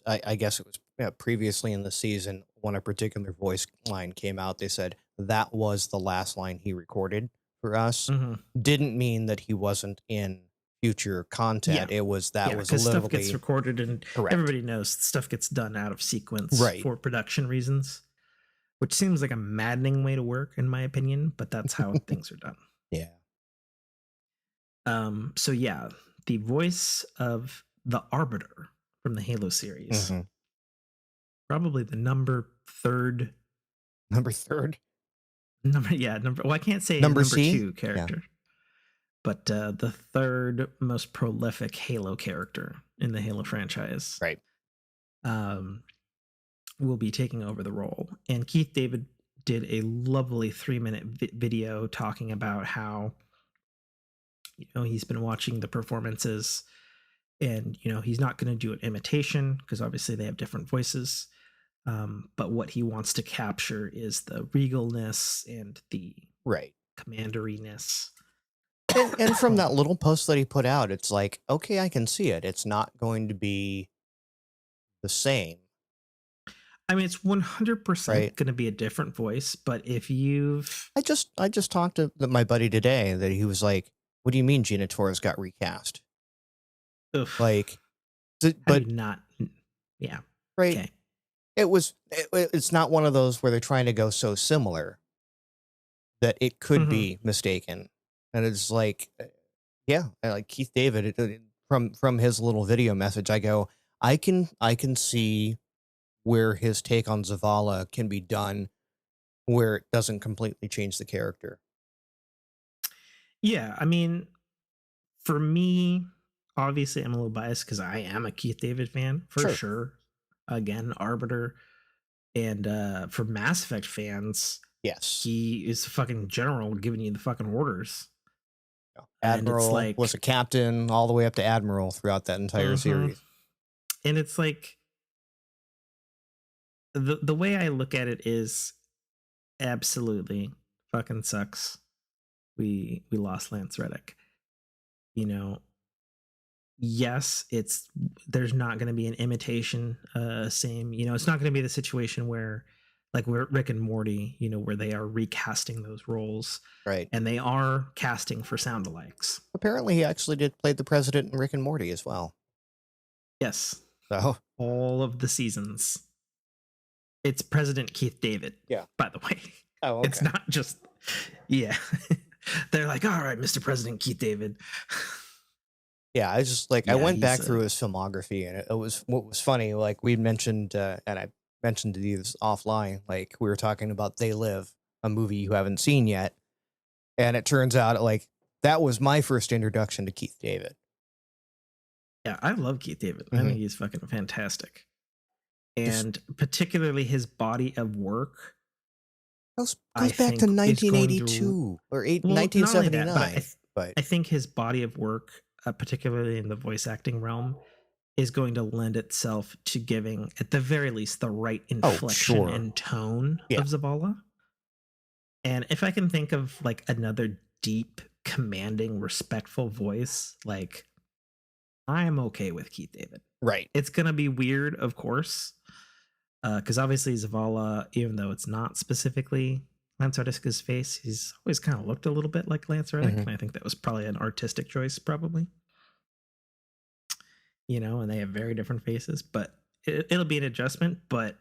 I guess it was previously in the season, when a particular voice line came out, they said that was the last line he recorded for us. Mm-hmm. Didn't mean that he wasn't in future Yeah. content. It was that Yeah, was because stuff gets literally recorded and correct. everybody knows stuff gets done out of sequence Right. for production reasons, which seems like a maddening way to work, in my opinion, but that's how things are done. Yeah. So yeah, the voice of the Arbiter from the Halo series, hmm probably the number third, Number third. number. Well, I can't say Number number C. two Yeah. character, but the third most prolific Halo character in the Halo franchise. Right. Um, will be taking over the role. And Keith David did a lovely 3-minute video talking about how, he's been watching the performances and, he's not going to do an imitation because obviously they have different voices. But what he wants to capture is the regalness and the Right. commanderiness. And from that little post that he put out, it's like, okay, I can see it. It's not going to be the same. I mean, it's 100% Right. going to be a different voice, but if you've... I just talked to my buddy today that he was like, "What do you mean Gina Torres got recast?" Ugh, Like, how but do you not... Yeah. right, Okay. it's not one of those where they're trying to go so similar that it could Mm-hmm. be mistaken. And it's like, yeah, like Keith David from his little video message, I go, I can see where his take on Zavala can be done where it doesn't completely change the character. Yeah, I mean, for me, obviously, I'm a little biased because I am a Keith David fan for Sure. sure. Again, Arbiter, and for Mass Effect fans, Yes. he is a fucking general giving you the fucking orders, and it's Admiral was like, a captain all the way up to admiral throughout that entire mhm. series. And it's like the way I look at it is absolutely fucking sucks. We lost Lance Reddick. You know, yes, there's not going to be an imitation same, it's not going to be the situation where like where Rick and Morty, where they are recasting those roles Right. and they are casting for sound alikes. Apparently, he actually did play the president in Rick and Morty as well. Yes, So, all of the seasons. It's President Keith David. yeah. By the way. Oh, okay. It's not just, yeah. They're like, all right, Mr. President Keith David. Yeah, I just like I Yeah, went back he's through his filmography, and it was what was funny. Like we mentioned, and I mentioned to you this offline. Like we were talking about They Live, a movie you haven't seen yet, and it turns out like that was my first introduction to Keith David. yeah, I love Keith David. I Mhm. think he's fucking fantastic. Just And particularly his body of work, goes I back to think is going to 1982 or well, not only that, but 1979. But I think his body of work, particularly in the voice acting realm, is going to lend itself to giving, at the very least, the right oh, inflection sure, and tone yeah, of Zavala. And if I can think of like another deep, commanding, respectful voice, like I'm okay with Keith David. right, It's gonna be weird, of course, because obviously Zavala, even though it's not specifically Lance Reddick's face, he's always kind of looked a little bit like Lance Reddick, hmm and I think that was probably an artistic choice, probably. And they have very different faces, but it'll be an adjustment. But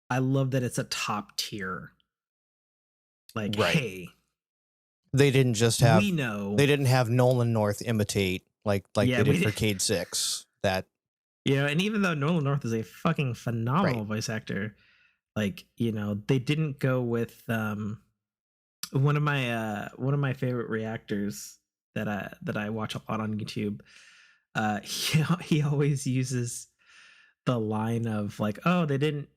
I love that it's a top tier. Like, right. hey, They didn't just we have know, they didn't have Nolan North imitate like yeah, they did we for did. Cade 6. That And even though Nolan North is a fucking phenomenal right. voice actor, like, they didn't go with one of my favorite reactors that I watch a lot on YouTube. He always uses the line of like, oh, they didn't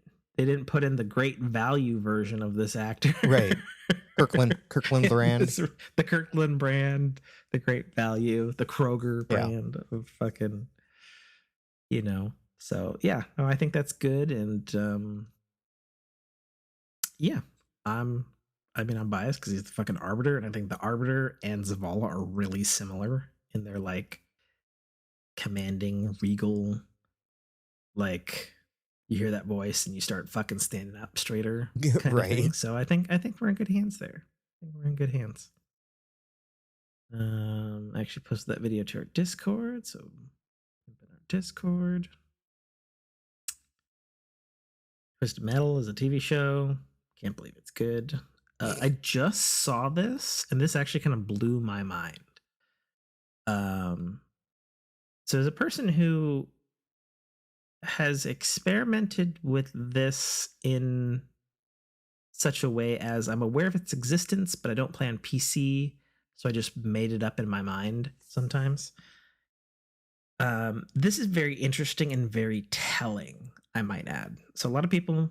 put in the great value version of this actor. Right. Kirkland brand. The Kirkland brand, the great value, the Kroger Yeah. brand of fucking, so yeah, no, I think that's good. And yeah, I'm I'm biased because he's the fucking Arbiter, and I think the Arbiter and Zavala are really similar in their like commanding, regal, like you hear that voice and you start fucking standing up straighter kind of Right. thing. So I think we're in good hands there. I think we're in good hands. I actually posted that video to our Discord, so open our Discord. Twisted Metal is a TV show. Can't believe it's good. I just saw this, and this actually kind of blew my mind. So as a person who has experimented with this in such a way as I'm aware of its existence, but I don't play on PC, so I just made it up in my mind sometimes. This is very interesting and very telling, I might add. So a lot of people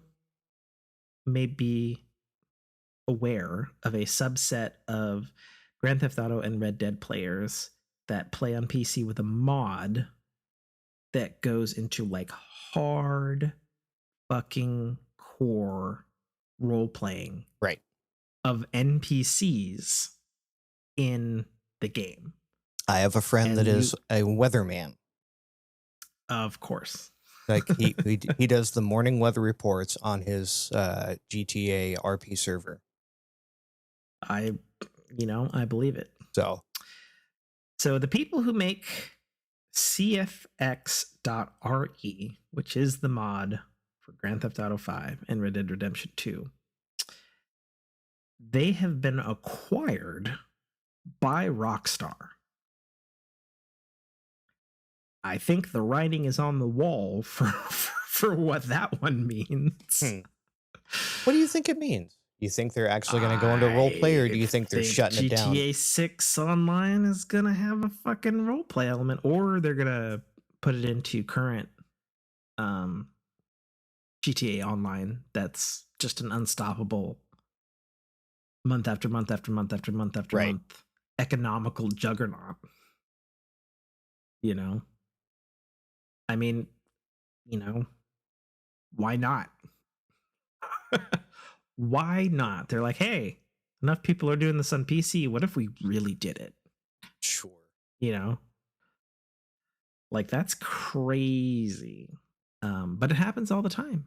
may be aware of a subset of Grand Theft Auto and Red Dead players that play on PC with a mod that goes into like hard fucking core role playing Right. of NPCs in the game. I have a friend And that is a weatherman. Of course. Like he does the morning weather reports on his GTA RP server. I believe it. So the people who make CFX.RE, which is the mod for Grand Theft Auto 5 and Red Dead Redemption 2, they have been acquired by Rockstar. I think the writing is on the wall for what that one means. What do you think it means? Do you think they're actually going to go into role play, or do you think they're shutting it down? GTA 6 Online is going to have a fucking role play element, or they're going to put it into current GTA Online that's just an unstoppable month after month after month after month after month economical juggernaut. I mean, why not? Why not? They're like, hey, enough people are doing this on PC. What if we really did it? Sure. Like that's crazy. But it happens all the time.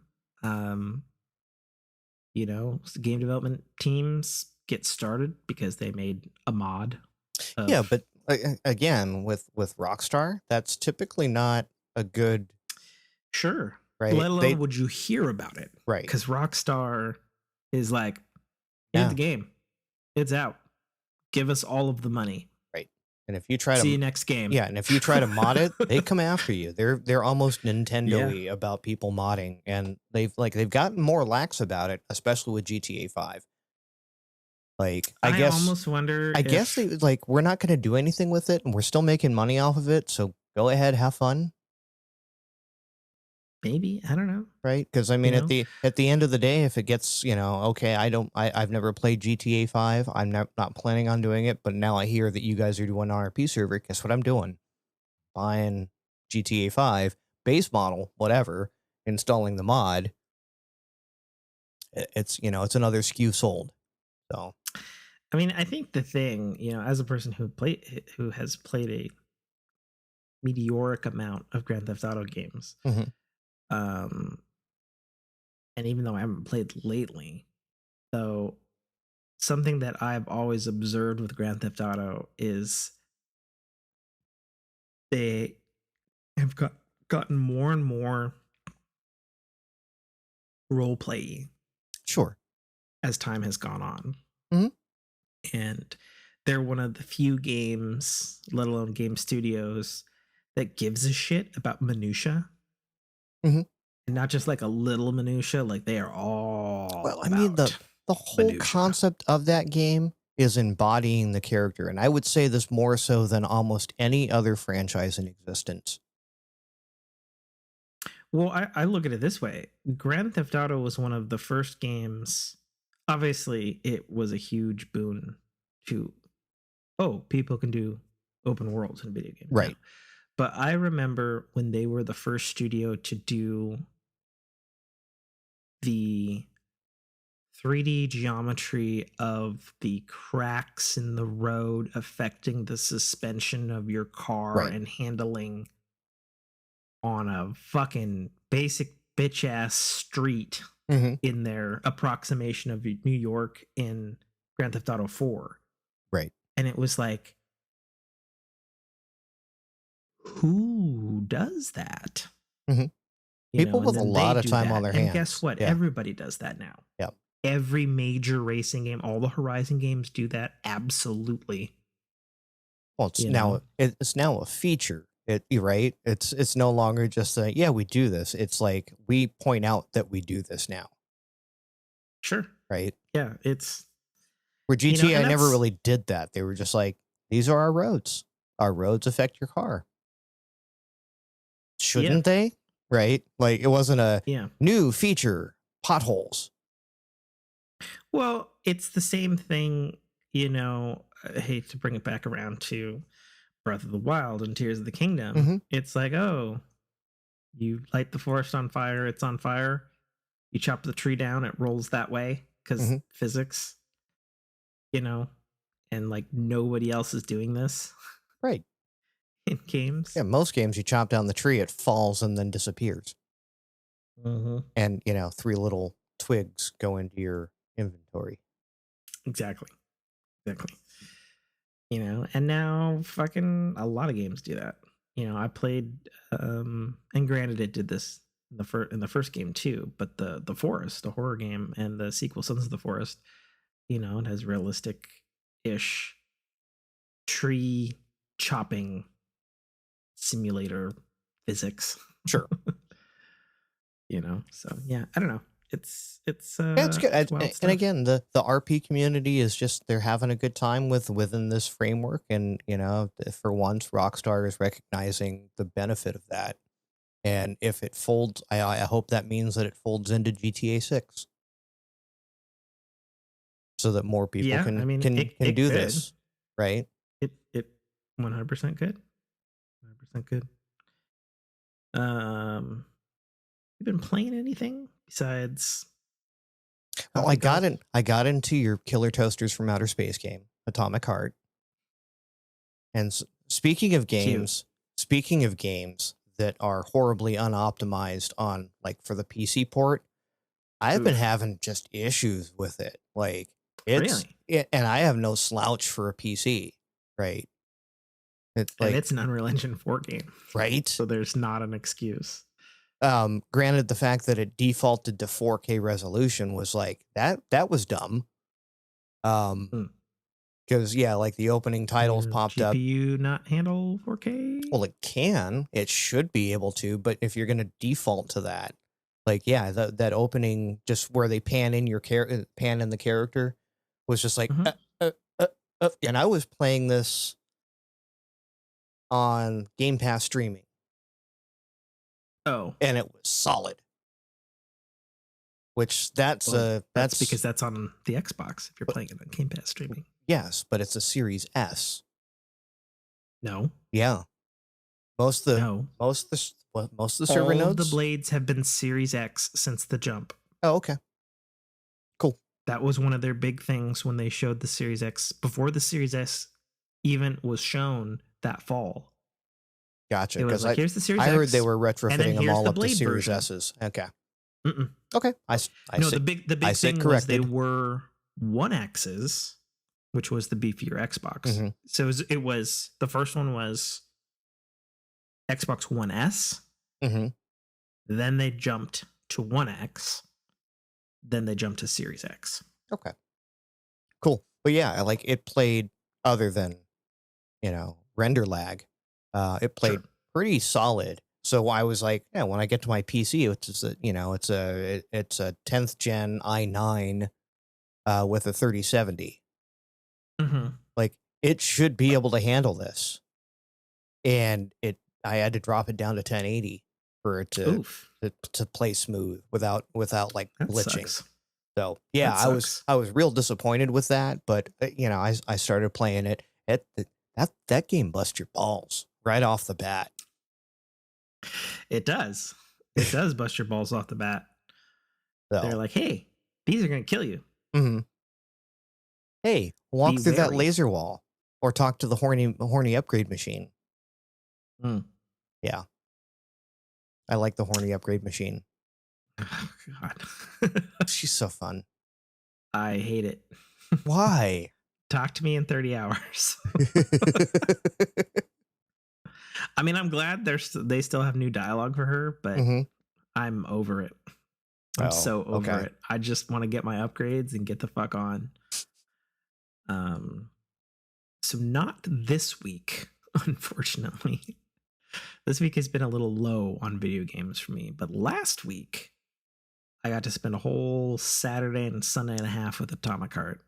Game development teams get started because they made a mod. Yeah, but again, with Rockstar, that's typically not a good. Sure. Right. Let alone would you hear about it? Right. Because Rockstar is like, here's the game. It's out. Give us all of the money. Right. And if you try to see you next game. Yeah, and if you try to mod it, they come after you. They're almost Nintendo-y about people modding, and they've gotten more lax about it, especially with GTA 5. Like I guess almost wonder. I guess they we're not going to do anything with it, and we're still making money off of it. So go ahead, have fun. Maybe, I don't know. Right? Because I mean, at the end of the day, if it gets okay, I've never played GTA 5. I'm not planning on doing it, but now I hear that you guys are doing an RP server. Guess what I'm doing? Buying GTA 5 base model, whatever, installing the mod. It's it's another SKU sold. So, I mean, I think the thing, as a person who has played a meteoric amount of Grand Theft Auto games, and even though I haven't played lately, though, something that I've always observed with Grand Theft Auto is they have gotten more and more role play. Sure. As time has gone on. And they're one of the few games, let alone game studios, that gives a shit about minutia. And not just like a little minutia, like they are all I mean, the whole minutia. Concept of that game is embodying the character, and I would say this more so than almost any other franchise in existence. Well, I look at it this way. Grand Theft Auto was one of the first games. Obviously, it was a huge boon to, people can do open worlds in video games. Right. Now. But I remember when they were the first studio to do the 3D geometry of the cracks in the road affecting the suspension of your car and handling on a fucking basic bitch ass street Mm-hmm. in their approximation of New York in Grand Theft Auto 4. Right. And it was like, who does that? Mm-hmm. People And with a then they lot of do time on that. their And guess hands. what? Yeah. Everybody does that now. Yeah. Every major racing game, all the Horizon games do that. Absolutely. Well, it's now a feature. You're right. It's no longer just yeah, we do this. It's like we point out that we do this now. Sure. Right. Yeah. It's where GTA and never really did that. They were just like, these are our roads. Our roads affect your car. Shouldn't they? Right. Like it wasn't a new feature, potholes. Well, it's the same thing, I hate to bring it back around to Breath of the Wild and Tears of the Kingdom. Mm-hmm. It's like, oh, you light the forest on fire, it's on fire. You chop the tree down, it rolls that way because physics, and like nobody else is doing this. Right. In games. Yeah, most games you chop down the tree, it falls and then disappears. Mm-hmm. And, 3 little twigs go into your inventory. Exactly. And now fucking a lot of games do that. I played and granted it did this in the first game too, but the Forest, the horror game, and the sequel Sons of the Forest, it has realistic ish tree chopping simulator physics. Sure. So yeah, I don't know. It's good. And again, the RP community is just, they're having a good time within this framework. And, for once, Rockstar is recognizing the benefit of that. And if it folds, I hope that means that it folds into GTA 6. So that more people can do this. Right? It 100% good. 100% good. You been playing anything besides? Well, I got into your Killer Toasters from Outer Space game, Atomic Heart. And speaking of games that are horribly unoptimized on for the PC port, I've been having just issues with it. Like and I have no slouch for a PC, right? And it's an Unreal Engine 4 game, right? So there's not an excuse. Granted, the fact that it defaulted to 4K resolution was that was dumb. Because the opening titles popped up. GPU not handle 4K? Well, it should be able to, but if you're going to default to that, that opening just where they pan in the character was just like, and I was playing this on Game Pass streaming. Oh, and it was solid. Which that's because that's on the Xbox if you're playing it on Game Pass streaming. Yes, but it's a Series S. No. Yeah. Most of the server nodes. All the blades have been Series X since the jump. Oh, okay. Cool. That was one of their big things when they showed the Series X before the Series S even was shown that fall. Gotcha. Because here's the Series X. I heard they were retrofitting them all up to Series version. S's. Okay. Mm-mm. Okay. The big thing was they were 1X's, which was the beefier Xbox. Mm-hmm. So it was the first one was Xbox One S. Mm-hmm. Then they jumped to 1X. Then they jumped to Series X. Okay. Cool. But yeah, it played, other than, render lag, it played pretty solid. So I was like, yeah, when I get to my PC, it's a 10th gen i9 with a 3070. Mm-hmm. It should be able to handle this. And I had to drop it down to 1080 for it to play smooth without glitching. Sucks. So yeah, I was real disappointed with that, but I started playing it. That game busts your balls right off the bat. It does. It does bust your balls off the bat. So, they're like, hey, these are going to kill you. Mm-hmm. Hey, walk through that laser wall or talk to the horny upgrade machine. Mm. Yeah. I like the horny upgrade machine. Oh, God. She's so fun. I hate it. Why? Talk to me in 30 hours. I mean, I'm glad they still have new dialogue for her, but hmm I'm over it. I'm Oh, so over okay. it. I just want to get my upgrades and get the fuck on. Um, so not this week, unfortunately. This week has been a little low on video games for me, but last week I got to spend a whole Saturday and Sunday and a half with Atomic Heart,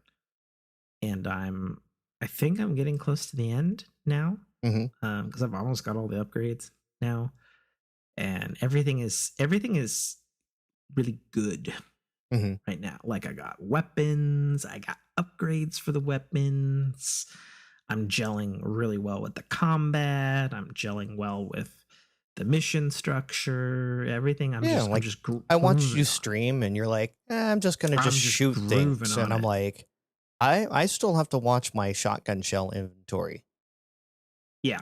and I think I'm getting close to the end now, hmm because I've almost got all the upgrades now, and everything is really good hmm right now. Like I got weapons, I got upgrades for the weapons. I'm gelling really well with the combat. I'm gelling well with the mission structure, everything. Yeah, I'm like just I watched you grooving on. stream, and you're like, I'm just gonna just I'm just shoot grooving things, on and I'm it. like, I still have to watch my shotgun shell inventory, Yeah,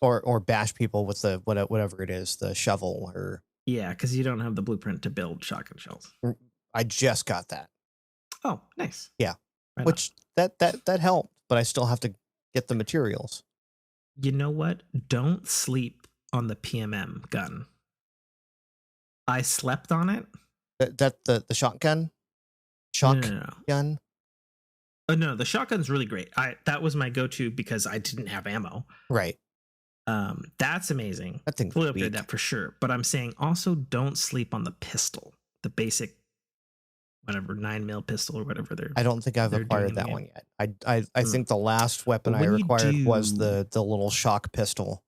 or bash people with the whatever it is, the shovel, or yeah, because you don't have the blueprint to build shotgun shells. I just got that. Oh, nice. Yeah, Right on. which that helped, but I still have to get the materials. You know what? Don't sleep on the PMM gun. I slept on it. The shotgun, No, no, shock no, no. gun, Oh no, the shotgun's really great. That was my go-to because I didn't have ammo. right? That's amazing. That thing's Fully upgrade weak. that for sure. But I'm saying also don't sleep on the pistol, the basic whatever 9 mil pistol or whatever I don't think I've they're doing acquired in the that game. one yet. I Mm. think the last weapon But I when you acquired was do, the little shock pistol.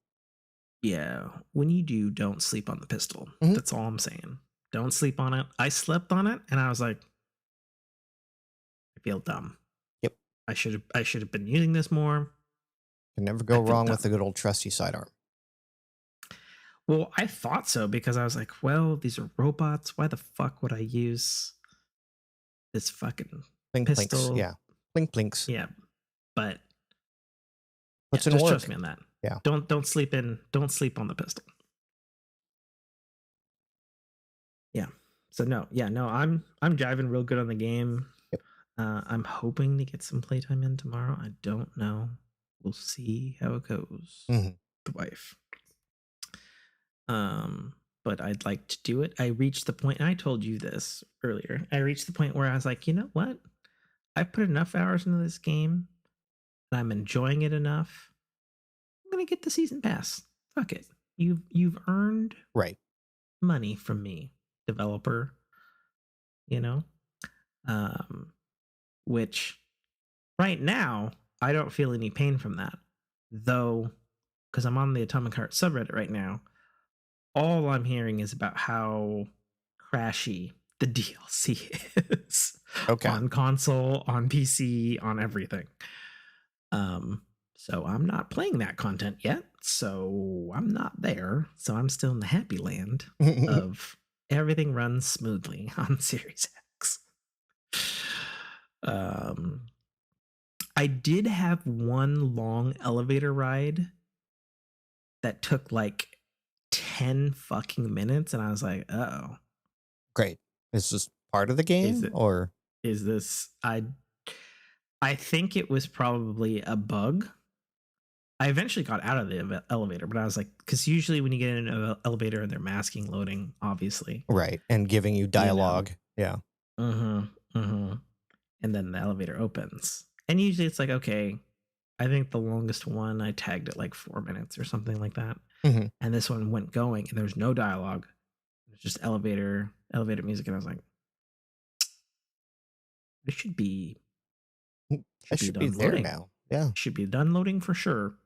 yeah, when you do, don't sleep on the pistol. Mhm. That's all I'm saying. Don't sleep on it. I slept on it and I was like, I feel dumb. Yep. I should have been using this more. Can never I go feel wrong with dumb. the good old trusty sidearm. Well, I thought so because I was like, well, these are robots. Why the fuck would I use this fucking Plink plinks. pistol? Yeah. Plink plinks. Yeah, but yeah, Puts in just trust work. me on that. Yeah. Don't sleep on the pistol. Yeah. So no, yeah, no, I'm jiving real good on the game. Yep. I'm hoping to get some playtime in tomorrow. I don't know. We'll see how it goes. hmm The wife. But I'd like to do it. I reached the point, and I told you this earlier. I reached the point where I was like, you know what? I've put enough hours into this game, and I'm enjoying it enough. I'm gonna get the season pass. Fuck it. You've earned Right. money from me, developer. You know, um, which right now I don't feel any pain from that, though, because I'm on the Atomic Heart subreddit right now. All I'm hearing is about how crashy the DLC is Okay. on console, on PC, on everything. So I'm not playing that content yet. So I'm not there. So I'm still in the happy land of everything runs smoothly on Series X. Um, I did have one long elevator ride that took like 10 fucking minutes, and I was like, oh, Great. Is this part of the is game it or is this I think it was probably a bug. I eventually got out of the elevator, but I was like, because usually when you get in an elevator and they're masking loading, obviously, right? And giving you you know, dialogue. Yeah. and then the elevator opens, and usually it's like, okay, I think the longest one I tagged it like 4 minutes or something like that, hmm and this one went going, and there was no dialogue, it was just elevator music, and I was like, it I should be should be done there loading, now. Yeah. should be done loading for sure.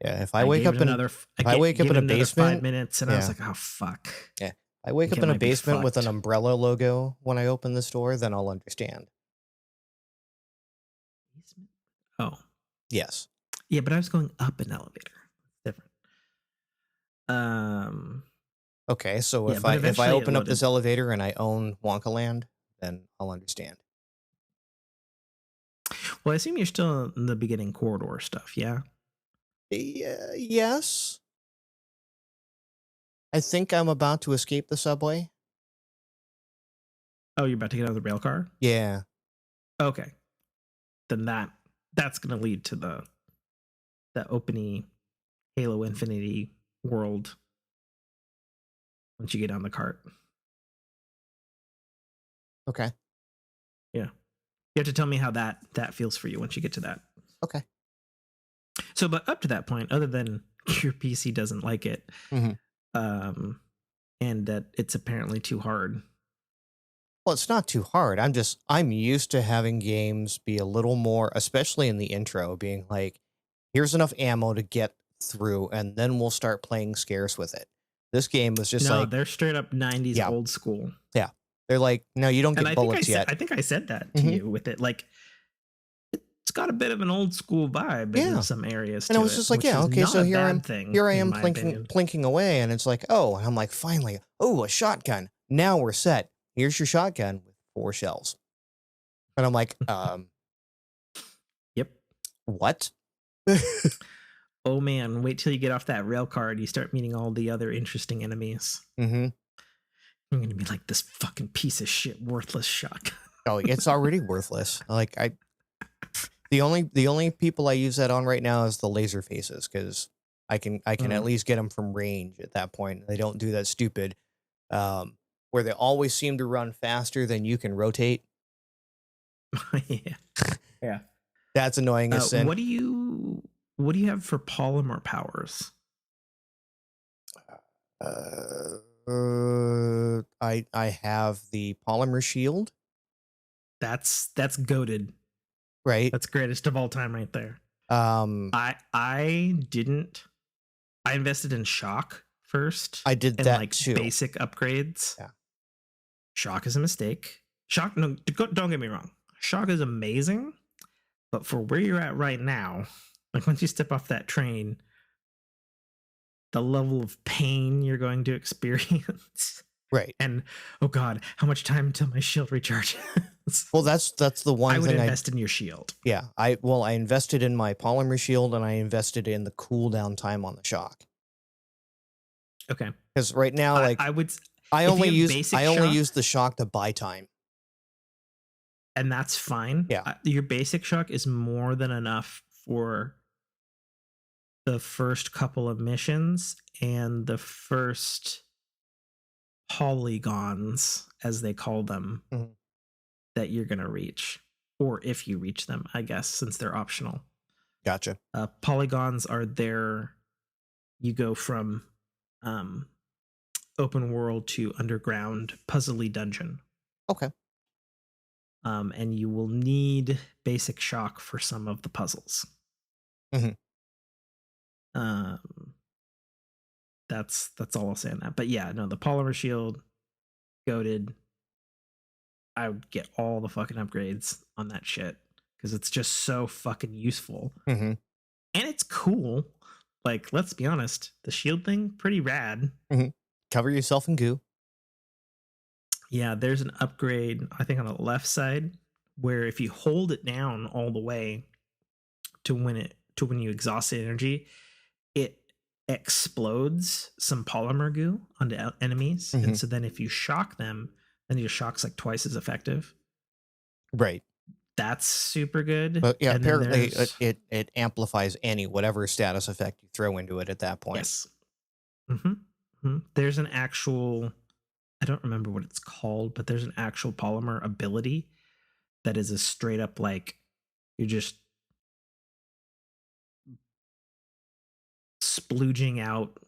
Yeah. If I I wake gave up it in another. I if I wake up gave in it a another 5 basement, minutes, and I was yeah. like, "Oh fuck, Yeah. I wake think up I in a might be basement with an fucked." umbrella logo when I open this door, then I'll understand. Oh Yes. yeah, but I was going up an elevator. Different. Um. Okay, so Yeah, if but I eventually it open up this loaded. elevator and I own Wonka Land, then I'll understand. Well, I assume you're still in the beginning corridor stuff. Yeah. Yeah, yes. I think I'm about to escape the subway. Oh, you're about to get out of the rail car? Yeah. Okay. Then that's going to lead to the openy Halo Infinity world once you get on the cart. Okay. Yeah. You have to tell me how that feels for you once you get to that. Okay. So, but up to that point, other than your PC doesn't like it, and that it's apparently too hard. Well, it's not too hard. I'm used to having games be a little more, especially in the intro, being like, here's enough ammo to get through, and then we'll start playing scarce with it. This game was just No, like, they're straight up 90s old school. Yeah. They're like, no, you don't And get I think bullets yet. I think I said that to you with it. Like, it's got a bit of an old school vibe in some areas. And I was just like, yeah, okay, so here I am plinking away, and it's like, oh, and I'm like, finally, oh, a shotgun. Now we're set. Here's your shotgun with 4 shells. And I'm like, yep. What? Oh man, wait till you get off that rail car and you start meeting all the other interesting enemies. Mm-hmm. You're gonna be like, this fucking piece of shit, worthless shotgun. Oh, it's already worthless. Like the only people I use that on right now is the laser faces, because I can at least get them from range at that point. They don't do that stupid, where they always seem to run faster than you can rotate. Yeah. That's annoying as sin. What do you have for polymer powers? I have the polymer shield. That's goated. Right. That's greatest of all time right there. I invested in shock first. I did that too. Basic upgrades. Yeah. Shock is a mistake. Shock, no, don't get me wrong. Shock is amazing, but for where you're at right now, like once you step off that train, the level of pain you're going to experience. Right. And oh god, how much time until my shield recharges? Well, that's the one thing I would invest in your shield. Yeah. I invested in my polymer shield, and I invested in the cooldown time on the shock. Okay. Because right now, I only use the shock to buy time. And that's fine. Yeah. Your basic shock is more than enough for the first couple of missions and the first polygons, as they call them, that you're going to reach. Or if you reach them, I guess, since they're optional. Gotcha. Polygons are there. You go from open world to underground puzzly dungeon. Okay. And you will need basic shock for some of the puzzles. That's all I'll say on that. But yeah, no, the polymer shield, goated. I would get all the fucking upgrades on that shit because it's just so fucking useful. And it's cool. Like, let's be honest, the shield thing, pretty rad. Cover yourself in goo. Yeah, there's an upgrade, I think, on the left side, where if you hold it down all the way to when you exhaust the energy, it explodes some polymer goo onto enemies. And so then if you shock them, then your shock's like twice as effective. Right. That's super good. But yeah, and apparently it amplifies whatever status effect you throw into it at that point. Yes. There's an actual, I don't remember what it's called, but there's an actual polymer ability that is a straight up, like, you're just splooging out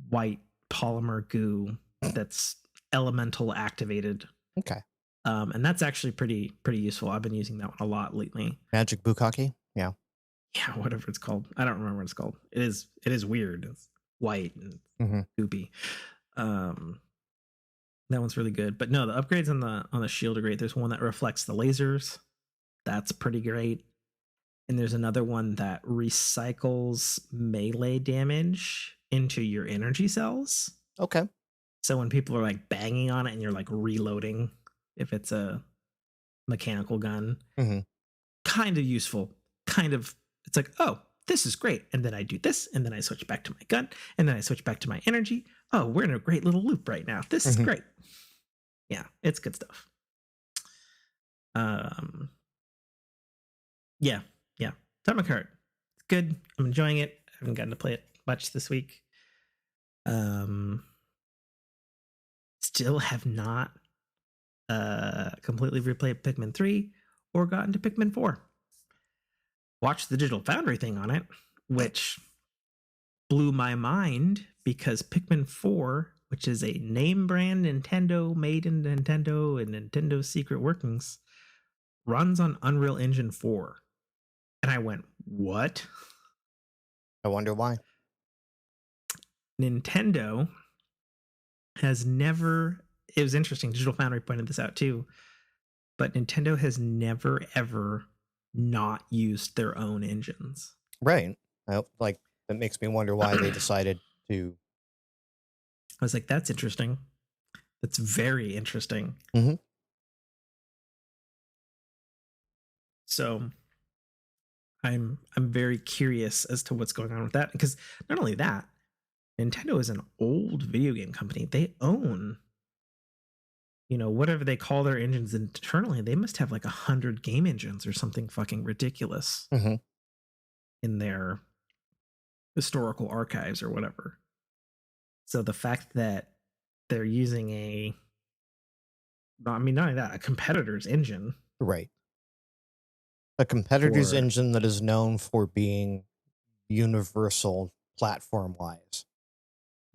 white polymer goo that's elemental activated. Okay. And that's actually pretty useful. I've been using that one a lot lately. Magic bukkake? Yeah. Yeah, whatever it's called. I don't remember what it's called. It is weird. It's white and goopy. That one's really good. But no, the upgrades on the shield are great. There's one that reflects the lasers. That's pretty great. And there's another one that recycles melee damage into your energy cells. Okay. So when people are like banging on it and you're like reloading, if it's a mechanical gun, kind of useful. Kind of, it's like, oh, this is great. And then I do this, and then I switch back to my gun, and then I switch back to my energy. Oh, we're in a great little loop right now. This is great. Yeah, it's good stuff. Um, yeah, yeah. Atomic Heart. It's good. I'm enjoying it. I haven't gotten to play it much this week. Still have not completely replayed Pikmin 3 or gotten to Pikmin 4. Watched the Digital Foundry thing on it, which blew my mind because Pikmin 4, which is a name brand Nintendo made in Nintendo and Nintendo's secret workings, runs on Unreal Engine 4. And I went, what? I wonder why. Nintendo has never, it was interesting, Digital Foundry pointed this out too, but Nintendo has never ever not used their own engines. Right. Like, that makes me wonder why they decided to. I was like, that's interesting. That's very interesting. Mm-hmm. So I'm very curious as to what's going on with that, because not only that, Nintendo is an old video game company. They own, whatever they call their engines internally. They must have like 100 game engines or something fucking ridiculous Mm-hmm. in their historical archives or whatever. So the fact that they're using not only that, a competitor's engine. Right. A competitor's engine that is known for being universal platform-wise.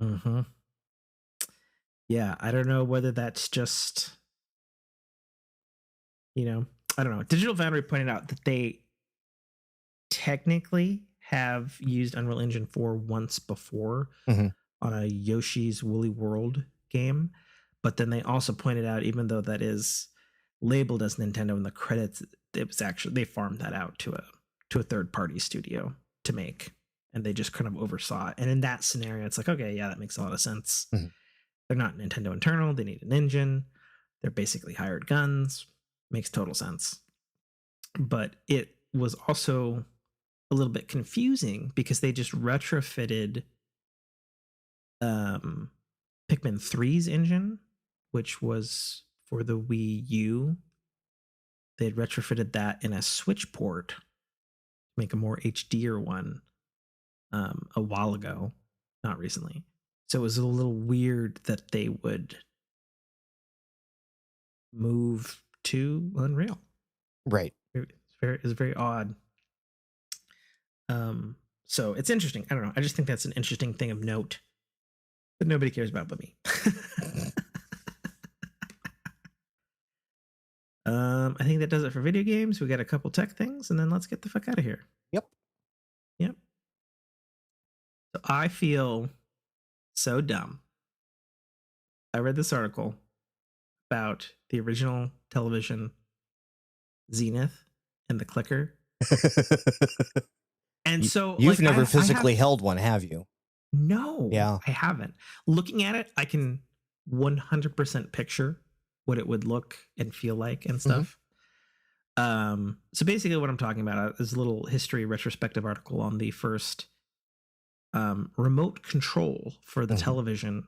Mm-hmm. Yeah, I don't know whether that's just, I don't know. Digital Foundry pointed out that they technically have used Unreal Engine 4 once before on a Yoshi's Woolly World game. But then they also pointed out, even though that is labeled as Nintendo in the credits, it was actually, they farmed that out to a third party studio to make. And they just kind of oversaw it. And in that scenario, it's like, okay, yeah, that makes a lot of sense. Mm-hmm. They're not Nintendo internal. They need an engine. They're basically hired guns. Makes total sense. But it was also a little bit confusing because they just retrofitted Pikmin 3's engine, which was for the Wii U. They'd retrofitted that in a Switch port to make a more HDer one a while ago, not recently. So it was a little weird that they would move to Unreal. Right. It's very odd. So it's interesting. I don't know. I just think that's an interesting thing of note that nobody cares about but me. I think that does it for video games. We got a couple tech things, and then let's get the fuck out of here. Yep. So I feel so dumb. I read this article about the original television Zenith and the clicker. And so you've never physically held one, have you? No, yeah, I haven't. Looking at it, I can 100% picture what it would look and feel like and stuff. So basically what I'm talking about is a little history retrospective article on the first remote control for the television.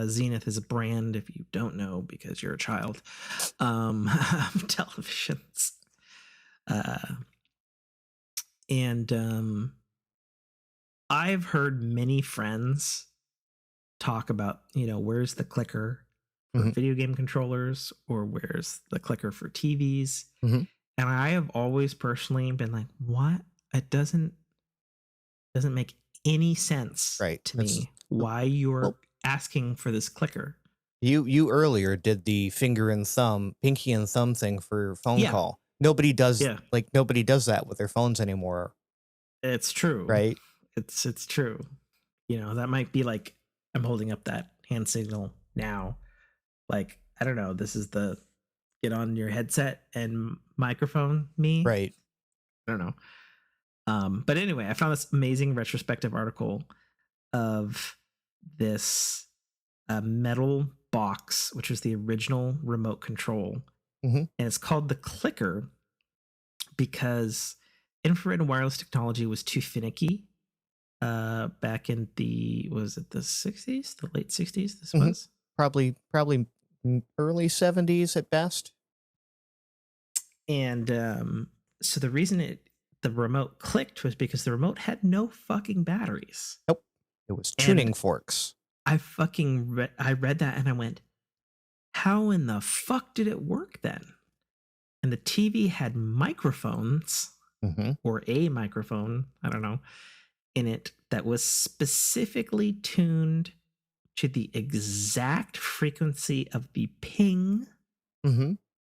Zenith is a brand, if you don't know, because you're a child, televisions. And I've heard many friends talk about, where's the clicker for video game controllers, or where's the clicker for TVs. And I have always personally been like, what? It doesn't make any sense to me why you're asking for this clicker. You earlier did the pinky and thumb thing for phone call. Nobody does that with their phones anymore. It's true. Right? It's true. That might be like, I'm holding up that hand signal now. Like, I don't know, this is the get on your headset and microphone me. Right. I don't know. But anyway, I found this amazing retrospective article of this metal box, which was the original remote control. And it's called the clicker because infrared and wireless technology was too finicky back in the 60s, the late 60s. This was probably early 70s at best. And so the reason the remote clicked was because the remote had no fucking batteries. Nope. It was tuning And forks. I read that and I went, how in the fuck did it work then? And the TV had microphones or a microphone, I don't know, in it that was specifically tuned to the exact frequency of the ping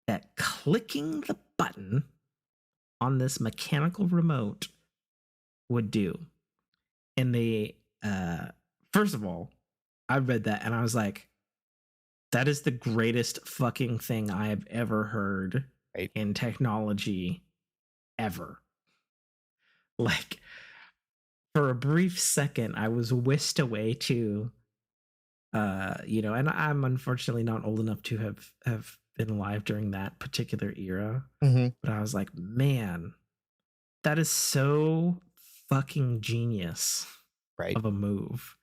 that clicking the button on this mechanical remote would do. And they, first of all, I read that and I was like, that is the greatest fucking thing I have ever heard in technology ever. Like, for a brief second, I was whisked away to, and I'm unfortunately not old enough to have been alive during that particular era. But I was like, man, that is so fucking genius of a move.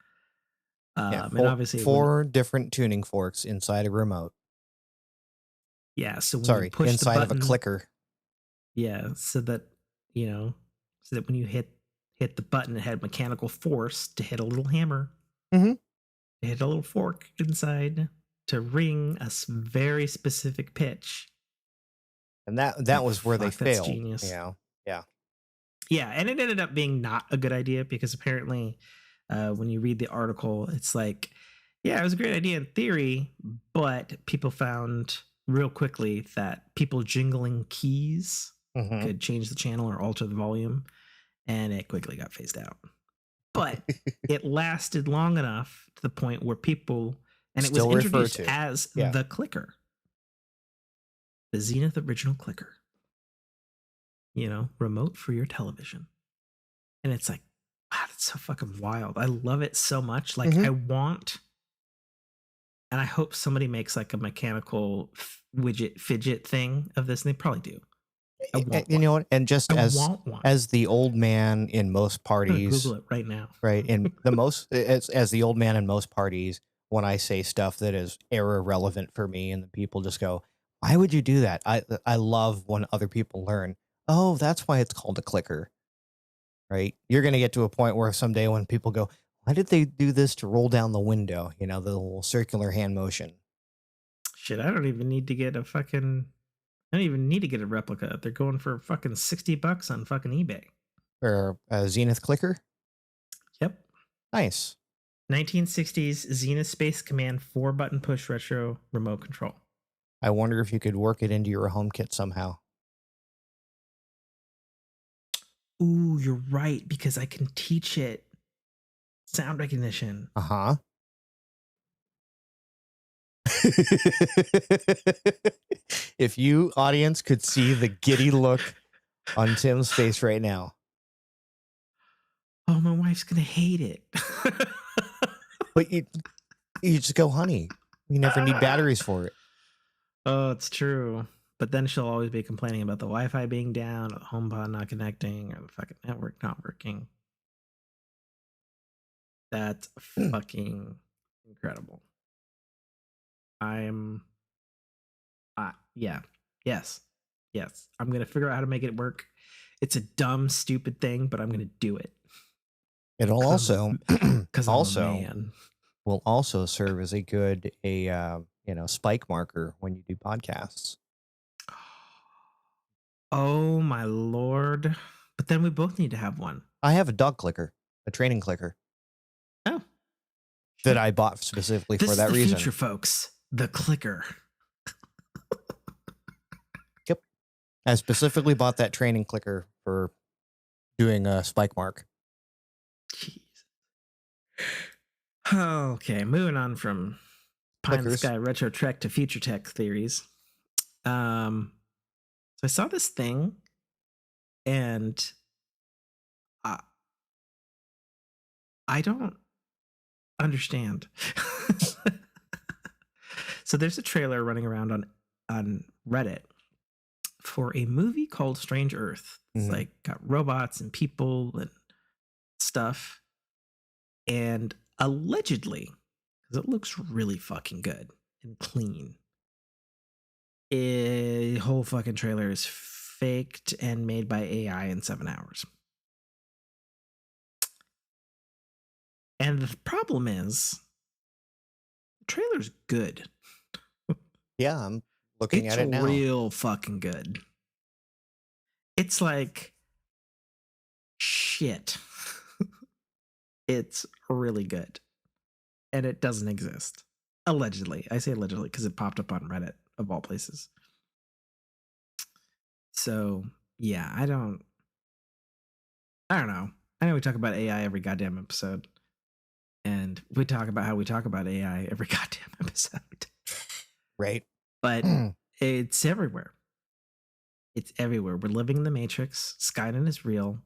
And obviously, four different tuning forks inside a remote. Yeah, so when you push inside the button, of a clicker. Yeah, so that when you hit the button, it had mechanical force to hit a little hammer. It hit a little fork inside to ring a very specific pitch. And that was where they failed. Genius. Yeah. Yeah, and it ended up being not a good idea because apparently when you read the article, it's like, yeah, it was a great idea in theory, but people found real quickly that people jingling keys could change the channel or alter the volume, and it quickly got phased out. But it lasted long enough to the point where people, and it was introduced as the clicker, the Zenith original clicker, remote for your television. And it's like, wow, that's so fucking wild. I love it so much. Like, I want, and I hope somebody makes like a mechanical fidget thing of this, and they probably do. Know what? And just as the old man in most parties, Google it right now. Right, and the most as the old man in most parties, when I say stuff that is era relevant for me, and the people just go, "Why would you do that?" I love when other people learn. Oh, that's why it's called a clicker. Right? You're going to get to a point where someday when people go, "Why did they do this to roll down the window?" The little circular hand motion. Shit, I don't even need to get a replica. They're going for fucking $60 on fucking eBay. Or a Zenith clicker? Yep. Nice. 1960s Zenith Space Command 4-button push retro remote control. I wonder if you could work it into your home kit somehow. Ooh, you're right, because I can teach it sound recognition. If you, audience, could see the giddy look on Tim's face right now. Oh, my wife's going to hate it. But you just go, honey, we never need batteries for it. Oh, it's true. But then she'll always be complaining about the Wi-Fi being down, or the HomePod not connecting, or the fucking network not working. That's fucking incredible. Yes. I'm going to figure out how to make it work. It's a dumb, stupid thing, but I'm going to do it. It'll also, man. will also serve as a good, spike marker when you do podcasts. Oh my Lord. But then we both need to have one. I have a dog clicker, a training clicker. Oh. That I bought specifically for that reason. This is the future, folks. The clicker. Yep. I specifically bought that training clicker for doing a spike mark. Jeez. Okay, moving on from pie in the sky retro tech to future tech theories. So I saw this thing, and I don't understand. So there's a trailer running around on Reddit for a movie called Strange Earth. It's like got robots and people and stuff. And allegedly, because it looks really fucking good and clean, A whole fucking trailer is faked and made by AI in 7 hours. And the problem is, the trailer's good. Yeah, I'm looking It's at it now. real fucking good. It's like shit. It's really good. And it doesn't exist. Allegedly. I say allegedly because it popped up on Reddit, of all places. So, yeah, I don't know. I know we talk about AI every goddamn episode. And we talk about how we talk about AI every goddamn episode. Right. But it's everywhere. It's everywhere. We're living in the Matrix. Skynet is real.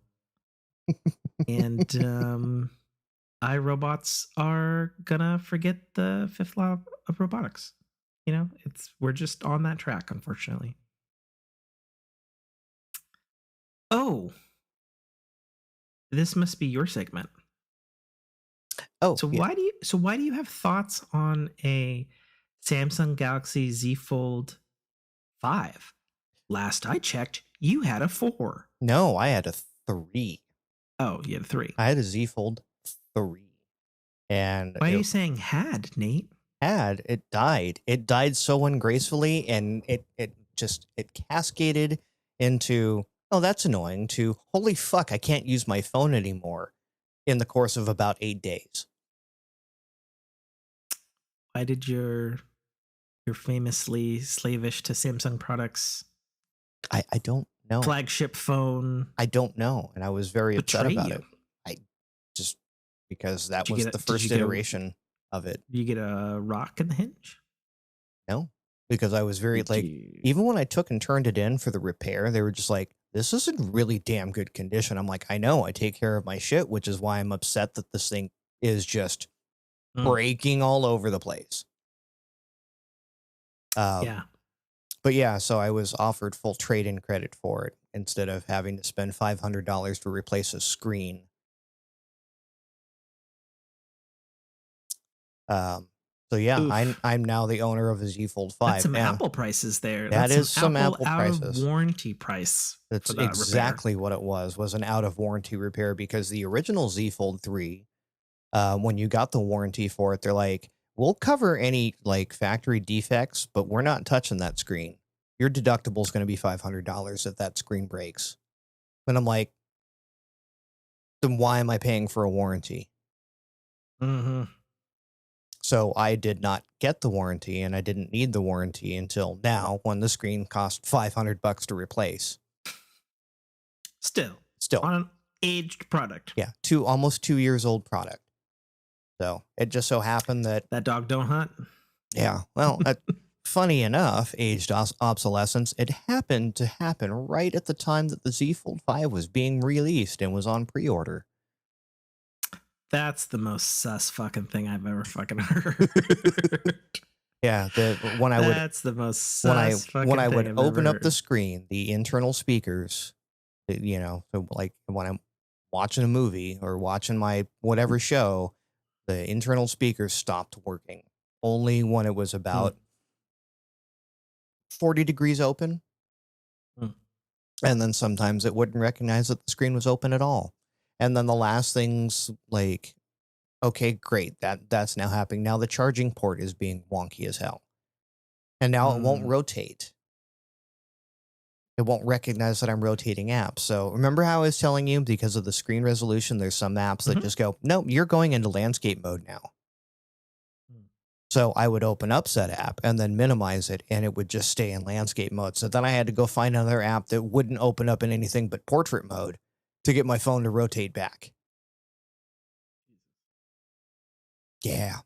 And iRobots are gonna forget the fifth law of robotics. You know, we're just on that track, unfortunately. Oh, this must be your segment. Oh, So yeah. why do you have thoughts on a Samsung Galaxy Z Fold 5? Last I checked, you had a 4. No, I had a 3. Oh, you had a 3. I had a Z Fold 3. And Why are you saying had, Nate? it died. It died so ungracefully, and it cascaded into, oh, that's annoying, to holy fuck, I can't use my phone anymore in the course of about 8 days. Why did your famously slavish to Samsung products I don't know. flagship phone I don't know, and I was very upset betray about you? it. I just because that Did you was get the a, did first you get a iteration of it. did you get a rock in the hinge? No, because I was very Did like, you, even when I took and turned it in for the repair, they were just like, this is in really damn good condition. I'm like, I know, I take care of my shit, which is why I'm upset that this thing is just breaking all over the place. yeah. But yeah, so I was offered full trade-in credit for it instead of having to spend $500 to replace a screen. So yeah, Oof. I'm now the owner of a Z Fold 5. That's some Yeah, Apple prices there. that That's is some some Apple Apple out of prices. warranty price That's for that repair. exactly what it was an out of warranty repair, because the original Z Fold 3, when you got the warranty for it, they're like, we'll cover any like factory defects, but we're not touching that screen. Your deductible is going to be $500 if that screen breaks. And I'm like, then why am I paying for a warranty? Mm-hmm. So I did not get the warranty, and I didn't need the warranty until now, when the screen cost $500 to replace. Still Still, on an aged product. yeah, almost 2 years old product. So it just so happened that dog don't hunt. Yeah, well, funny enough, aged obsolescence, it happened to happen right at the time that the Z Fold 5 was being released and was on pre-order. That's the most sus fucking thing I've ever fucking heard. Yeah, when I would That's the most sus fucking when I thing would I've open ever up the heard. screen, the internal speakers, so like when I'm watching a movie or watching my whatever show, the internal speakers stopped working. Only when it was about 40 degrees open. And then sometimes it wouldn't recognize that the screen was open at all. And then the last thing's like, okay, great, that's now happening. Now the charging port is being wonky as hell. And now it won't rotate. It won't recognize that I'm rotating apps. So remember how I was telling you, because of the screen resolution, there's some apps that just go, nope, you're going into landscape mode now. So I would open up said app and then minimize it, and it would just stay in landscape mode. So then I had to go find another app that wouldn't open up in anything but portrait mode to get my phone to rotate back. Yeah.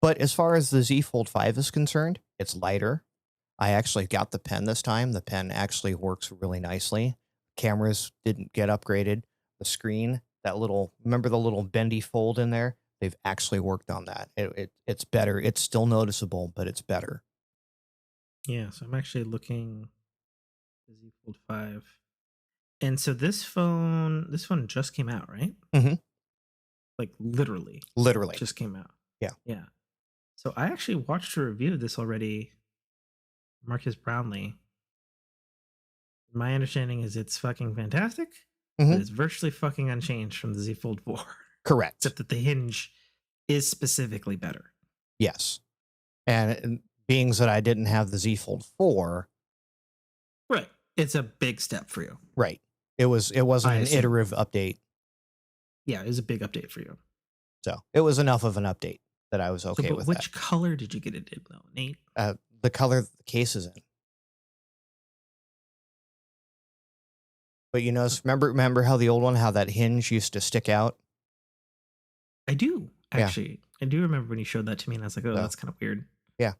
But as far as the Z Fold 5 is concerned, it's lighter. I actually got the pen this time. The pen actually works really nicely. Cameras didn't get upgraded. The screen, remember the little bendy fold in there? They've actually worked on that. It's better. It's still noticeable, but it's better. Yeah, so I'm actually looking at Z Fold 5. And so this phone just came out, right? Mm-hmm. Like literally just came out. Yeah. Yeah. So I actually watched a review of this already Marcus Brownlee. My understanding is it's fucking fantastic, Mhm. but it's virtually fucking unchanged from the Z Fold 4. Correct. Except that the hinge is specifically better. Yes. And being that I didn't have the Z Fold 4. Right. It's a big step for you. Right. It wasn't an iterative update. Yeah, it was a big update for you. So it was enough of an update that I was okay with which color did you get it in, though, Nate? The color the case is in. But you know, remember how the old one, how that hinge used to stick out? I do, actually. Yeah. I do remember when you showed that to me, and I was like, oh, that's kind of weird. Yeah.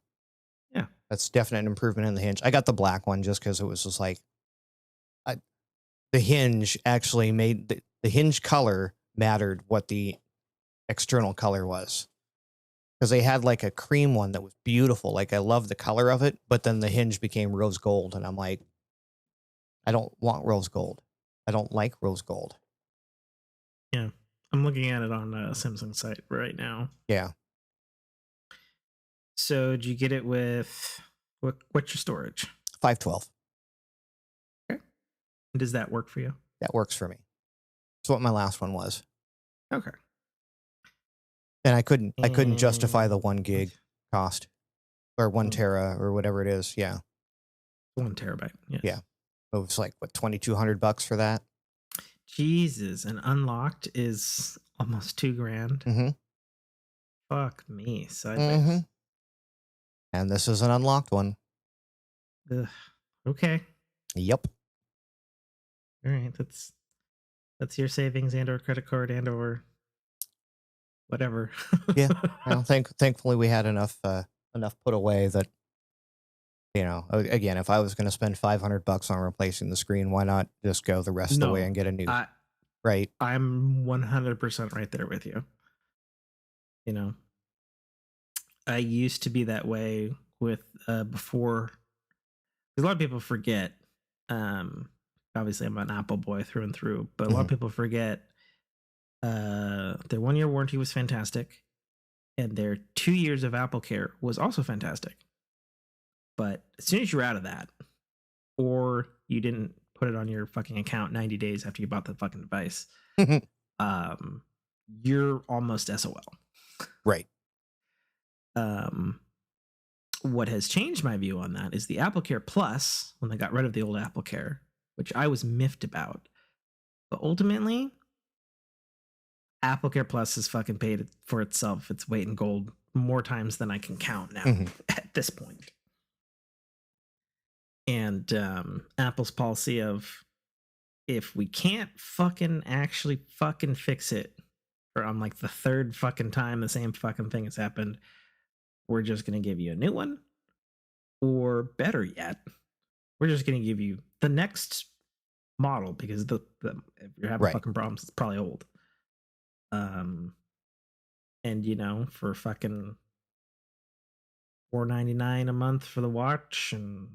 Yeah. That's definite improvement in the hinge. I got the black one just because it was just like, the hinge actually made the hinge color mattered what the external color was. Because they had like a cream one that was beautiful. Like I love the color of it, but then the hinge became rose gold. And I'm like, I don't want rose gold. I don't like rose gold. Yeah. I'm looking at it on Samsung's site right now. Yeah. So did you get it with, what's your storage? 512. Okay. Does that work for you? That works for me. That's what my last one was. Okay. And I couldn't justify the 1 gig cost or 1 tera or whatever it is. Yeah. 1 terabyte. Yes. Yeah. It was like, what, $2,200 for that? Jesus. And unlocked is almost $2,000. Mm-hmm. Fuck me. Sideways. Mm-hmm. And this is an unlocked one. Ugh. Okay. Yep. All right. That's your savings and or credit card and or whatever. Yeah. Well, thankfully we had enough put away that, you know, again, if I was going to spend $500 on replacing the screen, why not just go the rest of the way and get a new? Right. I'm 100% right there with you. You know, I used to be that way with before. A lot of people forget. Obviously, I'm an Apple boy through and through, but a lot of people forget their 1 year warranty was fantastic, and their 2 years of Apple Care was also fantastic. But as soon as you're out of that, or you didn't put it on your fucking account 90 days after you bought the fucking device, you're almost SOL. Right. What has changed my view on that is the Apple Care Plus, when they got rid of the old Apple Care, which I was miffed about. But ultimately, Apple Care Plus has fucking paid for itself its weight in gold more times than I can count now at this point. And Apple's policy of, if we can't fucking actually fucking fix it for on like the third fucking time the same fucking thing has happened, we're just going to give you a new one. Or better yet, we're just going to give you the next model, because if you're having fucking problems, it's probably old. And you know, for fucking $4.99 a month for the watch, and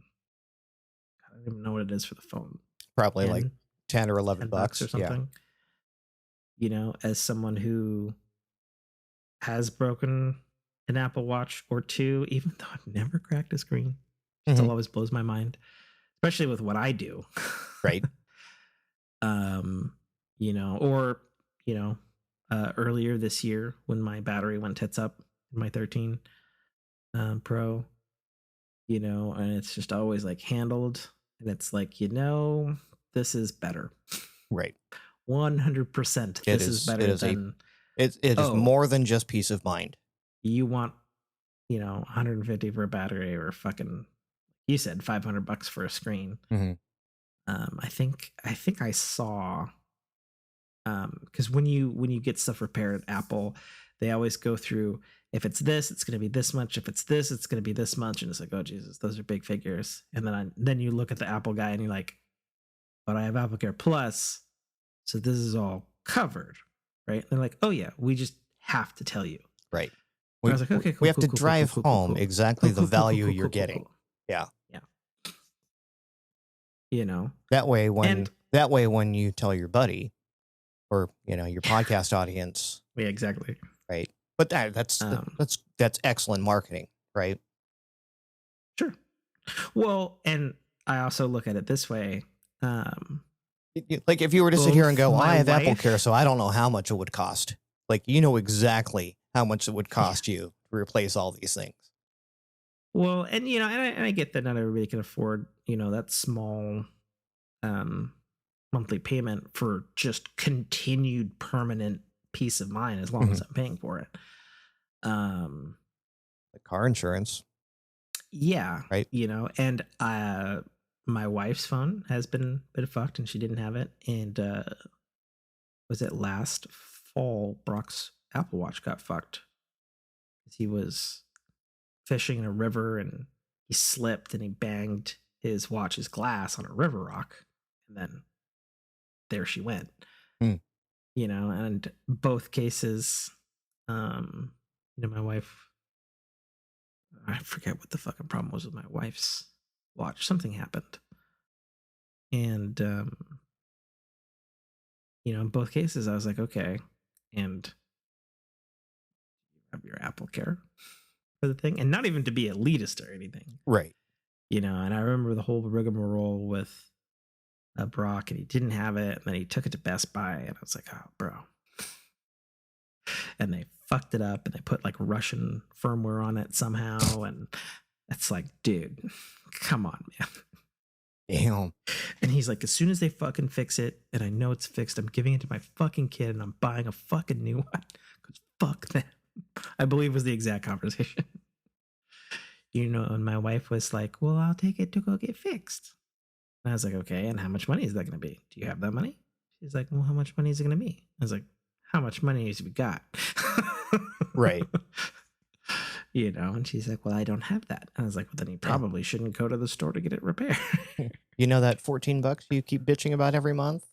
I don't even know what it is for the phone. Probably like 10 or 11 bucks or something. Yeah. You know, as someone who has broken an Apple Watch or two, even though I've never cracked a screen, still always blows my mind, especially with what I do. Right. You know, or, you know, earlier this year when my battery went tits up in my 13 Pro, you know, and it's just always like handled, and it's like, you know, this is better. Right. 100%. This is better than. It is more than just peace of mind. You want, you know, 150 for a battery, or fucking, you said $500 for a screen. I think I saw, because when you get stuff repaired at Apple, they always go through, if it's this, it's going to be this much. If it's this, it's going to be this much. And it's like, oh Jesus, those are big figures. And then you look at the Apple guy and you're like, but I have Apple Care Plus, so this is all covered, right? And they're like, oh yeah, we just have to tell you. Right. I was like, okay, cool. We have to drive home exactly the value you're getting. Yeah. Yeah. You know, that way when you tell your buddy, or, you know, your podcast audience. Yeah, exactly. Right. But that's excellent marketing, right? Sure. Well, and I also look at it this way. Like if you were to sit here and Both go, my I have Apple wife, Care, so I don't know how much it would cost. Like, you know exactly how much it would yeah. cost you to replace all these things. Well, and and I get that not everybody can afford, that small monthly payment for just continued permanent peace of mind as long as I'm paying for it. Like car insurance, Yeah, right? and my wife's phone has been a bit fucked, and she didn't have it. And was it last fall? Brock's Apple Watch got fucked. He was fishing in a river, and he slipped, and he banged his watch's glass on a river rock, and then there she went. Hmm. And both cases, my wife, I forget what the fucking problem was with my wife's watch. Something happened. And, in both cases, I was like, okay. And you have your Apple Care for the thing. And not even to be elitist or anything. Right. And I remember the whole rigmarole with Brock, and he didn't have it. And then he took it to Best Buy. And I was like, oh, bro. And they fucked it up, and they put like Russian firmware on it somehow. And it's like, dude, come on, man. Damn. And he's like, as soon as they fucking fix it, and I know it's fixed, I'm giving it to my fucking kid, and I'm buying a fucking new one. Because fuck them. I believe was the exact conversation. And my wife was like, well, I'll take it to go get fixed. And I was like, okay, and how much money is that going to be? Do you have that money? She's like, well, how much money is it going to be? I was like, how much money has we got? Right. And she's like, well, I don't have that. I was like, well, then you probably shouldn't go to the store to get it repaired. You know that $14 you keep bitching about every month?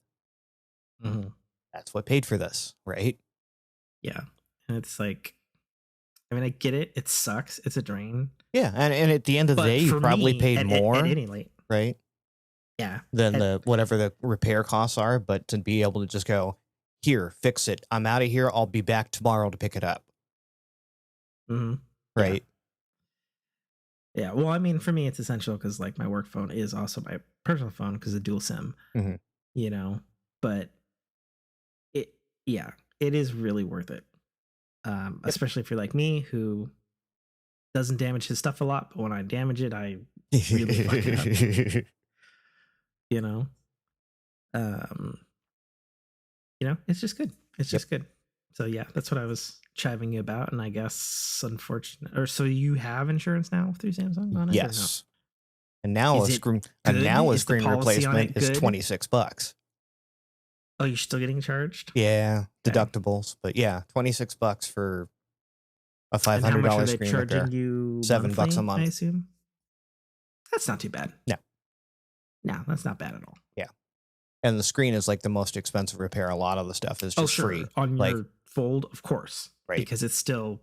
Mm-hmm. That's what paid for this, right? Yeah. And it's like, I mean, I get it. It sucks. It's a drain. Yeah. And at the end of the day, you probably paid more, at any rate. right? Yeah. Than whatever the repair costs are. But to be able to just go, here, fix it. I'm out of here. I'll be back tomorrow to pick it up. Mm-hmm. Right. Yeah. Well, I mean, for me, it's essential because like my work phone is also my personal phone because of dual SIM. Mm-hmm. But it is really worth it. Especially if you're like me, who doesn't damage his stuff a lot, but when I damage it, I really fuck it up. It's just good. It's just good. So yeah, that's what I was chiving you about, and I guess unfortunate. Or so you have insurance now through Samsung on it? Yes. And now is a screen replacement is $26. Oh, you're still getting charged? Yeah, deductibles, but yeah, $26 for a $500 and how much are they screen charging repair. you $7 a month. I assume. That's not too bad. No, that's not bad at all. Yeah. And the screen is like the most expensive repair. A lot of the stuff is just free. On your Fold, of course. Right. Because it's still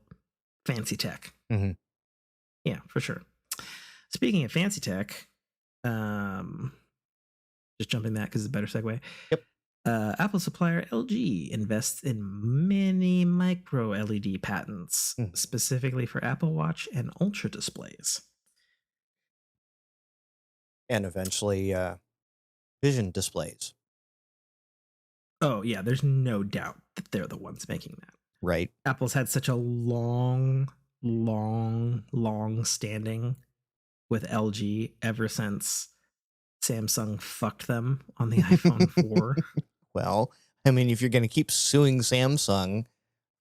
fancy tech. Mm-hmm. Yeah, for sure. Speaking of fancy tech, just jumping that because it's a better segue. Yep. Apple supplier LG invests in many micro LED patents, specifically for Apple Watch and Ultra displays. And eventually vision displays. Oh, yeah, there's no doubt that they're the ones making that. Right. Apple's had such a long standing with LG ever since Samsung fucked them on the iPhone 4. Well, I mean, if you're going to keep suing Samsung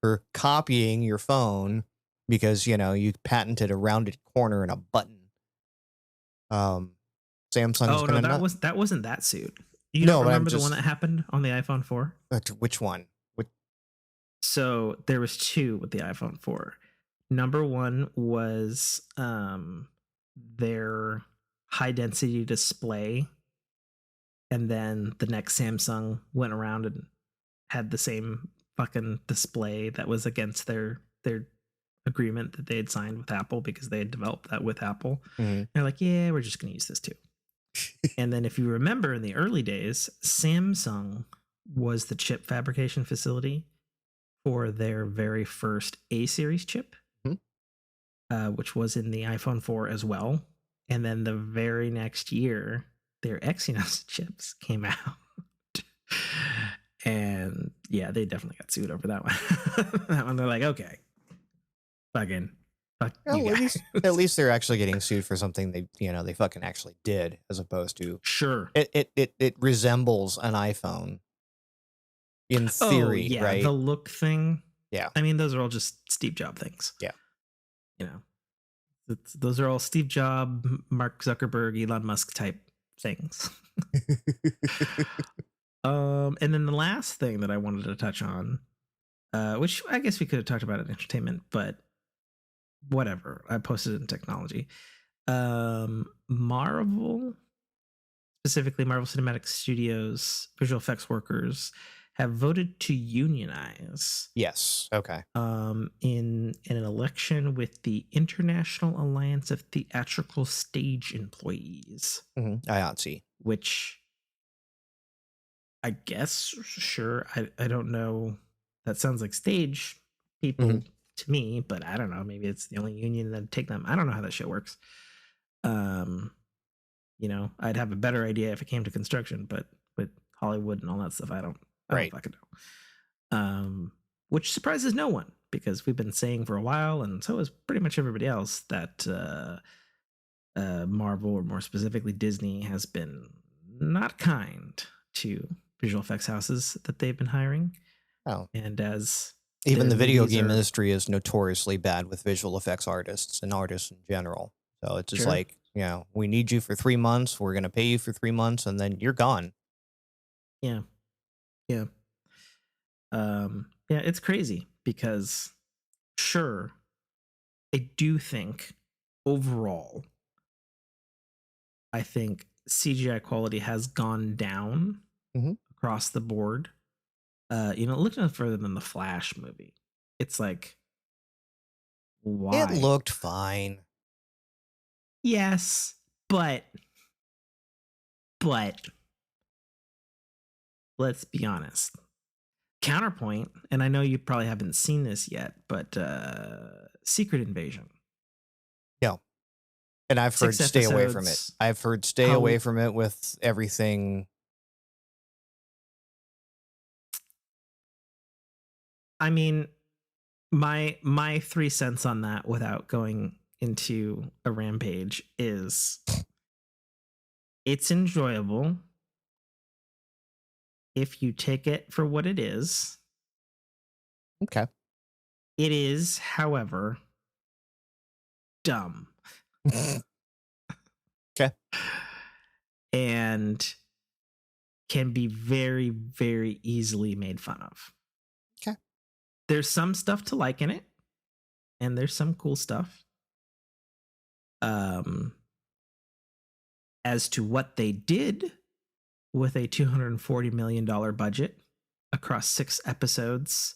for copying your phone because, you patented a rounded corner and a button, Samsung's going to that wasn't that suit. You don't remember the one that happened on the iPhone 4? Which one? So there was two with the iPhone 4. Number one was their high density display. And then the next Samsung went around and had the same fucking display that was against their agreement that they had signed with Apple because they had developed that with Apple. Mm-hmm. They're like, yeah, we're just going to use this too. And then if you remember in the early days, Samsung was the chip fabrication facility for their very first A series chip, which was in the iPhone 4 as well. And then the very next year, their Exynos chips came out. And yeah, they definitely got sued over that one. That one, they're like, okay, fuck you Well, guys. at least they're actually getting sued for something they fucking actually did, as opposed to Sure. it resembles an iPhone in Oh theory, yeah, the right? look thing. Yeah. I mean, those are all just Steve Jobs things. Yeah. You know, those are all Steve Jobs, Mark Zuckerberg, Elon Musk type things. And then the last thing that I wanted to touch on, which I guess we could have talked about in entertainment, but whatever. I posted it in technology. Marvel, specifically Marvel Cinematic Studios visual effects workers, have voted to unionize. Yes. Okay. In an election with the International Alliance of Theatrical Stage Employees, IATSE. which I guess, sure, I don't know. That sounds like stage people to me, but I don't know. Maybe it's the only union that'd take them. I don't know how that shit works. I'd have a better idea if it came to construction, but with Hollywood and all that stuff, I don't fucking know. Which surprises no one because we've been saying for a while, and so is pretty much everybody else, that Marvel, or more specifically Disney, has been not kind to visual effects houses that they've been hiring. Oh, and as even the video game industry is notoriously bad with visual effects artists and artists in general. So it's just like, we need you for 3 months. We're going to pay you for 3 months, and then you're gone. Yeah. Yeah. Yeah, it's crazy because, sure, I do think overall, I think CGI quality has gone down across the board. Look no further than the Flash movie. It's like, why? It looked fine. Yes, but let's be honest. Counterpoint, and I know you probably haven't seen this yet, but Secret Invasion. Yeah. And I've heard stay away from it. I've heard stay away from it with everything. I mean, my 3 cents on that, without going into a rampage, is it's enjoyable if you take it for what it is. Okay. It is, however, dumb. Okay. And can be very, very easily made fun of. Okay. There's some stuff to like in it, and there's some cool stuff. As to what they did with a $240 million budget across 6 episodes,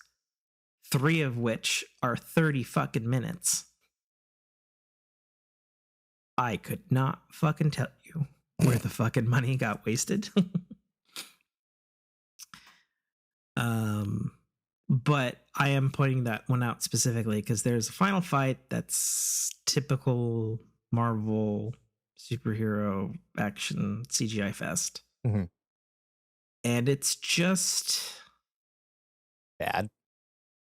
3 of which are 30 fucking minutes, I could not fucking tell you where the fucking money got wasted. But I am pointing that one out specifically because there's a final fight that's typical Marvel superhero action CGI fest. And it's just bad,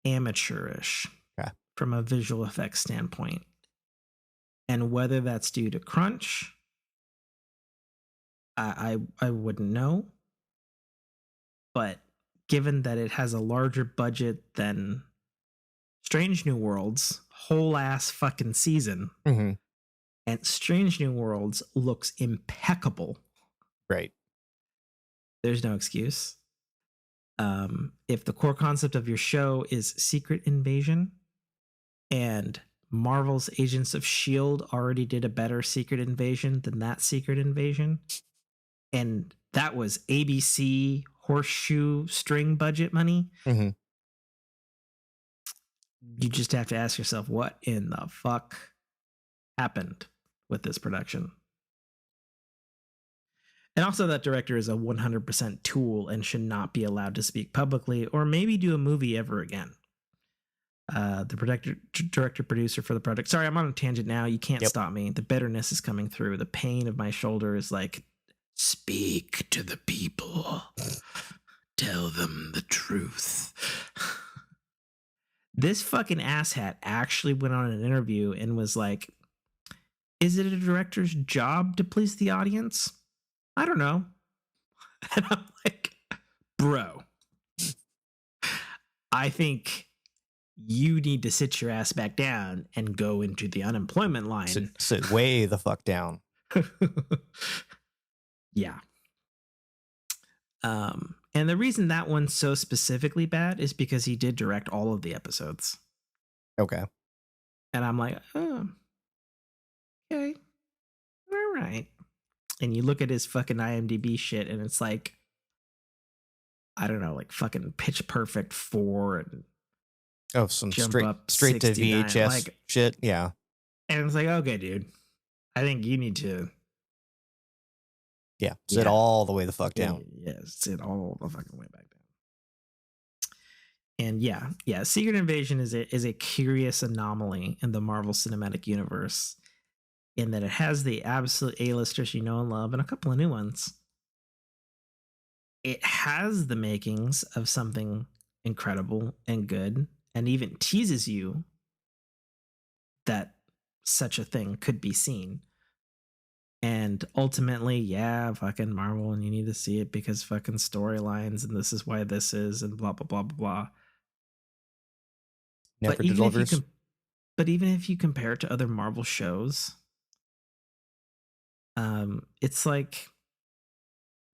amateurish from a visual effects standpoint. And whether that's due to crunch, I wouldn't know. But given that it has a larger budget than Strange New Worlds' whole ass fucking season, and Strange New Worlds looks impeccable. Right. There's no excuse. If the core concept of your show is Secret Invasion, and Marvel's Agents of S.H.I.E.L.D. already did a better Secret Invasion than that Secret Invasion, and that was ABC horseshoe string budget money, you just have to ask yourself, what in the fuck happened with this production? And also, that director is a 100% tool and should not be allowed to speak publicly or maybe do a movie ever again. the director, producer for the project. Sorry, I'm on a tangent now. You can't stop me. The bitterness is coming through. The pain of my shoulder is like, speak to the people. Tell them the truth. This fucking asshat actually went on an interview and was like, is it a director's job to please the audience? I don't know. And I'm like, bro, I think you need to sit your ass back down and go into the unemployment line. Sit way the fuck down. Yeah. And the reason that one's so specifically bad is because he did direct all of the episodes. Okay. And I'm like, oh, okay. All right. And you look at his fucking IMDb shit and it's like, I don't know, like fucking Pitch Perfect 4 and some straight to VHS like, shit. Yeah. And it's like, okay, dude, I think you need to. Yeah. Sit all the way the fuck down. Yeah. Sit all the fucking way back down. And yeah. Secret Invasion is a curious anomaly in the Marvel Cinematic Universe in that it has the absolute A-listers you know and love and a couple of new ones. It has the makings of something incredible and good, and even teases you that such a thing could be seen. And ultimately, yeah, fucking Marvel, and you need to see it because fucking storylines, and this is why this is, and blah, blah, blah, blah, blah. Never delivers. But even if you compare it to other Marvel shows, it's like,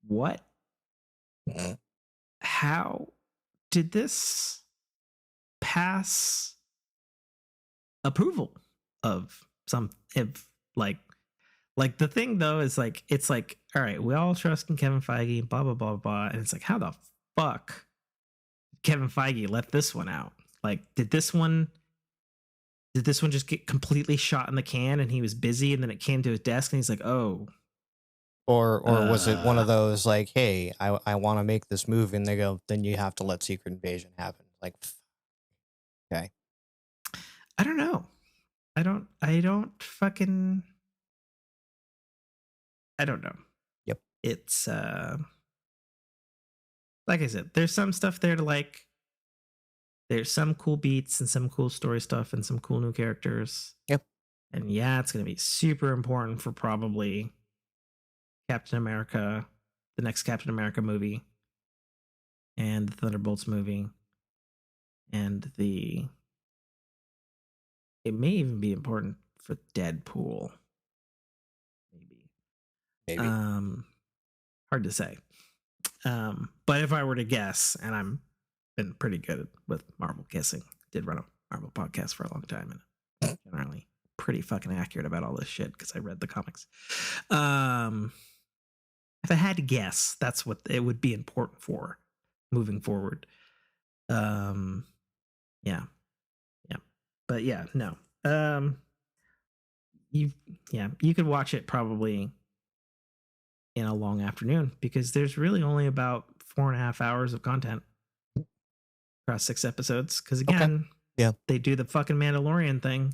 what? How did this pass approval of some, if like the thing though is like, it's like, all right, we all trust in Kevin Feige, blah blah blah blah, and it's like, how the fuck Kevin Feige let this one out? Like, did this one just get completely shot in the can and he was busy and then it came to his desk and he's like, oh. Or was it one of those like, hey, I want to make this movie, and they go, then you have to let Secret Invasion happen. Like, okay. I don't know. I don't fucking, I don't know. Yep. It's like I said, there's some stuff there to like. There's some cool beats and some cool story stuff and some cool new characters. Yep. And yeah, it's going to be super important for probably Captain America, the next Captain America movie, and the Thunderbolts movie, and it may even be important for Deadpool. Maybe. Hard to say. But if I were to guess, and I'm been pretty good with Marvel guessing, did run a Marvel podcast for a long time, and generally pretty fucking accurate about all this shit because I read the comics. If I had to guess, that's what it would be important for moving forward. Yeah. But yeah, no. You could watch it probably in a long afternoon because there's really only about 4.5 hours of content across 6 episodes. Because again, they do the fucking Mandalorian thing,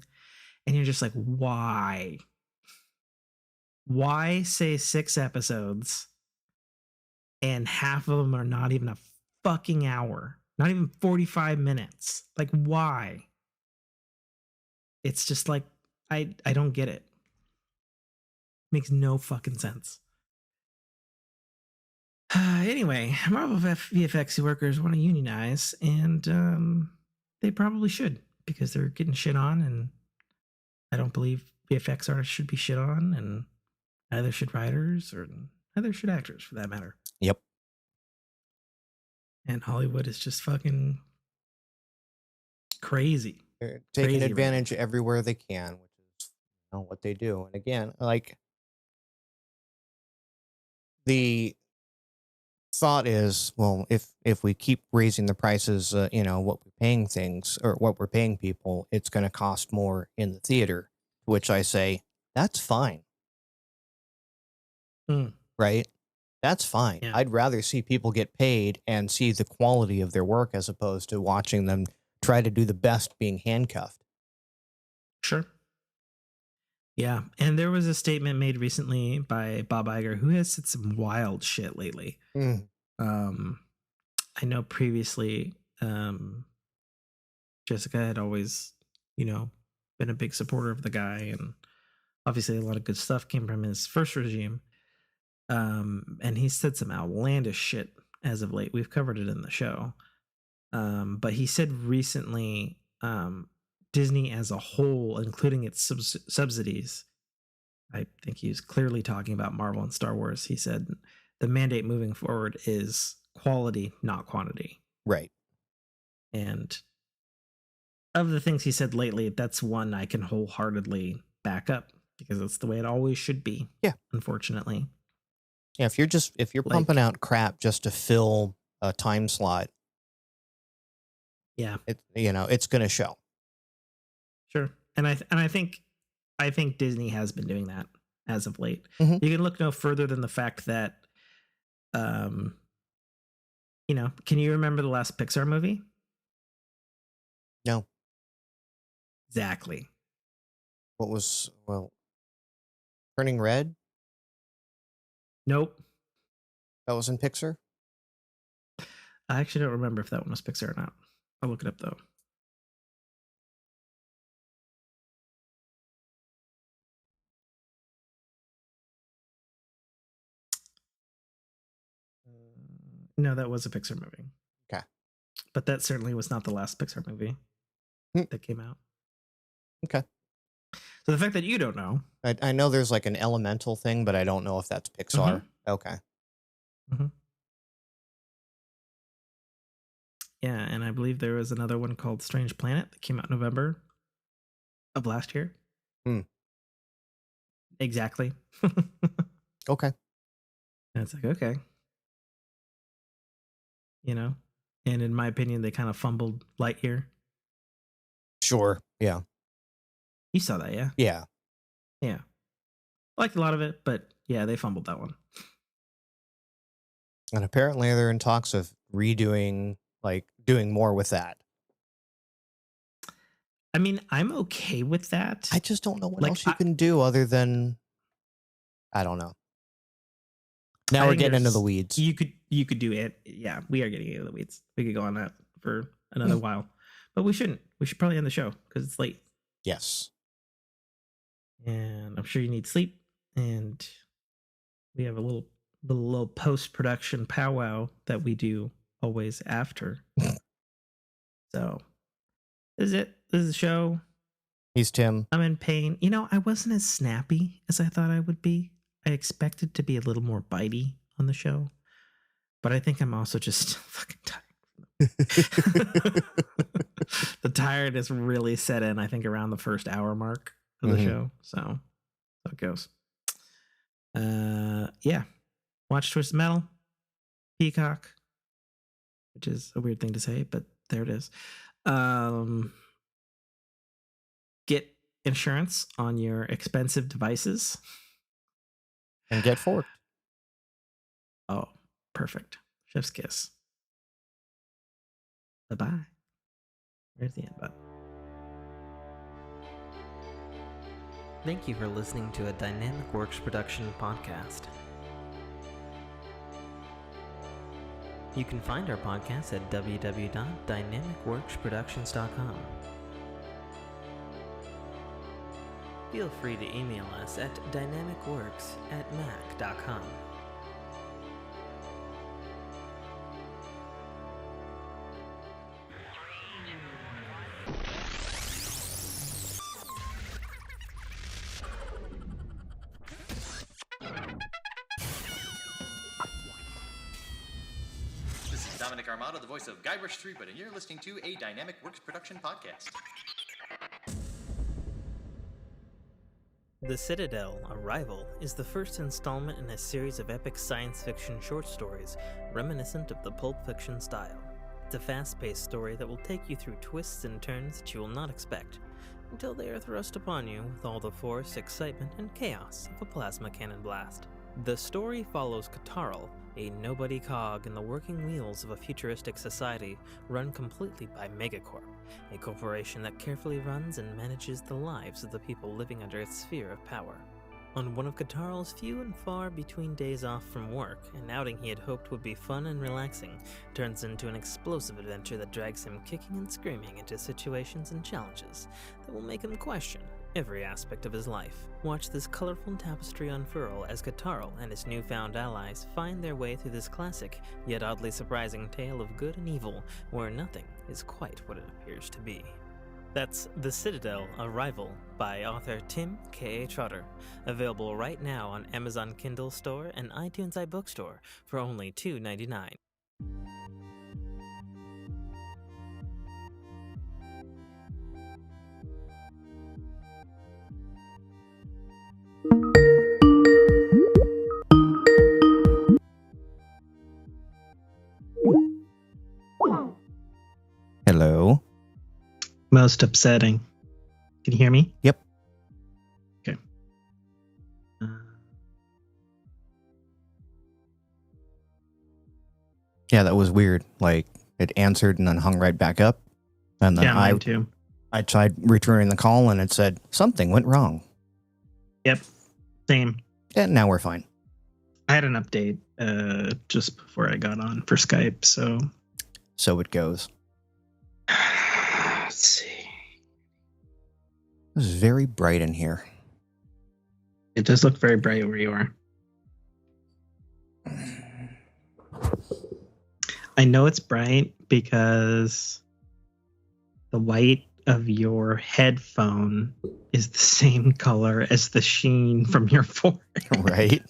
and you're just like, why? Why say 6 episodes and half of them are not even a fucking hour, not even 45 minutes? Like, why? It's just like, I don't get it. Makes no fucking sense. Anyway, Marvel VFX workers want to unionize, and they probably should because they're getting shit on, and I don't believe VFX artists should be shit on, and neither should writers, or neither should actors for that matter. Yep. And Hollywood is just fucking crazy. They're taking advantage everywhere they can, which is what they do. And again, like, the thought is, well, if we keep raising the prices, what we're paying things or what we're paying people, it's going to cost more in the theater. To which I say, that's fine. Right? That's fine. Yeah. I'd rather see people get paid and see the quality of their work as opposed to watching them try to do the best being handcuffed. Sure. Yeah, and there was a statement made recently by Bob Iger, who has said some wild shit lately. I know previously Jessica had always, been a big supporter of the guy, and obviously a lot of good stuff came from his first regime. And he said some outlandish shit as of late. We've covered it in the show. But he said recently, Disney as a whole, including its subsidies, I think he was clearly talking about Marvel and Star Wars. He said the mandate moving forward is quality, not quantity. Right. And of the things he said lately, that's one I can wholeheartedly back up, because that's the way it always should be. Yeah. Unfortunately. Yeah. If you're pumping out crap just to fill a time slot, yeah, it's going to show. Sure. And I think Disney has been doing that as of late. Mm-hmm. You can look no further than the fact that, can you remember the last Pixar movie? No. Exactly. What was, Turning Red? Nope. That was in Pixar? I actually don't remember if that one was Pixar or not. I'll look it up, though. No, that was a Pixar movie. Okay. But that certainly was not the last Pixar movie that came out. Okay. So the fact that you don't know. I know there's like an Elemental thing, but I don't know if that's Pixar. Mm-hmm. Okay. Mm-hmm. Yeah, and I believe there was another one called Strange Planet that came out in November of last year. Exactly. Okay. And it's like, okay. And in my opinion, they kind of fumbled Lightyear. Sure. Yeah. You saw that, yeah? Yeah. Yeah. I liked a lot of it, but yeah, they fumbled that one. And apparently they're in talks of doing more with that. I mean, I'm okay with that. I just don't know what else you can do other than, I don't know. Now we're getting into the weeds. You could do it. Yeah, we are getting into the weeds. We could go on that for another while, but we shouldn't. We should probably end the show because it's late. Yes. And I'm sure you need sleep. And we have a little post-production powwow that we do always after. So this is it. This is the show. He's Tim. I'm in pain. I wasn't as snappy as I thought I would be. I expected to be a little more bitey on the show, but I think I'm also just fucking tired. The tiredness really set in, I think, around the first hour mark of the show. So it goes. Yeah. Watch Twisted Metal, Peacock, which is a weird thing to say, but there it is. Get insurance on your expensive devices. And get forked. Oh, perfect. Chef's kiss. Bye-bye. Where's the end button? Thank you for listening to a Dynamic Works production podcast. You can find our podcast at www.dynamicworksproductions.com. Feel free to email us at dynamicworks@mac.com. This is Dominic Armato, the voice of Guybrush Threepwood, and you're listening to a Dynamic Works production podcast. The Citadel, Arrival, is the first installment in a series of epic science fiction short stories reminiscent of the Pulp Fiction style. It's a fast-paced story that will take you through twists and turns that you will not expect, until they are thrust upon you with all the force, excitement, and chaos of a plasma cannon blast. The story follows Katarl, a nobody cog in the working wheels of a futuristic society run completely by Megacorp, a corporation that carefully runs and manages the lives of the people living under its sphere of power. On one of Katarl's few and far between days off from work, an outing he had hoped would be fun and relaxing turns into an explosive adventure that drags him kicking and screaming into situations and challenges that will make him question every aspect of his life. Watch this colorful tapestry unfurl as Katarl and his newfound allies find their way through this classic, yet oddly surprising tale of good and evil, where nothing is quite what it appears to be. That's The Citadel, A Rival by author Tim K.A. Trotter, available right now on Amazon Kindle Store and iTunes iBookstore for only $2.99. Hello. Most upsetting. Can you hear me? Yep. Okay. Yeah, that was weird. Like, it answered and then hung right back up. And then mine too. I tried returning the call and it said something went wrong. Yep. Same. And now we're fine. I had an update just before I got on for Skype, so. So it goes. Let's see. It was very bright in here. It does look very bright where you are. I know it's bright because the white of your headphone is the same color as the sheen from your forehead. Right?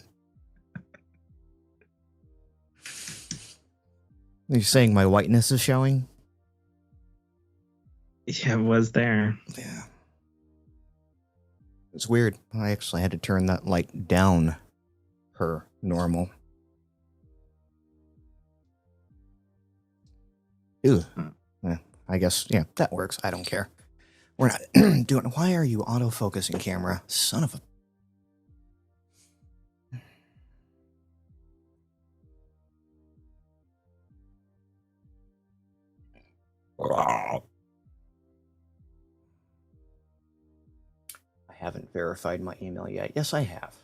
Are you saying my whiteness is showing? Yeah, it was there. Yeah. It's weird. I actually had to turn that light down per normal. Ew. Yeah, I guess, yeah, that works. I don't care. We're not doing... Why are you autofocusing, camera? Son of a... I haven't verified my email yet. Yes, I have.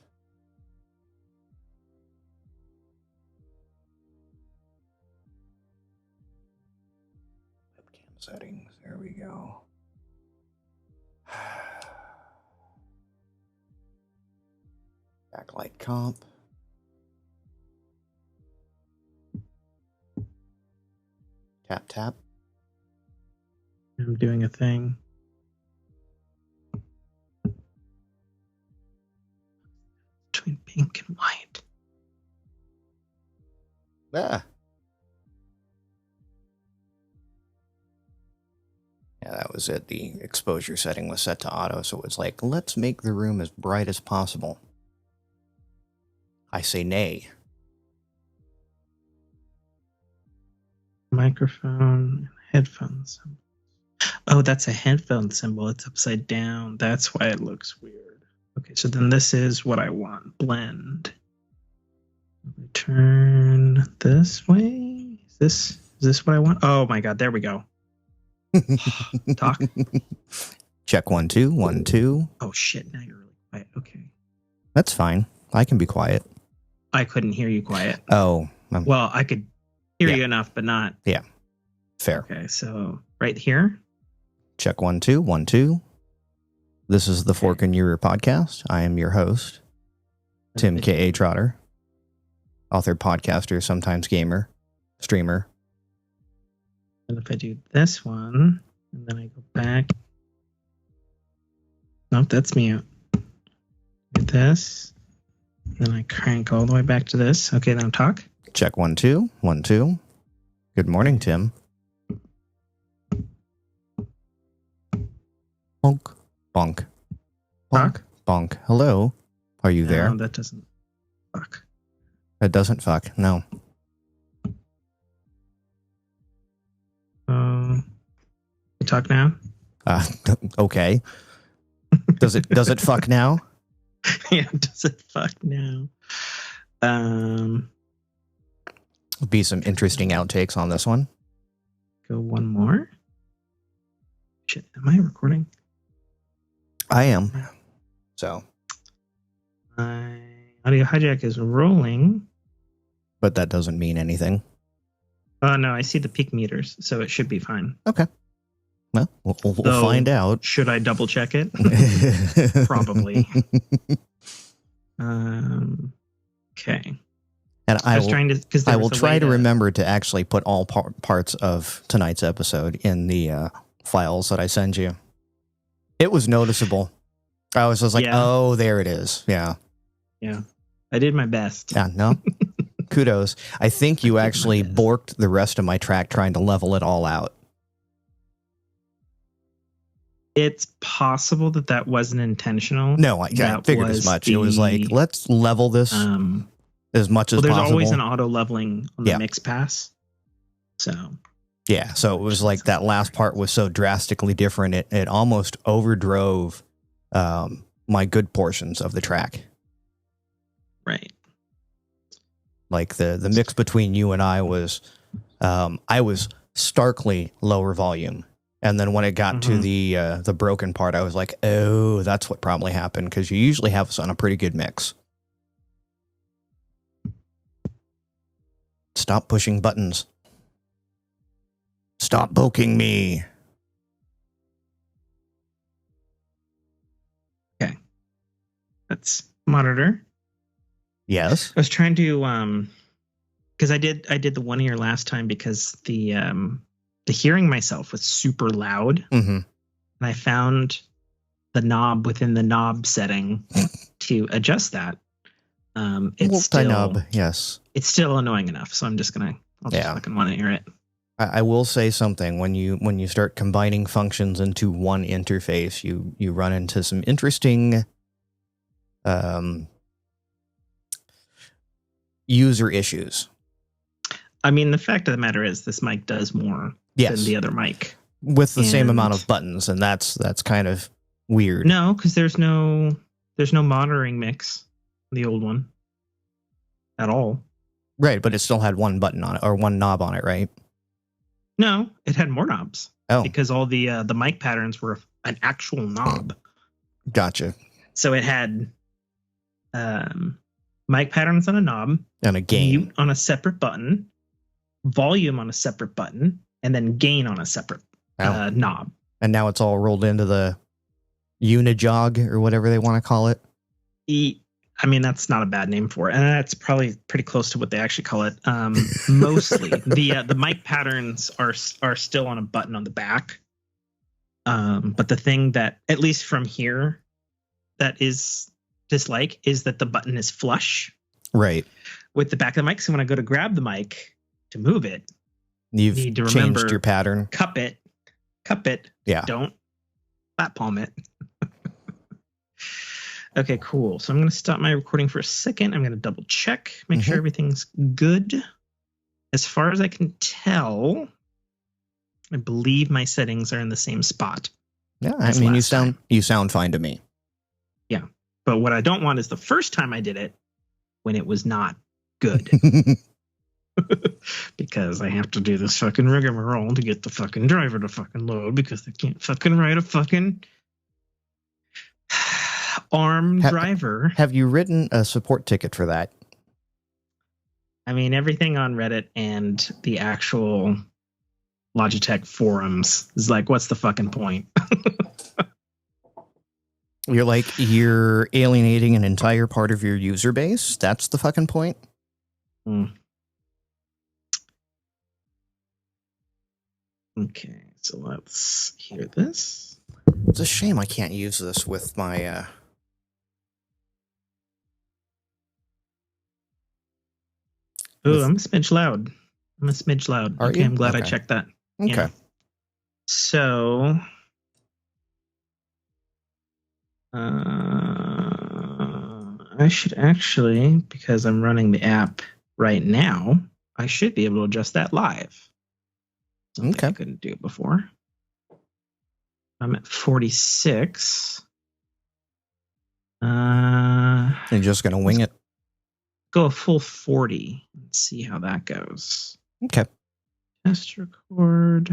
Webcam settings. There we go. Backlight comp. Tap, tap. I'm doing a thing. Between pink and white. Ah. Yeah, that was it. The exposure setting was set to auto, so it was like, let's make the room as bright as possible. I say nay. Microphone, headphones. Oh, that's a headphone symbol. It's upside down. That's why it looks weird. Okay, so then this is what I want. Blend. Turn this way. Is this what I want? Oh my god, there we go. Talk. Check 1 2 1 2. Oh shit, now you're really quiet. Okay. That's fine. I can be quiet. I couldn't hear you quiet. Oh. Well, I could hear Yeah. you enough, but not. Yeah. Fair. Okay, so right here. Check 1 2 1 2. This is the Fork in Your Ear podcast. I am your host, Tim K.A. Trotter, author, podcaster, sometimes gamer, streamer. And if I do this one, and then I go back. Nope, that's mute. Do this. Then I crank all the way back to this. Okay, now talk. Check 1 2 1 2. Good morning, Tim. Bonk, bonk, bonk, Talk. bonk. Hello, are you there? No, that doesn't. Fuck. It doesn't fuck. No. You talk now. Okay. Does it fuck now? Yeah, does it fuck now? Be some interesting outtakes on this one. Go one more. Shit, am I recording? I am. So. My audio hijack is rolling. But that doesn't mean anything. Oh, no, I see the peak meters, so it should be fine. Okay. Well, we'll find out. Should I double check it? Probably. Okay. And I will try to remember to actually put all parts of tonight's episode in the files that I send you. It was noticeable. I was just like, oh, there it is. Yeah. Yeah. I did my best. Yeah, no. Kudos. I think you actually borked the rest of my track trying to level it all out. It's possible that wasn't intentional. No, I figured as much. It was like, let's level this as much as there's possible. Always an auto leveling on the mix pass. So. Yeah, so it was like that last part was so drastically different. It almost overdrove my good portions of the track. Right. Like the mix between you and I was starkly lower volume. And then when it got to the broken part, I was like, oh, that's what probably happened, because you usually have us on a pretty good mix. Stop pushing buttons. Stop poking me. Okay. Let's monitor. Yes. I was trying to because I did the 1 ear last time because the hearing myself was super loud. And I found the knob within the knob setting to adjust that. It's still knob, yes. It's still annoying enough, so I'll just fucking want to hear it. I will say something. When you start combining functions into one interface, you run into some interesting user issues. I mean, the fact of the matter is this mic does more than the other mic. With the same amount of buttons, and that's kind of weird. No, because there's no monitoring mix, the old one, at all. Right, but it still had one button on it, or one knob on it, right? No, it had more knobs. Oh. Because all the mic patterns were an actual knob. Gotcha. So it had mic patterns on a knob. And a gain. Mute on a separate button. Volume on a separate button. And then gain on a separate knob. And now it's all rolled into the Unijog, or whatever they want to call it. I mean, that's not a bad name for it. And that's probably pretty close to what they actually call it. Mostly. The mic patterns are still on a button on the back. But the thing that, at least from here, that is dislike is that the button is flush. Right. With the back of the mic. So when I go to grab the mic to move it, you need to changed your pattern. Cup it. Yeah. Don't flat palm it. Okay, cool. So I'm going to stop my recording for a second. I'm going to double check, make sure everything's good. As far as I can tell, I believe my settings are in the same spot. Yeah, I mean, you sound fine to me. Yeah, but what I don't want is the first time I did it when it was not good. Because I have to do this fucking rigmarole to get the fucking driver to fucking load because they can't fucking write a fucking ARM driver. Have you written a support ticket for that? I mean, everything on Reddit and the actual Logitech forums is like, what's the fucking point? You're alienating an entire part of your user base? That's the fucking point? Okay, so let's hear this. It's a shame I can't use this with my... Oh, I'm a smidge loud. Are you? I'm glad I checked that. Okay. Yeah. So... I should actually, because I'm running the app right now, I should be able to adjust that live. Something I couldn't do before. I'm at 46. You're just going to wing it? go a full 40. Let's see how that goes. Okay. Test record.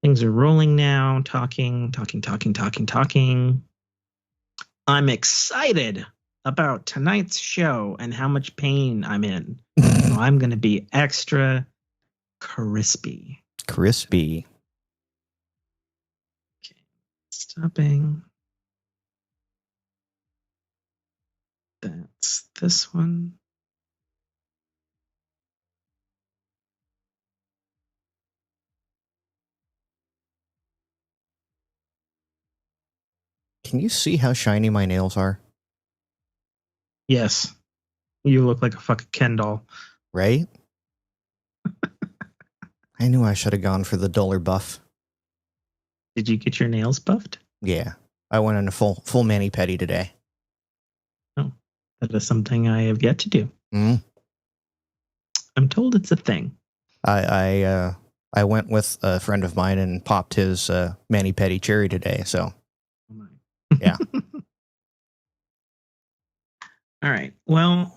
Things are rolling now. Talking. I'm excited about tonight's show and how much pain I'm in. So I'm going to be extra crispy. Crispy. Okay. Stopping. That's this one. Can you see how shiny my nails are? Yes. You look like a fucking Ken doll. Right? I knew I should have gone for the duller buff. Did you get your nails buffed? Yeah. I went in a full mani-pedi today. Oh, that is something I have yet to do. Mm. I'm told it's a thing. I went with a friend of mine and popped his mani-pedi cherry today, so Oh my. yeah. All right. Well,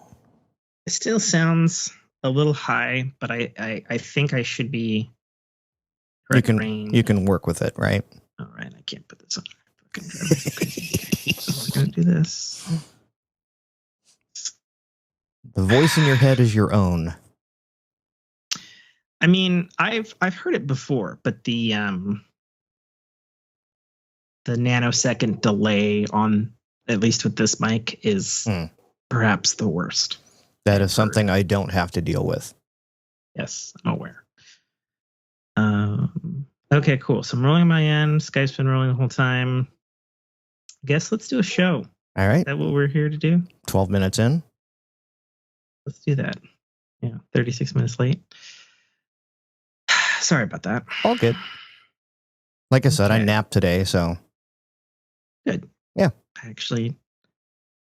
it still sounds a little high, but I think I should be correct range. You can work with it, right? All right. I can't put this on. Okay. So we're going to do this. The voice in your head is your own. I mean, I've heard it before, but the nanosecond delay on, at least with this mic, is perhaps the worst. That is something I don't have to deal with. Yes, I'm aware. Okay, cool. So I'm rolling my end. Skype's been rolling the whole time. I guess let's do a show. All right. Is that what we're here to do? 12 minutes in. Let's do that. Yeah, 36 minutes late. Sorry about that. All good. Like I said, Okay. I napped today, so. Good. Yeah. I actually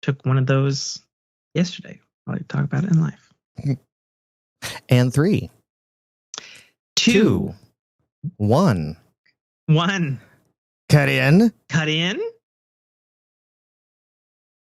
took one of those yesterday. I'll talk about it in life. And 3, 2, 1. 1. Cut in. Cut in.